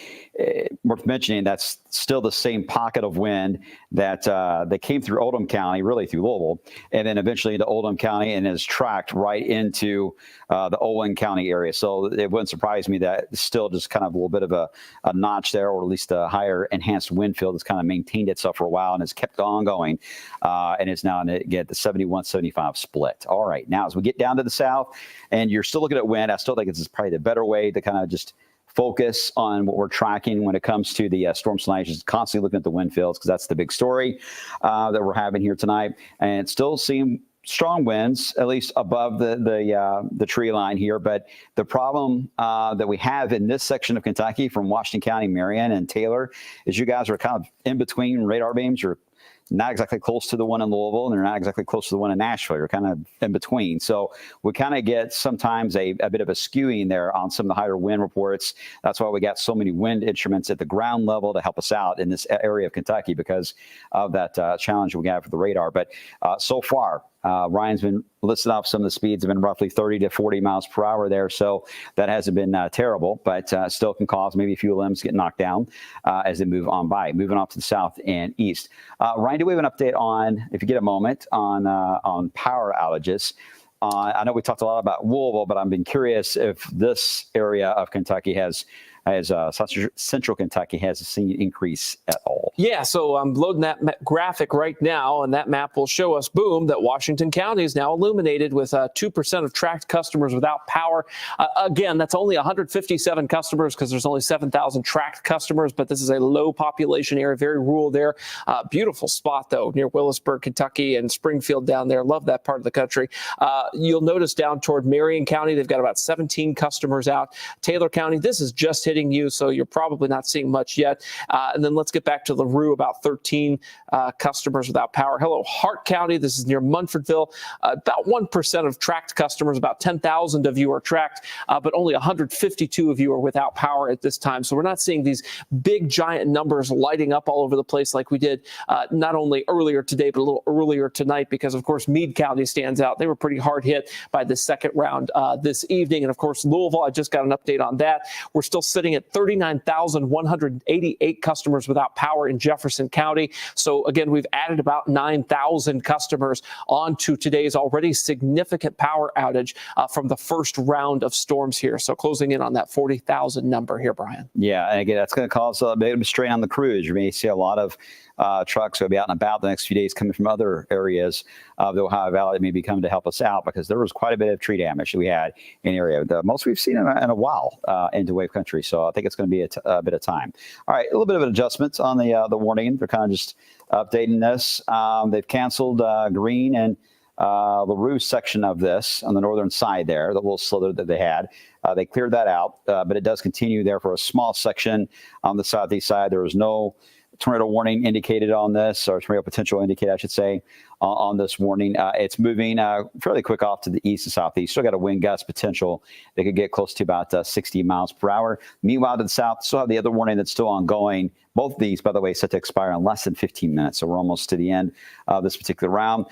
worth mentioning. That's still the same pocket of wind that came through Oldham County, really through Louisville, and then eventually into Oldham County and is tracked right into the Owen County area. So it wouldn't surprise me that it's still just kind of a little bit of a notch there, or at least a higher enhanced wind field that's kind of maintained itself for a while and has kept on going, and is now get the 71-75 split. All right, now as we get down to the south, and you're still looking at wind, I still think this is probably the better way to kind of just focus on what we're tracking when it comes to the storm tonight, is constantly looking at the wind fields, because that's the big story that we're having here tonight. And still seeing strong winds, at least above the tree line here. But the problem that we have in this section of Kentucky from Washington County, Marion, and Taylor is you guys are kind of in between radar beams. You're not exactly close to the one in Louisville, and they're not exactly close to the one in Nashville. You're kind of in between. So we kind of get sometimes a bit of a skewing there on some of the higher wind reports. That's why we got so many wind instruments at the ground level to help us out in this area of Kentucky, because of that challenge we have for the radar. But so far, Ryan's been listing off some of the speeds have been roughly 30 to 40 miles per hour there. So that hasn't been terrible, but still can cause maybe a few limbs get knocked down as they move on by. Moving off to the south and east. Ryan, do we have an update on, if you get a moment, on power outages? I know we talked a lot about Louisville, but I've been curious if this area of Kentucky has as central Kentucky hasn't seen an increase at all. Yeah, so I'm loading that graphic right now, and that map will show us, boom, that Washington County is now illuminated with 2% of tracked customers without power. Again, that's only 157 customers because there's only 7,000 tracked customers, but this is a low population area, very rural there. Beautiful spot, though, near Willisburg, Kentucky, and Springfield down there. Love that part of the country. You'll notice down toward Marion County, they've got about 17 customers out. Taylor County, this is just hitting you, so you're probably not seeing much yet. And then let's get back to LaRue, about 13 customers without power. Hello, Hart County, this is near Munfordville. About 1% of tracked customers, about 10,000 of you are tracked, but only 152 of you are without power at this time. So we're not seeing these big, giant numbers lighting up all over the place like we did not only earlier today, but a little earlier tonight, because, of course, Meade County stands out. They were pretty hard hit by the second round this evening. And, of course, Louisville, I just got an update on that. We're still sitting at 39,188 customers without power in Jefferson County. So, again, we've added about 9,000 customers onto today's already significant power outage from the first round of storms here. So closing in on that 40,000 number here, Brian. Yeah, and again, that's going to cause a bit of a strain on the crews. You may see a lot of trucks will be out and about the next few days coming from other areas of the Ohio Valley that may be coming to help us out, because there was quite a bit of tree damage that we had in the area. The most we've seen in a while into Wave Country. So I think it's going to be a bit of time. All right, a little bit of an adjustment on the warning. They're kind of just updating this. They've canceled Green and LaRue section of this on the northern side there, the little slither that they had. They cleared that out, but it does continue there for a small section on the southeast side. There was no tornado warning indicated on this, or tornado potential indicated, I should say, on this warning. It's moving fairly quick off to the east and southeast. Still got a wind gust potential. They could get close to about 60 miles per hour. Meanwhile, to the south, still have the other warning that's still ongoing. Both of these, by the way, set to expire in less than 15 minutes. So we're almost to the end of this particular round.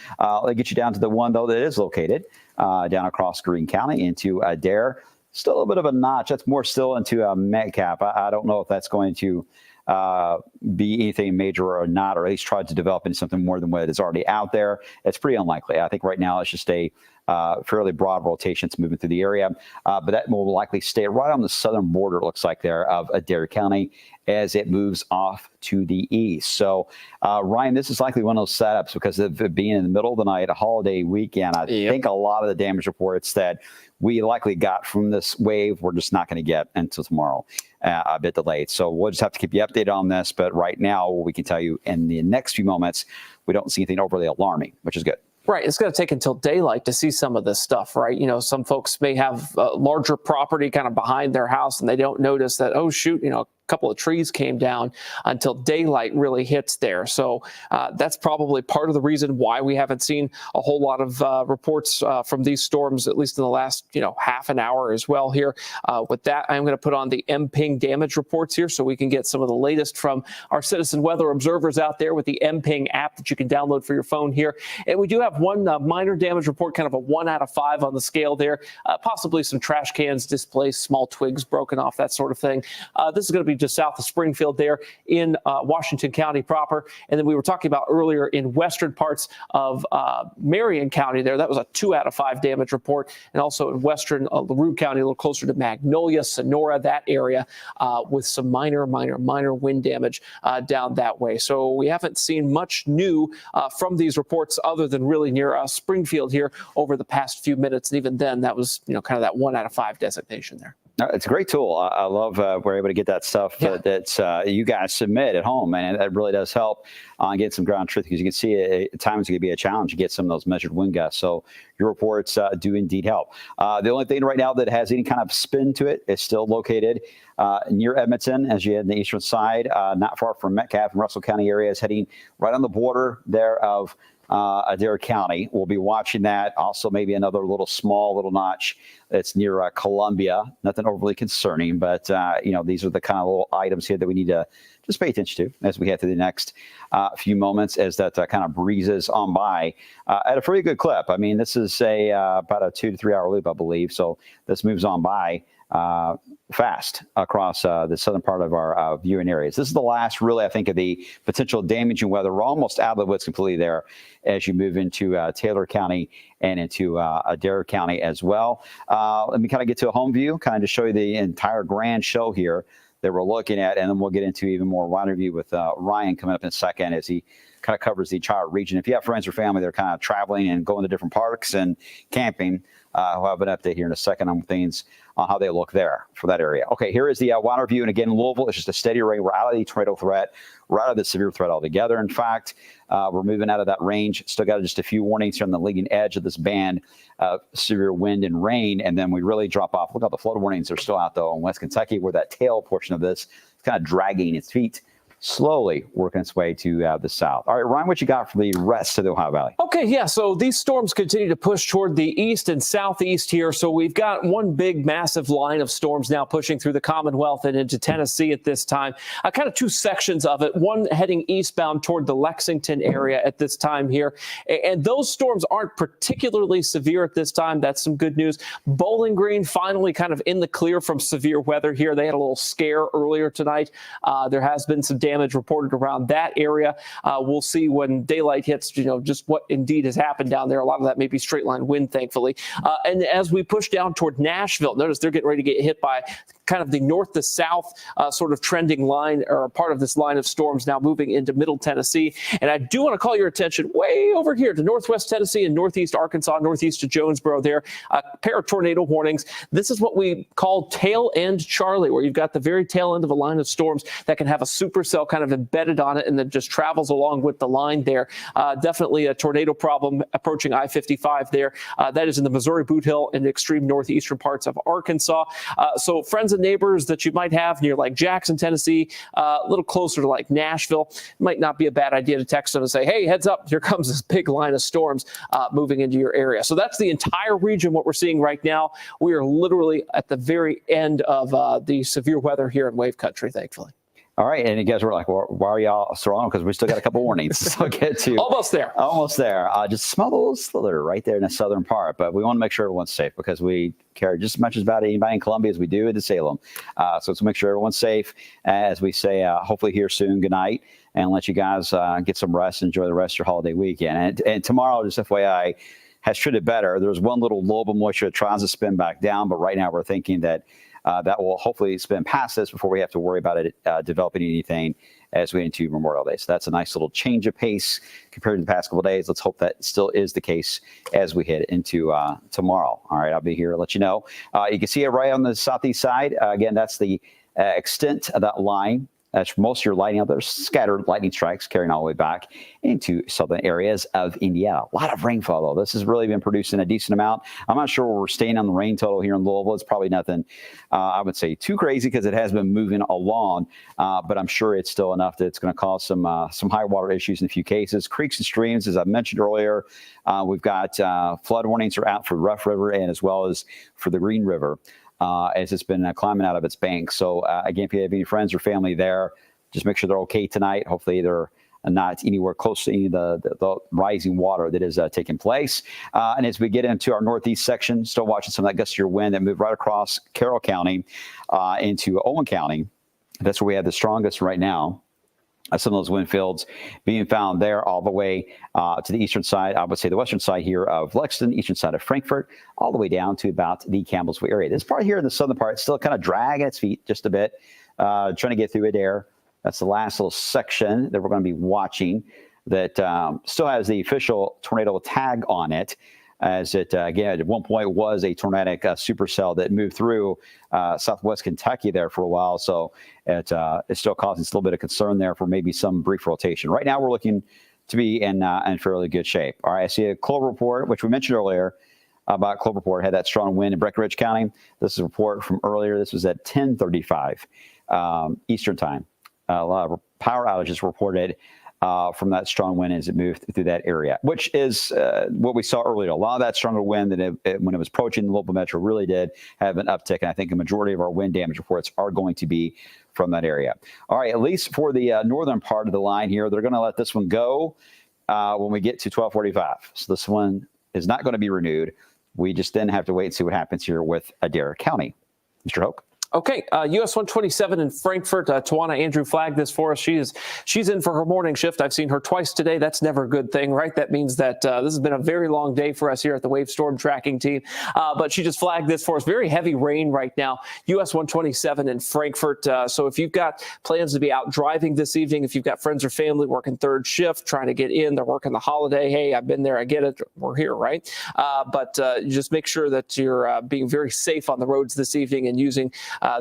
They get you down to the one, though, that is located down across Greene County into Adair. Still a little bit of a notch. That's more still into Metcalf. I don't know if that's going to be anything major or not, or at least try to develop into something more than what is already out there. It's pretty unlikely. I think right now it's just a fairly broad rotation that's moving through the area, but that will likely stay right on the southern border, it looks like, there of Adair County as it moves off to the east. So, Ryan, this is likely one of those setups because of it being in the middle of the night, a holiday weekend. I think a lot of the damage reports that we likely got from this wave, we're just not going to get until tomorrow, a bit delayed. So we'll just have to keep you updated on this. But right now, we can tell you in the next few moments, we don't see anything overly alarming, which is good. Right. It's going to take until daylight to see some of this stuff, right? You know, some folks may have larger property kind of behind their house and they don't notice that, oh, shoot, you know, a couple of trees came down until daylight really hits there. So that's probably part of the reason why we haven't seen a whole lot of reports from these storms, at least in the last, half an hour as well here. With that, I'm going to put on the MPing damage reports here so we can get some of the latest from our citizen weather observers out there with the MPing app that you can download for your phone here. And we do have one minor damage report, kind of a 1 out of 5 on the scale there. Possibly some trash cans displaced, small twigs broken off, that sort of thing. This is going to be just south of Springfield there in Washington County proper. And then we were talking about earlier in western parts of Marion County there. That was a 2 out of 5 damage report. And also in western LaRue County, a little closer to Magnolia, Sonora, that area, with some minor wind damage down that way. So we haven't seen much new from these reports other than really near Springfield here over the past few minutes. And even then, that was, kind of that 1 out of 5 designation there. It's a great tool. I love we're able to get that stuff that you guys submit at home, and it really does help on getting some ground truth, because you can see at times it can be a challenge to get some of those measured wind gusts. So your reports do indeed help. The only thing right now that has any kind of spin to it is still located near Edmonton, as you head in the eastern side, not far from Metcalf and Russell County areas, heading right on the border there of Adair County. We'll be watching that. Also, maybe another small little notch that's near Columbia. Nothing overly concerning, but these are the kind of little items here that we need to just pay attention to as we head through the next few moments, as that kind of breezes on by at a pretty good clip. I mean, this is about a 2 to 3 hour loop, I believe. So this moves on by fast across the southern part of our viewing areas. This is the last, really, I think, of the potential damaging weather. We're almost out of the woods completely there as you move into Taylor County and into Adair County as well. Let me kind of get to a home view, kind of to show you the entire grand show here that we're looking at, and then we'll get into even more wider view with Ryan coming up in a second as he kind of covers the entire region. If you have friends or family that are kind of traveling and going to different parks and camping, we'll have an update here in a second on things on how they look there for that area. Okay, here is the wider view. And again, Louisville, it's just a steady rain. We're out of the tornado threat. We're out of the severe threat altogether. In fact, we're moving out of that range. Still got just a few warnings here on the leading edge of this band of severe wind and rain. And then we really drop off. Look how the flood warnings are still out, though, in West Kentucky, where that tail portion of this is kind of dragging its feet, slowly working its way to the south. All right, Ryan, what you got for the rest of the Ohio Valley? Okay, yeah, so these storms continue to push toward the east and southeast here. So we've got one big, massive line of storms now pushing through the Commonwealth and into Tennessee at this time. Kind of two sections of it, one heading eastbound toward the Lexington area at this time here. And those storms aren't particularly severe at this time. That's some good news. Bowling Green finally kind of in the clear from severe weather here. They had a little scare earlier tonight. There has been some damage reported around that area. We'll see when daylight hits, just what indeed has happened down there. A lot of that may be straight line wind, thankfully. And as we push down toward Nashville, notice they're getting ready to get hit by kind of the north to south sort of trending line, or part of this line of storms now moving into middle Tennessee. And I do want to call your attention way over here to northwest Tennessee and northeast Arkansas, northeast to Jonesboro there. A pair of tornado warnings. This is what we call tail end Charlie, where you've got the very tail end of a line of storms that can have a supercell kind of embedded on it and then just travels along with the line there. Definitely a tornado problem approaching I-55 there. That is in the Missouri Boot Hill and extreme northeastern parts of Arkansas. So friends and neighbors that you might have near like Jackson, Tennessee, a little closer to like Nashville, might not be a bad idea to text them and say, hey, heads up, here comes this big line of storms moving into your area. So that's the entire region, what we're seeing right now. We are literally at the very end of the severe weather here in Wave Country, thankfully. All right, and you guys were like, well, why are y'all so wrong? Because we still got a couple warnings. So I'll get to almost there. Almost there. Just smell the little slither right there in the southern part. But we want to make sure everyone's safe because we care just as much about anybody in Columbia as we do in Salem. So let's make sure everyone's safe as we say, hopefully here soon. Good night, and let you guys get some rest. Enjoy the rest of your holiday weekend. And tomorrow, just FYI, has treated better. There's one little lobe of moisture that tries to spin back down, but right now we're thinking that that will hopefully spin past this before we have to worry about it developing anything as we get into Memorial Day. So that's a nice little change of pace compared to the past couple of days. Let's hope that still is the case as we head into tomorrow. All right, I'll be here to let you know. You can see it right on the southeast side. Again, that's the extent of that line. That's most of your lighting out there. Scattered lightning strikes carrying all the way back into southern areas of Indiana. A lot of rainfall, though. This has really been producing a decent amount. I'm not sure where we're staying on the rain total here in Louisville. It's probably nothing, I would say, too crazy because it has been moving along. But I'm sure it's still enough that it's going to cause some high water issues in a few cases. Creeks and streams, as I mentioned earlier, we've got flood warnings are out for Rough River and as well as for the Green River. As it's been climbing out of its bank. So, again, if you have any friends or family there, just make sure they're okay tonight. Hopefully they're not anywhere close to any of the rising water that is taking place. And as we get into our northeast section, still watching some of that gustier wind that moved right across Carroll County into Owen County. That's where we have the strongest right now. Some of those wind fields being found there all the way to the eastern side, I would say the western side here of Lexington, eastern side of Frankfort, all the way down to about the Campbellsville area. This part here in the southern part, still kind of dragging its feet just a bit, trying to get through Adair. That's the last little section that we're going to be watching that still has the official tornado tag on it. As it, again, at one point was a tornadic supercell that moved through southwest Kentucky there for a while. So it's still causing a little bit of concern there for maybe some brief rotation. Right now, we're looking to be in fairly good shape. All right, I see a Clover report, which we mentioned earlier about Clover report, had that strong wind in Breckenridge County. This is a report from earlier. This was at 10:35 Eastern time. A lot of power outages reported from that strong wind as it moved through that area, which is what we saw earlier. A lot of that stronger wind that when it was approaching the Louisville Metro really did have an uptick. And I think a majority of our wind damage reports are going to be from that area. All right, at least for the northern part of the line here, they're going to let this one go when we get to 12:45. So this one is not going to be renewed. We just then have to wait and see what happens here with Adair County. Mr. Hoke. Okay, US 127 in Frankfurt. Tawana Andrew flagged this for us. She's in for her morning shift. I've seen her twice today. That's never a good thing, right? That means that this has been a very long day for us here at the WAVE Stormtracking Team. But she just flagged this for us. Very heavy rain right now. US 127 in Frankfurt. So if you've got plans to be out driving this evening, if you've got friends or family working third shift, trying to get in, they're working the holiday. Hey, I've been there. I get it. We're here, right? But just make sure that you're being very safe on the roads this evening and using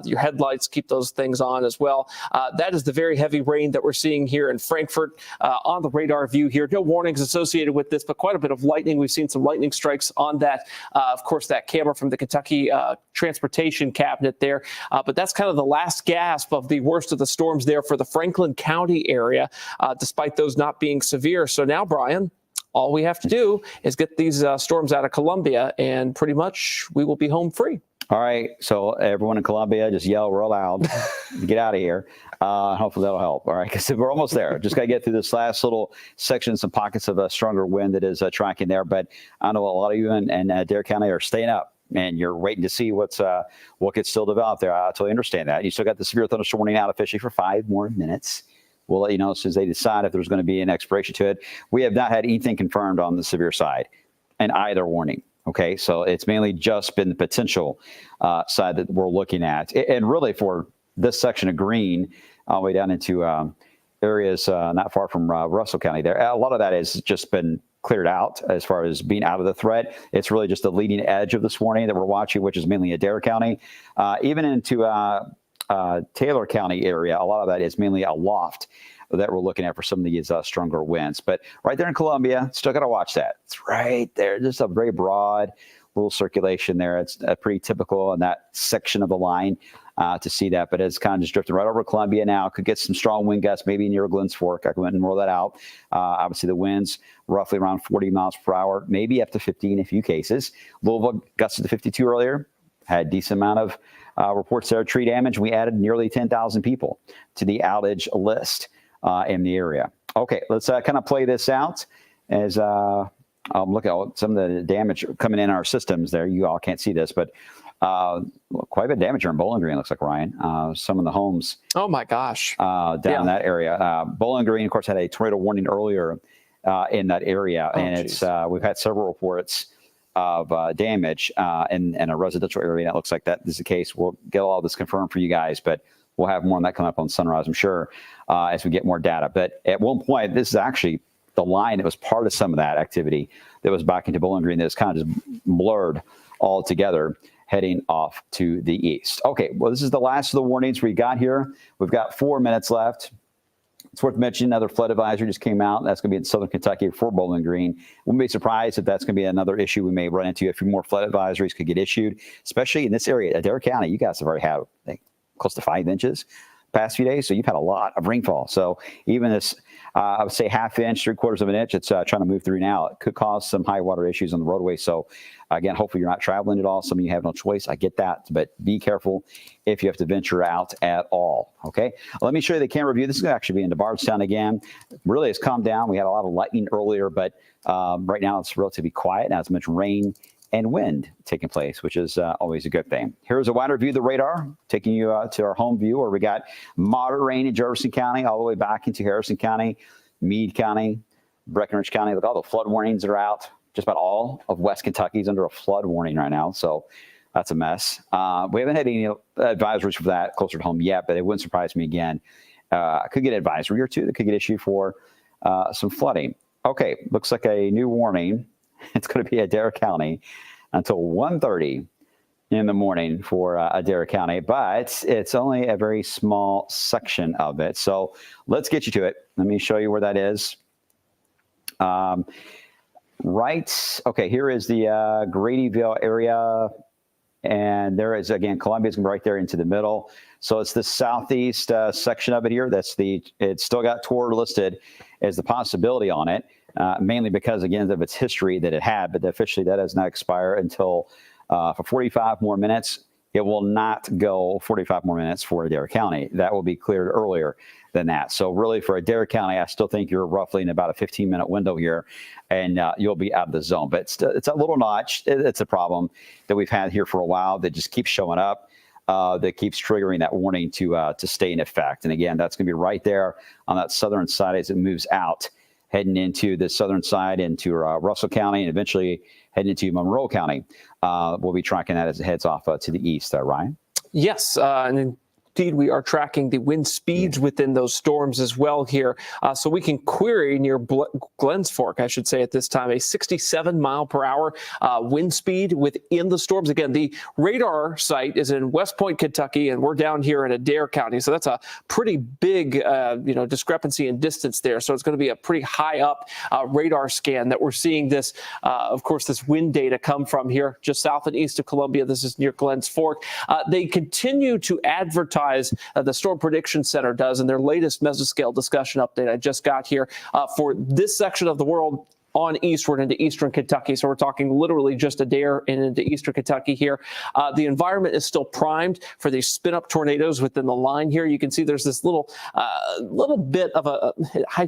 your headlights, keep those things on as well. That is the very heavy rain that we're seeing here in Frankfurt on the radar view here. No warnings associated with this, but quite a bit of lightning. We've seen some lightning strikes on that. Of course, that camera from the Kentucky Transportation Cabinet there. But that's kind of the last gasp of the worst of the storms there for the Franklin County area, despite those not being severe. So now, Brian, all we have to do is get these storms out of Columbia, and pretty much we will be home free. All right, so everyone in Columbia, just yell real loud, get out of here. Hopefully that'll help. All right, because we're almost there. Just got to get through this last little section, some pockets of a stronger wind that is tracking there. But I know a lot of you in Dare County are staying up, and you're waiting to see what gets still developed there. I totally understand that. You still got the severe thunderstorm warning out officially for 5 more minutes. We'll let you know as soon as they decide if there's going to be an expiration to it. We have not had anything confirmed on the severe side in either warning. Okay, so it's mainly just been the potential side that we're looking at. And really for this section of green, all the way down into areas not far from Russell County there, a lot of that has just been cleared out as far as being out of the threat. It's really just the leading edge of this warning that we're watching, which is mainly Adair County. Even into Taylor County area, a lot of that is mainly aloft that we're looking at for some of these stronger winds. But right there in Columbia, still got to watch that. It's right there. Just a very broad little circulation there. It's pretty typical in that section of the line to see that. But it's kind of just drifting right over Columbia now. Could get some strong wind gusts, maybe near Glens Fork. I can and roll that out. Obviously, the winds roughly around 40 miles per hour, maybe up to 50 in a few cases. Louisville gusted to 52 earlier. Had a decent amount of reports there of tree damage. We added nearly 10,000 people to the outage list in the area. Okay, let's kind of play this out as I'm looking at some of the damage coming in our systems there. You all can't see this, but quite a bit of damage here in Bowling Green, looks like, Ryan. Some of the homes. Oh, my gosh. Down in that area. Bowling Green, of course, had a tornado warning earlier in that area. And it's we've had several reports of damage in a residential area. And it looks like that is the case. We'll get all this confirmed for you guys, but we'll have more on that coming up on Sunrise, I'm sure, as we get more data. But at one point, this is actually the line that was part of some of that activity that was back into Bowling Green that was kind of just blurred all together heading off to the east. Okay, well, this is the last of the warnings we got here. We've got 4 minutes left. It's worth mentioning another flood advisory just came out. That's going to be in southern Kentucky for Bowling Green. Wouldn't be surprised if that's going to be another issue we may run into. A few more flood advisories could get issued, especially in this area. Adair County, you guys have already had close to 5 inches the past few days, so you've had a lot of rainfall. So even this, I would say ½ inch, 3/4 of an inch, it's trying to move through now. It could cause some high water issues on the roadway. So again, hopefully you're not traveling at all. Some of you have no choice. I get that, but be careful if you have to venture out at all. Okay, let me show you the camera view. This is actually be into Bardstown again. Really, it's calmed down. We had a lot of lightning earlier, but right now it's relatively quiet. Now, as mentioned, rain and wind taking place, which is always a good thing. Here's a wider view of the radar, taking you to our home view, where we got moderate rain in Jefferson County, all the way back into Harrison County, Meade County, Breckinridge County. Look, all the flood warnings are out. Just about all of West Kentucky is under a flood warning right now, so that's a mess. We haven't had any advisories for that closer to home yet, but it wouldn't surprise me again. I could get an advisory or two that could get issued for some flooding. Okay, looks like a new warning. It's going to be Adair County until 1:30 in the morning for Adair County, but it's only a very small section of it. So let's get you to it. Let me show you where that is. Right. Okay, here is the Gradyville area. And there is, again, Columbia's right there into the middle. So it's the southeast section of it here. It's still got TOR listed as the possibility on it. Mainly because, again, of its history that it had, but officially that does not expire until for 45 more minutes. It will not go 45 more minutes for Adair County. That will be cleared earlier than that. So really for Adair County, I still think you're roughly in about a 15-minute window here, and you'll be out of the zone. But it's a little notch. It's a problem that we've had here for a while that just keeps showing up. that keeps triggering that warning to stay in effect. And again, that's going to be right there on that southern side as it moves out, heading into the southern side into Russell County and eventually heading into Monroe County. We'll be tracking that as it heads off to the east, Ryan. Yes, and indeed, we are tracking the wind speeds within those storms as well here. So we can query near Glens Fork, I should say at this time, a 67 mile per hour wind speed within the storms. Again, the radar site is in West Point, Kentucky, and we're down here in Adair County. So that's a pretty big, discrepancy in distance there. So it's going to be a pretty high up radar scan that we're seeing this, of course, this wind data come from here just south and east of Columbia. This is near Glens Fork. They continue to advertise the Storm Prediction Center does in their latest mesoscale discussion update I just got here for this section of the world on eastward into eastern Kentucky. So we're talking literally just Adair and into eastern Kentucky here. The environment is still primed for these spin-up tornadoes within the line here. You can see there's this little bit of a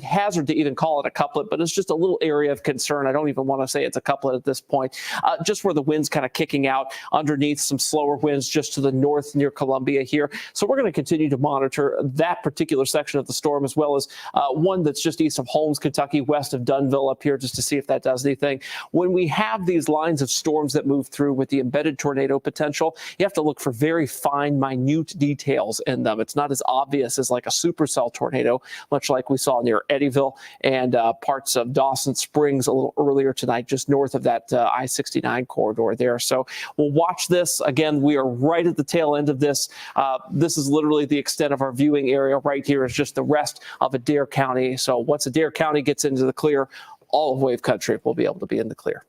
hazard to even call it a couplet, but it's just a little area of concern. I don't even want to say it's a couplet at this point, just where the wind's kind of kicking out underneath some slower winds just to the north near Columbia here. So we're going to continue to monitor that particular section of the storm, as well as one that's just east of Holmes, Kentucky, west of Dunville up here, just to see if that does anything. When we have these lines of storms that move through with the embedded tornado potential, you have to look for very fine, minute details in them. It's not as obvious as like a supercell tornado, much like we saw near Eddyville and parts of Dawson Springs a little earlier tonight, just north of that I-69 corridor there. So we'll watch this. Again, we are right at the tail end of this. This is literally the extent of our viewing area. Right here is just the rest of Adair County. So once Adair County gets into the clear, all of WAVE country will be able to be in the clear.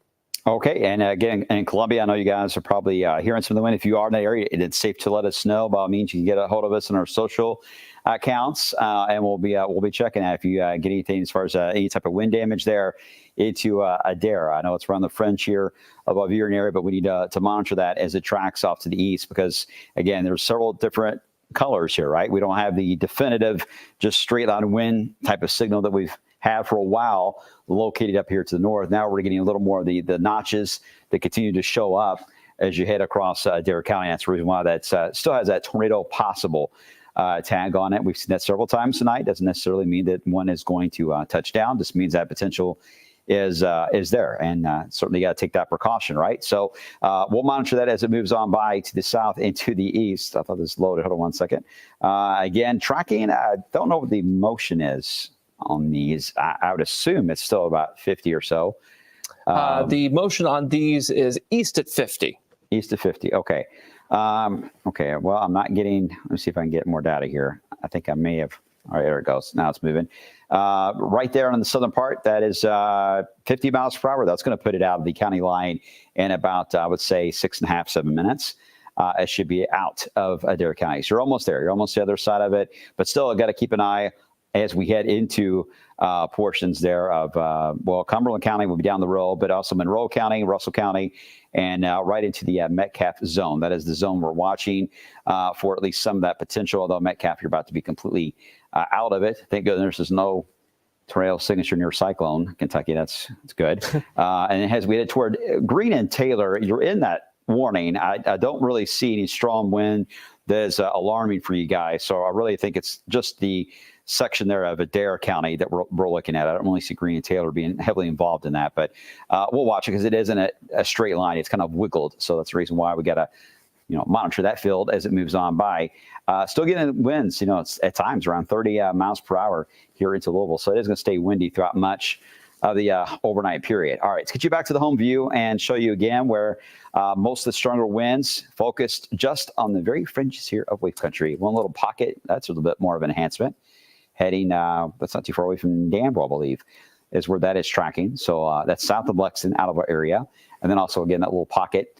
Okay, and again, in Columbia, I know you guys are probably hearing some of the wind. If you are in that area, it's safe to let us know. By all means, you can get a hold of us on our social accounts, and we'll be checking that if you get anything as far as any type of wind damage there into Adair. I know it's around the fringe here above your area, but we need to monitor that as it tracks off to the east because, again, there's several different colors here, right? We don't have the definitive, just straight line wind type of signal that we've had for a while located up here to the north. Now we're getting a little more of the notches that continue to show up as you head across Adair County. That's the reason why that still has that tornado possible tag on it. We've seen that several times tonight. Doesn't necessarily mean that one is going to touch down. Just means that potential is there, and certainly got to take that precaution, right? So we'll monitor that as it moves on by to the south and to the east. I thought this was loaded. Hold on one second. Again, tracking. I don't know what the motion is on these. I would assume it's still about 50 or so. The motion on these is east at 50. East of 50. Okay. Okay. Well, I'm not getting. Let me see if I can get more data here. I think I may have. All right, there it goes. Now it's moving. Right there on the southern part, that is 50 miles per hour. That's going to put it out of the county line in about, I would say, 6.5, 7 minutes. It should be out of Adair County. So you're almost there. You're almost the other side of it. But still, I've got to keep an eye as we head into portions there of, Cumberland County will be down the road, but also Monroe County, Russell County, and right into the Metcalf zone. That is the zone we're watching for at least some of that potential, although Metcalf, you're about to be completely out of it. Thank goodness there's no trail signature near Cyclone, Kentucky. That's good. And as we head toward Greene and Taylor, you're in that warning. I don't really see any strong wind that is alarming for you guys. So I really think it's just the section there of Adair County that we're looking at. I don't really see Greene and Taylor being heavily involved in that, but we'll watch it because it isn't a straight line. It's kind of wiggled. So that's the reason why we got to, monitor that field as it moves on by. Still getting winds, it's at times around 30 miles per hour here into Louisville. So it is going to stay windy throughout much of the overnight period. All right, let's get you back to the home view and show you again where most of the stronger winds focused just on the very fringes here of WAVE country. One little pocket, that's a little bit more of an enhancement. Heading, that's not too far away from Danville, I believe, is where that is tracking. So that's south of Lexington, out of our area. And then also, again, that little pocket,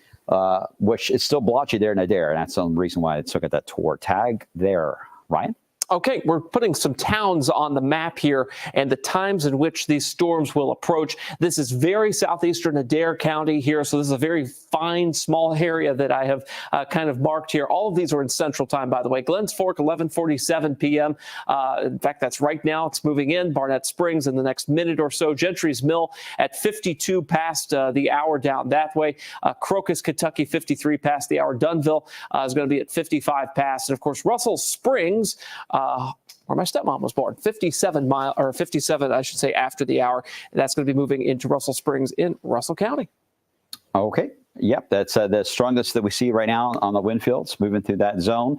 which is still blotchy there in Adair. And that's the reason why it took at that tour tag there. Ryan? Okay, we're putting some towns on the map here and the times in which these storms will approach. This is very southeastern Adair County here, so this is a very fine small area that I have kind of marked here. All of these are in Central Time, by the way. Glens Fork, 11:47 p.m. In fact, that's right now. It's moving in. Barnett Springs in the next minute or so. Gentry's Mill at 52 past the hour down that way. Crocus, Kentucky, 53 past the hour. Dunville is going to be at 55 past. And, of course, Russell Springs, where my stepmom was born, 57, I should say, after the hour. That's going to be moving into Russell Springs in Russell County. Okay. Yep, that's the strongest that we see right now on the wind fields, moving through that zone.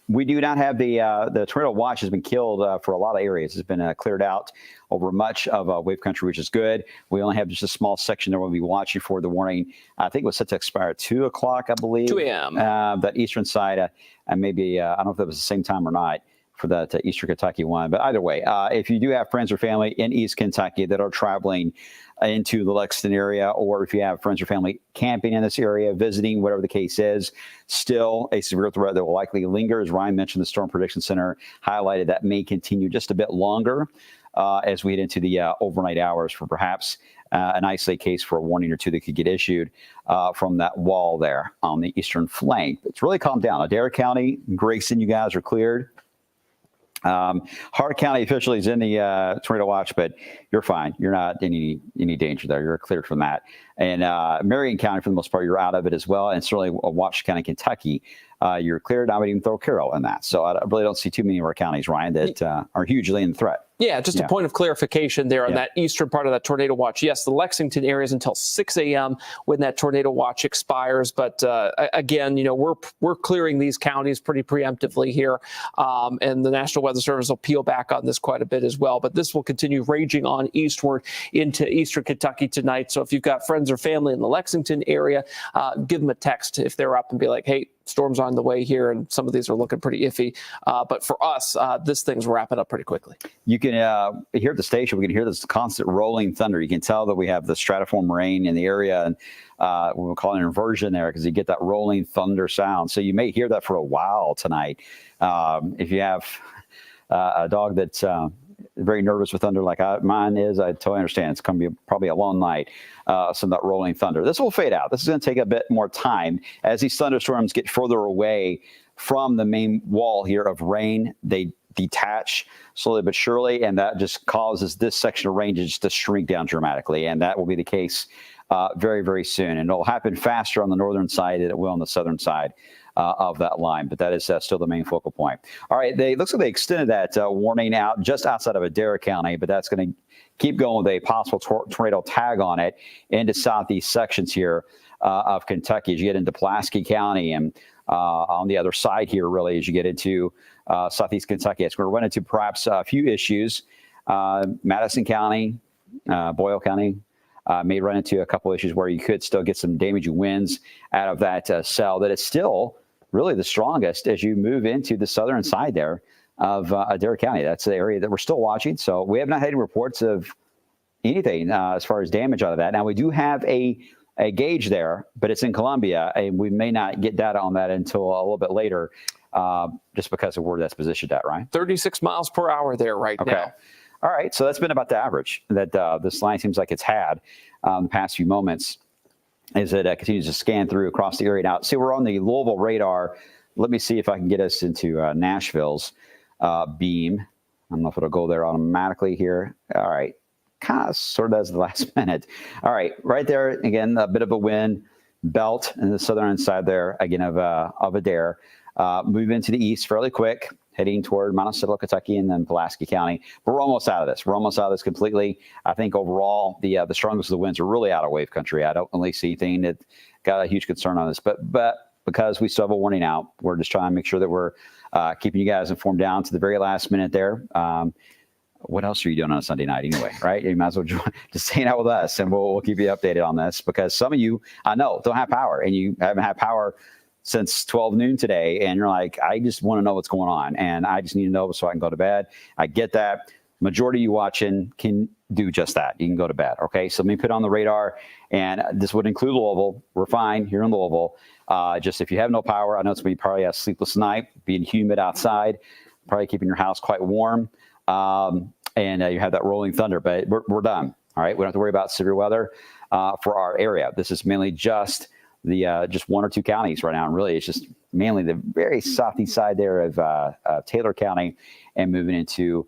We do not have the tornado watch has been killed for a lot of areas. It's been cleared out over much of WAVE country, which is good. We only have just a small section that we'll be watching for. The warning, I think, was set to expire at 2 o'clock, I believe. 2 a.m. That eastern side, and maybe, I don't know if that was the same time or not for that Eastern Kentucky one. But either way, if you do have friends or family in East Kentucky that are traveling into the Lexington area, or if you have friends or family camping in this area, visiting, whatever the case is, still a severe threat that will likely linger. As Ryan mentioned, the Storm Prediction Center highlighted that may continue just a bit longer as we head into the overnight hours for perhaps an isolated case for a warning or two that could get issued from that wall there on the eastern flank. It's really calmed down. Adair County, Grayson, you guys are cleared. Hart County officially is in the tornado watch, but you're fine. You're not in any danger there. You're cleared from that. And Marion County, for the most part, you're out of it as well. And certainly Washoe County, Kentucky, you're cleared. I would even throw Carroll in that. So I really don't see too many of our counties, Ryan, that are hugely in threat. Yeah, just a point of clarification there on that eastern part of that tornado watch. Yes, the Lexington area is until 6 a.m. when that tornado watch expires. But again, you know, we're clearing these counties pretty preemptively here, and the National Weather Service will peel back on this quite a bit as well. But this will continue raging on eastward into eastern Kentucky tonight. So if you've got friends or family in the Lexington area, give them a text if they're up and be like, hey, storm's on the way here, and some of these are looking pretty iffy. But for us, this thing's wrapping up pretty quickly. You can here at the station, we can hear this constant rolling thunder. You can tell that we have the stratiform rain in the area, and we'll call it an inversion there because you get that rolling thunder sound. So you may hear that for a while tonight. If you have a dog that's very nervous with thunder like mine is, I totally understand. It's going to be probably a long night. Some of that rolling thunder. This will fade out. This is going to take a bit more time as these thunderstorms get further away from the main wall here of rain. They detach slowly but surely, and that just causes this section of rain to shrink down dramatically. And that will be the case very, very soon. And it'll happen faster on the northern side than it will on the southern side of that line. But that is still the main focal point. All right. Looks like they extended that warning out just outside of Adair County, but that's going to keep going with a possible tornado tag on it into southeast sections here of Kentucky as you get into Pulaski County, and on the other side here, really, as you get into southeast Kentucky. It's going to run into perhaps a few issues. Madison County, Boyle County may run into a couple issues where you could still get some damaging winds out of that cell that is still really the strongest as you move into the southern side there of Adair County. That's the area that we're still watching. So we have not had any reports of anything as far as damage out of that. Now, we do have a gauge there, but it's in Columbia, and we may not get data on that until a little bit later just because of where that's positioned at, right? 36 miles per hour there right now. All right, so that's been about the average that this line seems like it's had the past few moments as it continues to scan through across the area. Now, see, we're on the Louisville radar. Let me see if I can get us into Nashville's beam. I don't know if it'll go there automatically here. All right, kind of sort of does the last minute. All right, right there, again, a bit of a wind belt in the southern side there, again, of Adair. Move into the east fairly quick, heading toward Monticello, Kentucky, and then Pulaski County. But we're almost out of this. We're almost out of this completely. I think overall, the strongest of the winds are really out of WAVE country. I don't really see anything that got a huge concern on this. But because we still have a warning out, we're just trying to make sure that we're keeping you guys informed down to the very last minute there. What else are you doing on a Sunday night anyway, right? You might as well just hang out with us, and we'll keep you updated on this, because some of you, I know, don't have power, and you haven't had power since 12 noon today, and you're like, I just want to know what's going on, and I just need to know so I can go to bed. I get that. Majority of you watching can do just that. You can go to bed, okay? So let me put on the radar, and this would include Louisville. We're fine here in Louisville. Just if you have no power, I know it's going to be probably a sleepless night, being humid outside, probably keeping your house quite warm, and you have that rolling thunder, but we're done, all right? We don't have to worry about severe weather. for our area. This is mainly just the just 1 or 2 counties right now, and really it's just mainly the very southeast side there of Taylor County and moving into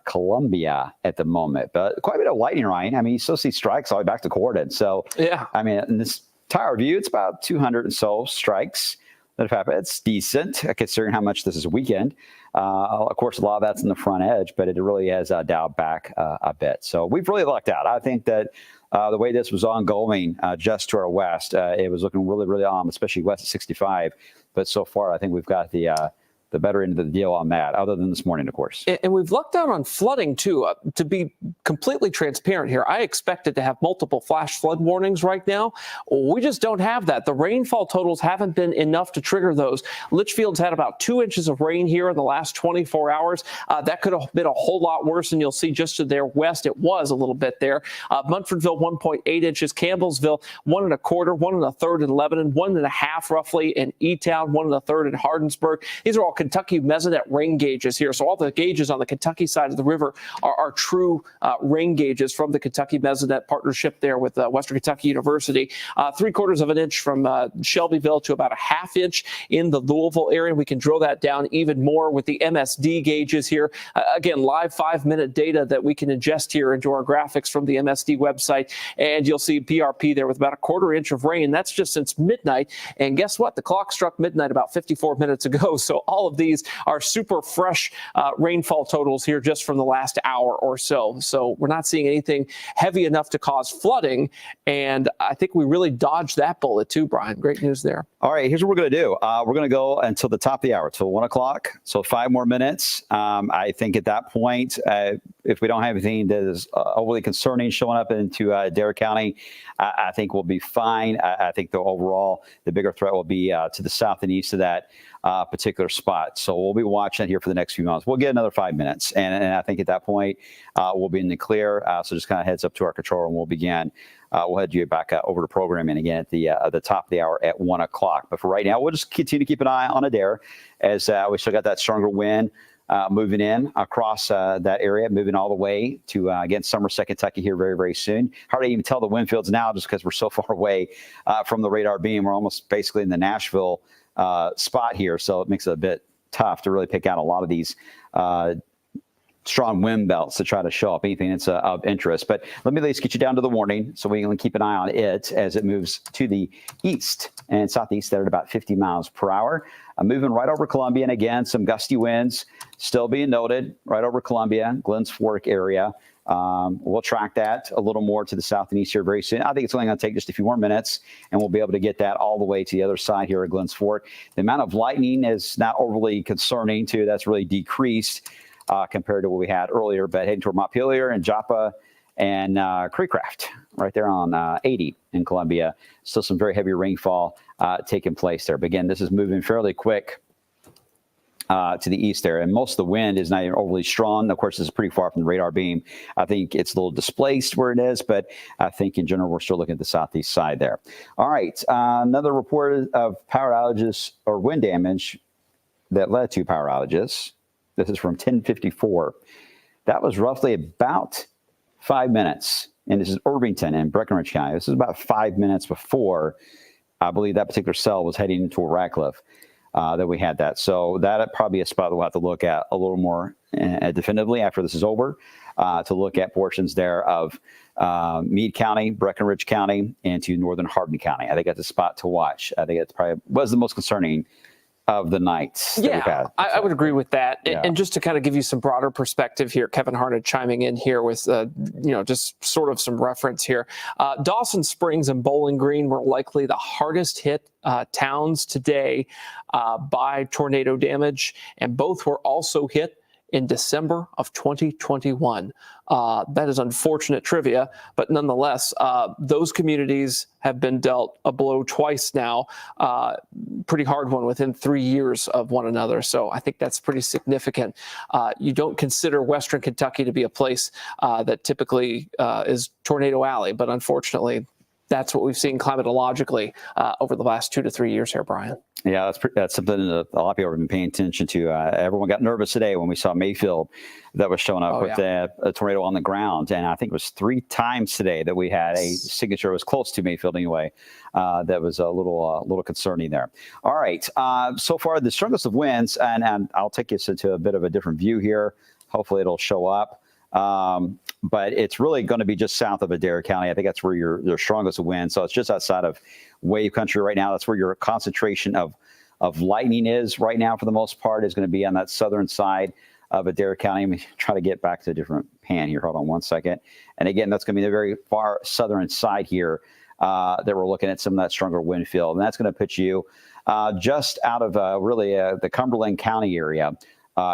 Columbia at the moment. But quite a bit of lightning, Ryan. I mean, you still see strikes all the way back to Corden. So, yeah, I mean, in this entire view, it's about 200 and so strikes that have happened. It's decent considering how much this is a weekend. Of course, a lot of that's in the front edge, but it really has dialed back a bit. So we've really lucked out. I think that the way this was ongoing just to our west, it was looking really, really on, especially west of 65. But so far, I think we've got the better end of the deal on that, other than this morning, of course. And we've lucked out on flooding, too. To be completely transparent here, I expected to have multiple flash flood warnings right now. We just don't have that. The rainfall totals haven't been enough to trigger those. Litchfield's had about 2 inches of rain here in the last 24 hours. That could have been a whole lot worse, and you'll see just to their west, it was a little bit there. Munfordville, 1.8 inches. Campbellsville, 1 1/4, 1 1/3 in Lebanon, 1 1/2 roughly in E-Town, 1 1/3 in Hardinsburg. These are all Kentucky mesonet rain gauges here. So all the gauges on the Kentucky side of the river are true rain gauges from the Kentucky Mesonet partnership there with Western Kentucky University. 3/4 of an inch from Shelbyville to about a 1/2 inch in the Louisville area. We can drill that down even more with the MSD gauges here. Again, live 5-minute data that we can ingest here into our graphics from the MSD website. And you'll see PRP there with about a 1/4 inch of rain. That's just since midnight. And guess what? The clock struck midnight about 54 minutes ago. So all of these are super fresh rainfall totals here just from the last hour or so. So we're not seeing anything heavy enough to cause flooding. And I think we really dodged that bullet too, Brian. Great news there. All right, here's what we're going to do. We're going to go until the top of the hour, till 1 o'clock. So 5 more minutes. I think at that point, if we don't have anything that is overly concerning showing up into Dare County, I think we'll be fine. I think the bigger threat will be to the south and east of that particular spot. So we'll be watching here for the next few months. We'll get another 5 minutes. And I think at that point, we'll be in the clear. So just kind of heads up to our control room. We'll begin. We'll head you back over to programming again at the top of the hour at 1 o'clock. But for right now, we'll just continue to keep an eye on Adair as we still got that stronger wind moving in across that area, moving all the way to, again, Somerset, Kentucky here very, very soon. Hard to even tell the wind fields now just because we're so far away from the radar beam. We're almost basically in the Nashville spot here, so it makes it a bit tough to really pick out a lot of these strong wind belts to try to show up anything that's of interest. But let me at least get you down to the warning so we can keep an eye on it as it moves to the east and southeast there at about 50 miles per hour. Moving right over Columbia, and again, some gusty winds still being noted right over Columbia, Glens Fork area. We'll track that a little more to the south and east here very soon. I think it's only going to take just a few more minutes, and we'll be able to get that all the way to the other side here at Glens Fork. The amount of lightning is not overly concerning, too. That's really decreased compared to what we had earlier. But heading toward Montpelier and Joppa and Creecraft right there on 80 in Columbia. Still some very heavy rainfall taking place there. But again, this is moving fairly quick to the east there. And most of the wind is not even overly strong. Of course, this is pretty far from the radar beam. I think it's a little displaced where it is, but I think in general, we're still looking at the southeast side there. All right. Another report of power outages or wind damage that led to power outages. This is from 10:54. That was roughly about 5 minutes. And this is Irvington and Breckinridge County. This is about 5 minutes before, I believe, that particular cell was heading into Radcliffe. That we had that. So that probably a spot that we'll have to look at a little more definitively after this is over, to look at portions there of Meade County, Breckinridge County, and to northern Hardin County. I think that's a spot to watch. I think it probably was the most concerning of the nights. Yeah, I would agree with that. Yeah. And just to kind of give you some broader perspective here, Kevin Harned chiming in here with, just sort of some reference here. Dawson Springs and Bowling Green were likely the hardest hit towns today by tornado damage, and both were also hit in December of 2021. That is unfortunate trivia, but nonetheless, those communities have been dealt a blow twice now, pretty hard one within 3 years of one another. So I think that's pretty significant. You don't consider Western Kentucky to be a place that typically is Tornado Alley, but unfortunately, that's what we've seen climatologically over the last 2 to 3 years here, Brian. Yeah, that's something that a lot of people have been paying attention to. Everyone got nervous today when we saw Mayfield that was showing up with a tornado on the ground. And I think it was 3 times today that we had a signature. It was close to Mayfield anyway. That was a little concerning there. All right. So far, the strongest of winds, and I'll take us into a bit of a different view here. Hopefully it'll show up. But it's really going to be just south of Adair County. I think that's where your strongest wind. So it's just outside of wave country right now. That's where your concentration of lightning is right now for the most part, is going to be on that southern side of Adair County. Let me try to get back to a different pan here. Hold on one second. And again, that's going to be the very far southern side here that we're looking at some of that stronger wind field. And that's going to put you just out of really the Cumberland County area.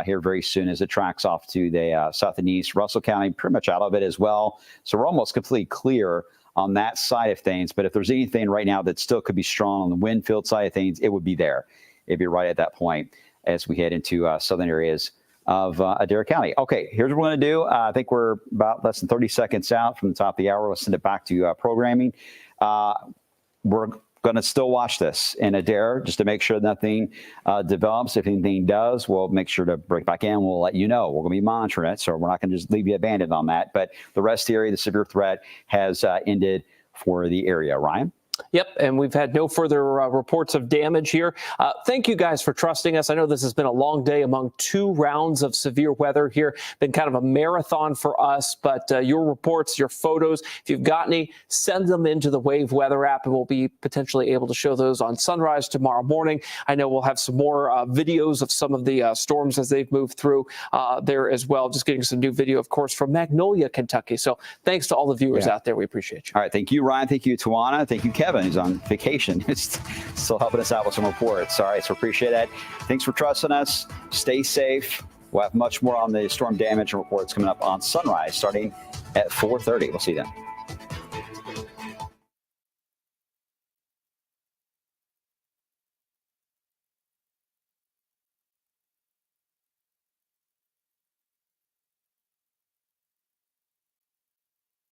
Here very soon as it tracks off to the south and east. Russell County pretty much out of it as well. So we're almost completely clear on that side of things. But if there's anything right now that still could be strong on the wind field side of things, it would be there. It'd be right at that point as we head into southern areas of Adair County. Okay, here's what we're going to do. I think we're about less than 30 seconds out from the top of the hour. We'll send it back to programming. We're going to still watch this in Adair just to make sure nothing develops. If anything does, we'll make sure to break back in. We'll let you know. We're going to be monitoring it, so we're not going to just leave you abandoned on that. But the rest of the area, the severe threat has ended for the area. Ryan? Yep, and we've had no further reports of damage here. Thank you guys for trusting us. I know this has been a long day among 2 rounds of severe weather here. Been kind of a marathon for us, but your reports, your photos, if you've got any, send them into the WAVE weather app, and we'll be potentially able to show those on sunrise tomorrow morning. I know we'll have some more videos of some of the storms as they've moved through there as well. Just getting some new video, of course, from Magnolia, Kentucky. So thanks to all the viewers out there. We appreciate you. All right. Thank you, Ryan. Thank you, Tawana. Thank you, Kevin, who's on vacation. It's still helping us out with some reports. All right, so appreciate that. Thanks for trusting us. Stay safe. We'll have much more on the storm damage and reports coming up on sunrise starting at 4:30. We'll see you then.